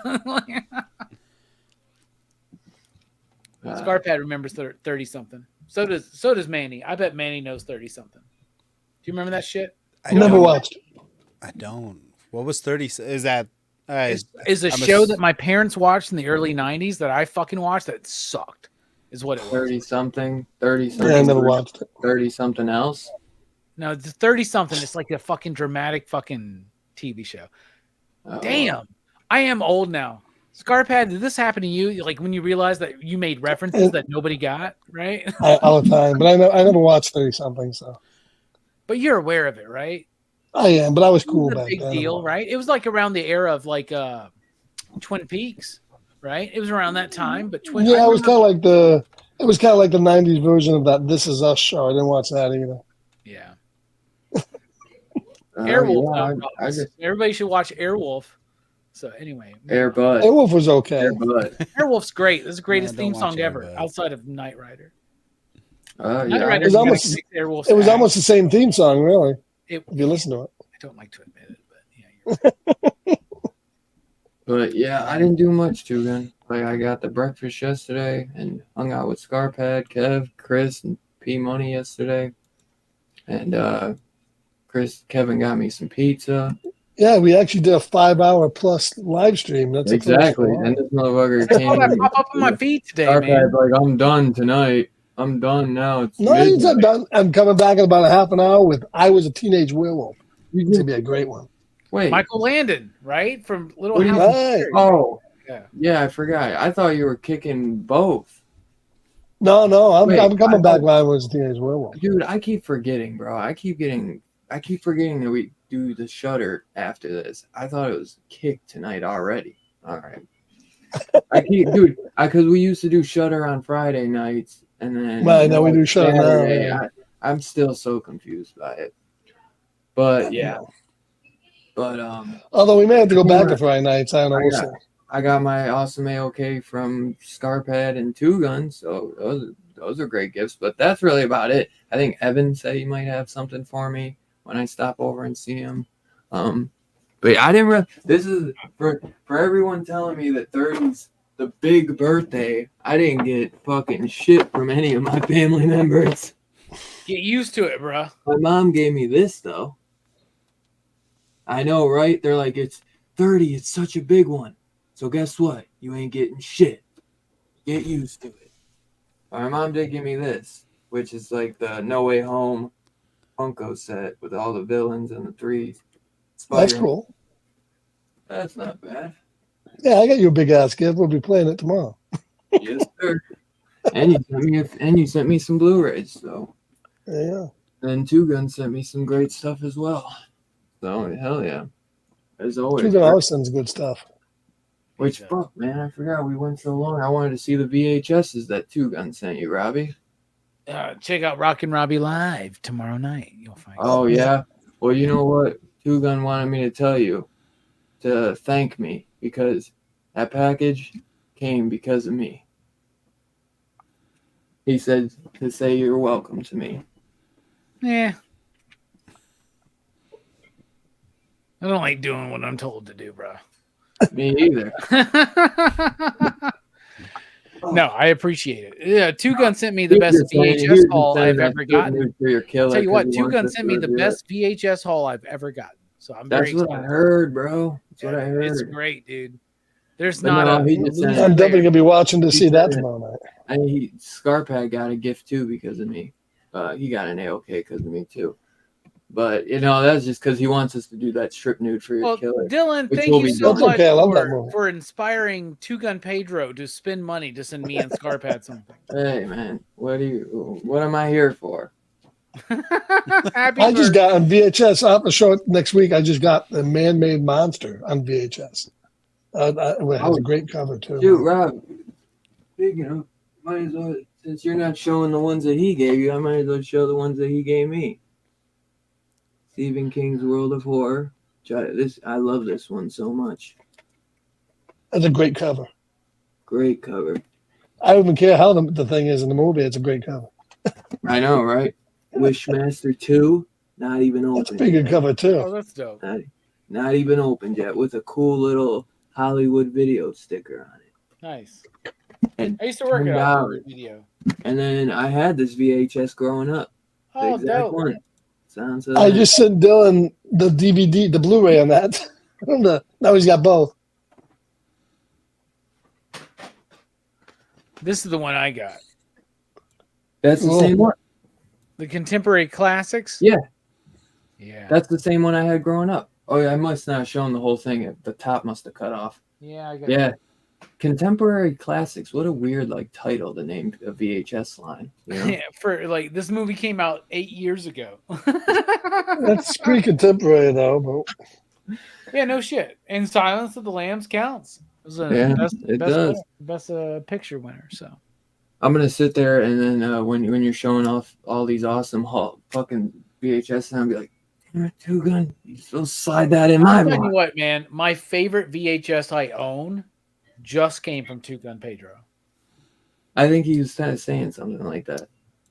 Scarpad remembers 30-something. So does Manny. I bet Manny knows 30-something. Do you remember that shit? I never watched. I don't. What was 30? Is that... is a show that my parents watched in the early 90s that I fucking watched that sucked, is what it was. 30-something. Yeah, I never watched it. 30-something else? No, it's 30-something. It's like a fucking dramatic fucking TV show. Damn. I am old now. Scarpad, did this happen to you? Like when you realized that you made references that nobody got, right? All the time. But I never watched 30-something, so. But you're aware of it, right? I am, but I was cool back then. It was a big deal, right? It was like around the era of like Twin Peaks, right? It was around that time, but it was kind of like the 90s version of that This Is Us show. I didn't watch that either. Yeah. Airwolf. Everybody should watch Airwolf. So anyway, Airwolf was okay. Airwolf's great. It's the greatest theme song ever, outside of Knight Rider. Yeah, It was almost the same theme song, really. If you listen to it, I don't like to admit it, but yeah. But yeah, I didn't do much too good. Like I got the breakfast yesterday and hung out with Scarpad, Kev, Chris, and P Money yesterday. And Kevin got me some pizza. Yeah, we actually did a 5-hour plus live stream. That's exactly. And this motherfucker came. I pop up on my feed today, Scarpad's like, I'm done tonight. I'm done now. It's no, he's not done. I'm coming back in about a half an hour with I Was a Teenage Werewolf. It's gonna be a great one. Wait, Michael Landon, right? From Little House. Right. Oh, yeah, I forgot. I thought you were kicking both. No, I'm coming back when I Was a Teenage Werewolf. Dude, I keep forgetting, bro. I keep forgetting that we do the Shudder after this. I thought it was kicked tonight already. All right. Because we used to do Shudder on Friday nights, and then now we do Shudder now. I'm still so confused by it. But yeah. But although we may have to go back to Friday nights, I don't know. We'll see. I got my awesome AOK from Scarpad and Two Guns, so those are great gifts. But that's really about it. I think Evan said he might have something for me when I stop over and see him. But I didn't. This is for everyone telling me that 30's the big birthday. I didn't get fucking shit from any of my family members. Get used to it, bro. My mom gave me this though. I know, right? They're like, it's 30. It's such a big one. So guess what? You ain't getting shit. Get used to it. My mom did give me this, which is like the No Way Home Funko set with all the villains and the threes. That's cool. That's not bad. Yeah, I got you a big ass gift. We'll be playing it tomorrow. Yes, sir. And you sent me some Blu-rays, so. Yeah. And Two Guns sent me some great stuff as well. So hell yeah. As always. Two Gun always sends good stuff. Which fuck, man, I forgot we went so long. I wanted to see the VHSs that Two Gun sent you, Robbie. Check out Rockin' Robbie live tomorrow night. You'll find. Oh yeah. Well, you know what? Two Gun wanted me to tell you to thank me because that package came because of me. He said to say you're welcome to me. Yeah. I don't like doing what I'm told to do, bro. Me either. No, I appreciate it. Yeah, Two Gun sent me the best VHS haul I've ever gotten. I'll tell you what, Two Gun sent me the best VHS haul I've ever gotten. So I'm very excited. That's what I heard, bro. That's what I heard. It's great, dude. There's But not no, a. I'm definitely gonna be watching to see that tomorrow night. And Scarpad got a gift too because of me. He got an AOK because of me too. But that's just because he wants us to do that strip nude for your killer. Dylan, thank you so much for inspiring Two Gun Pedro to spend money to send me and Scarpad something. Hey man, what am I here for? I just got on VHS. I'll have to show it next week. I just got the Man-Made Monster on VHS. It has a great cover too. Dude, Rob, might as well, since you're not showing the ones that he gave you, I might as well show the ones that he gave me. Stephen King's World of Horror. I love this one so much. That's a great cover. Great cover. I don't even care how the thing is in the movie. It's a great cover. I know, right? Wishmaster 2, not even open. That's a pretty good cover too. Oh, that's dope. Not even opened yet, with a cool little Hollywood video sticker on it. Nice. And I used to work at Hollywood Video. And then I had this VHS growing up. Oh, the exact dope. one. I just sent Dylan the DVD, the Blu-ray on that. Now he's got both. This is the one I got. That's the same one. The Contemporary Classics? Yeah. Yeah. That's the same one I had growing up. Oh, yeah, I must not have shown the whole thing. The top must have cut off. Yeah, I got it. Contemporary Classics. What a weird title to name a VHS line. Yeah, for this movie came out 8 years ago. That's pretty contemporary though, but yeah, no shit. And Silence of the Lambs counts. It does. Best picture winner. So I'm gonna sit there and then when you're showing off all these awesome fucking VHS, and I'll be like, Two Gun, you still slide that in my mind. Tell you what, man, my favorite VHS I own just came from Two Gun Pedro. I think he was kind of saying something like that.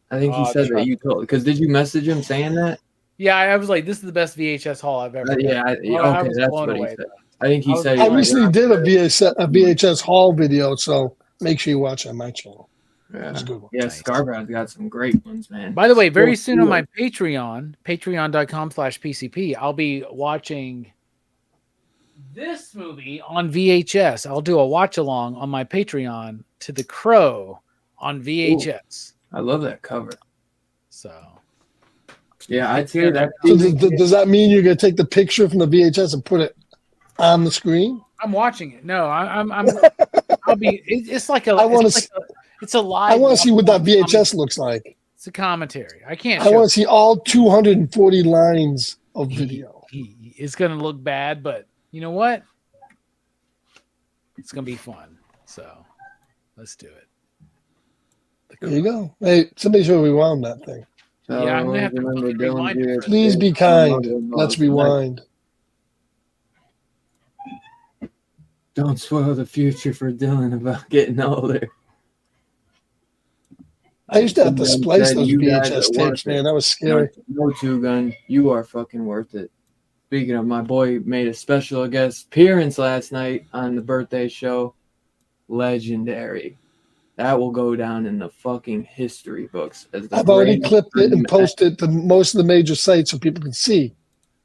I think he said that you told. Because did you message him saying that? Yeah, I was like, "This is the best VHS haul I've ever." Yeah. Okay, that's what he said. I think he said. I recently did a VHS haul video, so make sure you watch it on my channel. Yeah, It's a good one. yeah, Scarpad's got some great ones, man. By the way, very soon on my Patreon, patreon.com/PCP, I'll be watching this movie on VHS. I'll do a watch along on my Patreon to The Crow on VHS. Ooh, I love that cover. So, yeah, I'd say that. So does that mean you're gonna take the picture from the VHS and put it on the screen? I'm watching it. No, I'll be. It's like a. It's a live. I want to see what that VHS looks like. It's a commentary. I can't. I want to see all 240 lines of video. It's gonna look bad, but you know what? It's gonna be fun. So let's do it. There you go. Hey, somebody should rewind that thing. So yeah, I'm gonna have to rewind it. Please be kind. Let's rewind. Don't spoil the future for Dylan about getting older. I used to have to splice those VHS tapes, man. That was scary. No Two Gun, you are fucking worth it. Speaking of, my boy made a special guest appearance last night on the birthday show. Legendary. That will go down in the fucking history books. As the I've already clipped it and posted it to most of the major sites so people can see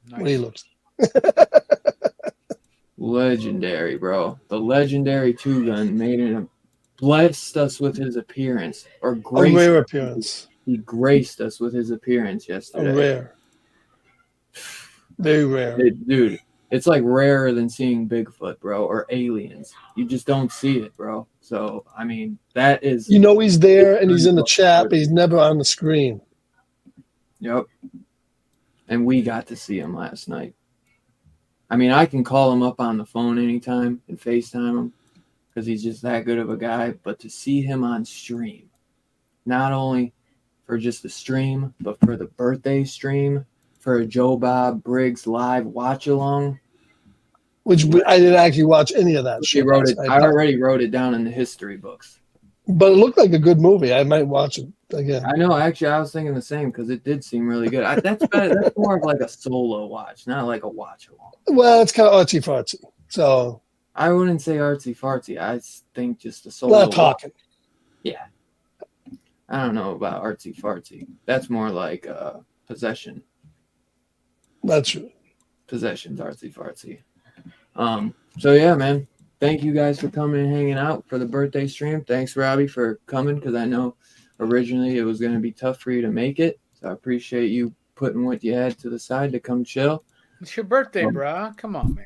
what he looks like. Legendary, bro. The legendary Two Gun made it. Blessed us with his appearance, or graced. A rare appearance. He graced us with his appearance yesterday. A rare. Very rare. Dude, it's like rarer than seeing Bigfoot, bro, or aliens. You just don't see it, bro. So, I mean, that is... You know he's there and he's in the chat, but he's never on the screen. Yep. And we got to see him last night. I mean, I can call him up on the phone anytime and FaceTime him because he's just that good of a guy. But to see him on stream, not only for just the stream, but for the birthday stream, for a Joe Bob Briggs live watch along. Which I didn't actually watch any of that shit. I already wrote it down in the history books. But it looked like a good movie. I might watch it again. I know. Actually, I was thinking the same because it did seem really good. That's better. That's more of like a solo watch, not like a watch along. Well, it's kind of artsy fartsy. So I wouldn't say artsy fartsy. I think just a solo. Not talking. Watch. Yeah. I don't know about artsy fartsy. That's more like possession. That's true. Possession's artsy fartsy. So yeah, man. Thank you guys for coming and hanging out for the birthday stream. Thanks, Robbie, for coming because I know originally it was going to be tough for you to make it. So I appreciate you putting what you had to the side to come chill. It's your birthday, bro. Come on, man.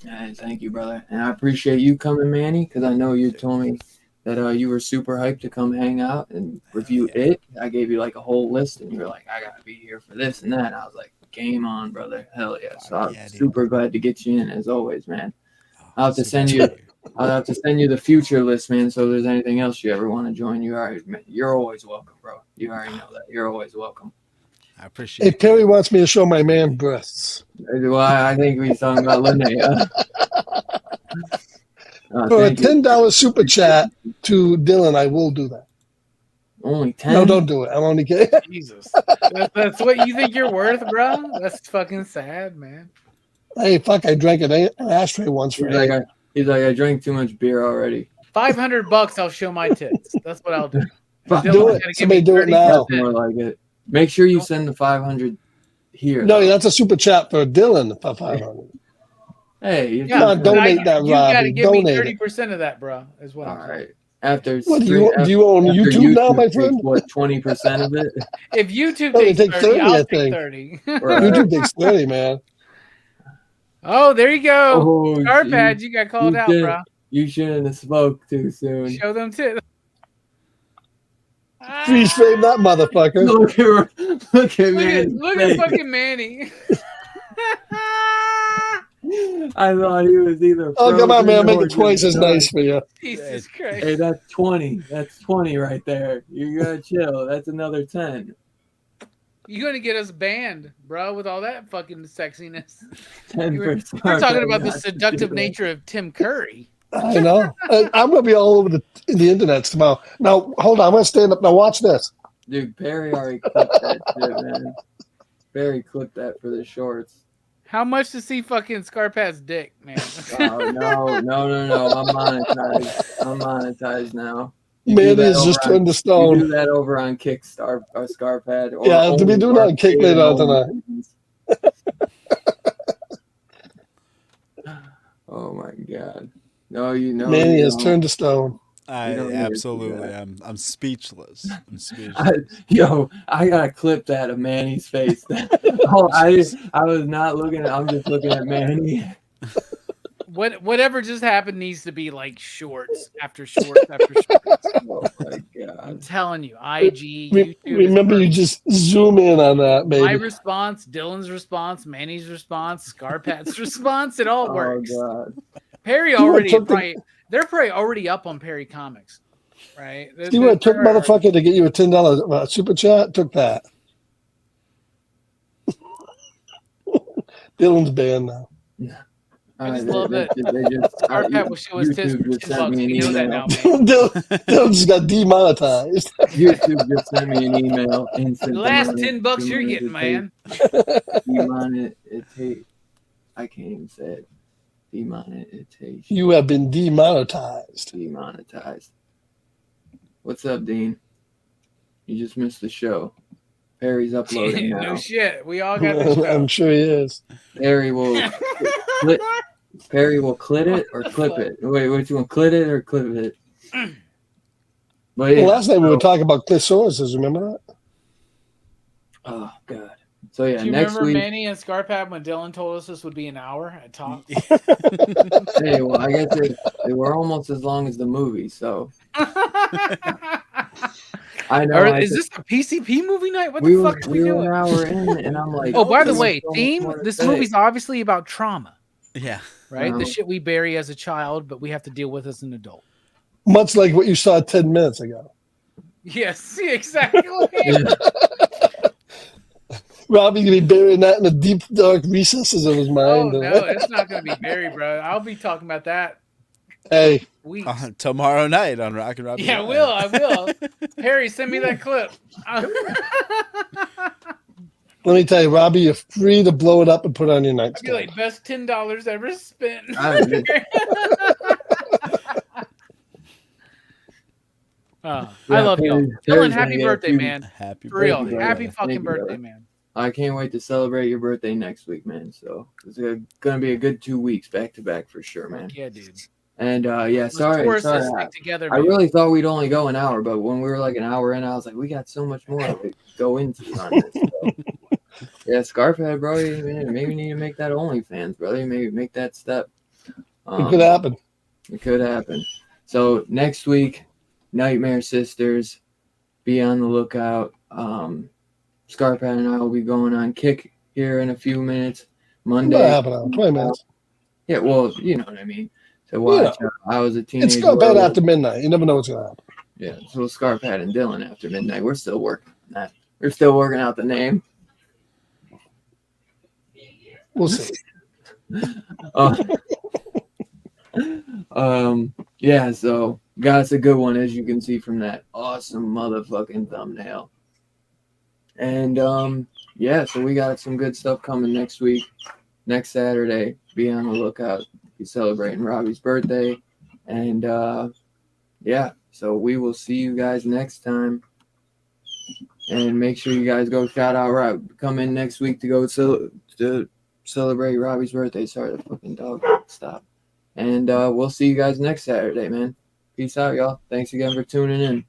Yeah, thank you, brother. And I appreciate you coming, Manny, because I know you told me that you were super hyped to come hang out and review it. I gave you like a whole list, and you were like, I got to be here for this and that. I was like, game on, brother. Hell yeah. So I'm super glad to get you in, as always, man. I'll have to send you the future list, man. So if there's anything else you ever want to join, you're always welcome, bro. You already know that. You're always welcome. I appreciate it. Hey, Perry wants me to show my man breasts. Well, I think we're talking about Linnea. For a $10 super chat to Dylan, I will do that. Only 10? No, don't do it. I'm only kidding. Jesus. That's what you think you're worth, bro? That's fucking sad, man. Hey, fuck, I drank an ashtray once for He's like, I drank too much beer already. $500, I'll show my tits. That's what I'll do. Do it. Somebody do it now. More like it. Make sure you send the 500 here. No, that's a super chat for Dylan for 500. Hey, come on, donate that, Robbie. You got to give me 30% of that, bro, as well. All right. After what, do you own YouTube now, my friend? What, 20% of it? If YouTube takes 30, I'll take 30. YouTube takes 30, man. Oh, there you go. Scarpad, you got called out, bro. You shouldn't have spoke too soon. Show them tits. Freeze frame that motherfucker. Look at fucking Manny. I thought he was either. Oh, come on, man. Make it twice as nice for you. Jesus Christ. Hey, that's 20. That's 20 right there. You gotta chill. That's another 10. You're gonna get us banned, bro, with all that fucking sexiness. 10%. We're talking about the seductive nature of Tim Curry. I know. I'm gonna be all over the internet tomorrow. Now, hold on. I'm gonna stand up. Now, watch this. Dude, Perry already clipped that shit, man. Perry clipped that for the shorts. How much to see fucking Scarpad's dick, man? Oh, no. I'm monetized now. Manny has just turned to You stone. do that over on Kickstarter or Scarpad. Or Yeah, I have to be doing that on Kick later on tonight. Oh my god. No, you know. Manny you has don't. turned to stone. I You don't need to do absolutely. that. I'm speechless. I'm speechless. I gotta clip that of Manny's face. I was not looking. I'm just looking at Manny. Whatever just happened needs to be like shorts after shorts after shorts. Oh my god. I'm telling you, IG, YouTube. Remember, you just zoom in on that, baby. My response, Dylan's response, Manny's response, Scarpad's response. It all works. Oh god. Perry they're probably already up on Perry Comics, right? See what it took, motherfucker, to get you a $10 super chat? Took that. Dylan's banned now. I just love that. Scarpad will show us YouTube just sent $10. me an We know that email. now, man. Dylan just got demonetized. YouTube just sent me an email. The last $10 you're getting, man. I can't even say it. Demonetization. You have been demonetized. Demonetized. What's up, Dean? You just missed the show. Perry's uploading now. No shit. We all got this. I'm sure he is. Perry will clit it or clip it. Wait, what you want? Clit it or clip it? But yeah, Well, last night we were talking about clitorises. Remember that? Oh god. So yeah, Do you next remember week. Manny and Scarpad when Dylan told us this would be an hour at top? Hey, well, I guess they were almost as long as the movie. So I know. Is this a PCP movie night? What the fuck are we were doing? an hour in, and I'm like. Oh, by the there's way, so much theme. more to This say. movie's obviously about trauma, Yeah. right? No. The shit we bury as a child, but we have to deal with as an adult. Much like what you saw 10 minutes ago. Yes, exactly. Robbie's going to be burying that in the deep, dark recesses of his Oh mind. no, it's not going to be buried, bro. I'll be talking about that Hey, weeks. Tomorrow night on Rock and Robbie. Yeah, I will. Harry, send me that clip. let me tell you, Robbie, you're free to blow it up and put it on your I'd be nightstand. like, best $10 ever spent. I love y'all. Dylan, happy birthday, man. Happy For real. birthday. Happy Thank fucking you, birthday, brother. man. I can't wait to celebrate your birthday next week, man. So it's gonna be a good 2 weeks back to back for sure, man. Yeah, dude. And yeah, Let's sorry. force this thing together, I man. really thought we'd only go an hour, but when we were like an hour in, I was like, we got so much more to go into on this. So, yeah, Scarphead, bro, you maybe need to make that OnlyFans, brother. Maybe make that step. It could happen. It could happen. So next week, Nightmare Sisters. Be on the lookout. Scarpad and I will be going on Kick here in a few minutes. Monday. About half an hour, 20 minutes. Yeah, well, you know what I mean. To watch. I was a teenager. It's not bad after midnight. You never know what's going to happen. Yeah, so Scarpad and Dylan after midnight. We're still working on that. We're still working out the name. We'll see. Yeah, so got us a good one, as you can see from that awesome motherfucking thumbnail. And yeah, so we got some good stuff coming next week. Next Saturday, be on the lookout. Be celebrating Robbie's birthday. And yeah, so we will see you guys next time. And make sure you guys go shout out Rob. Come in next week to go to celebrate Robbie's birthday. Sorry, the fucking dog stop. And we'll see you guys next Saturday, man. Peace out, y'all. Thanks again for tuning in.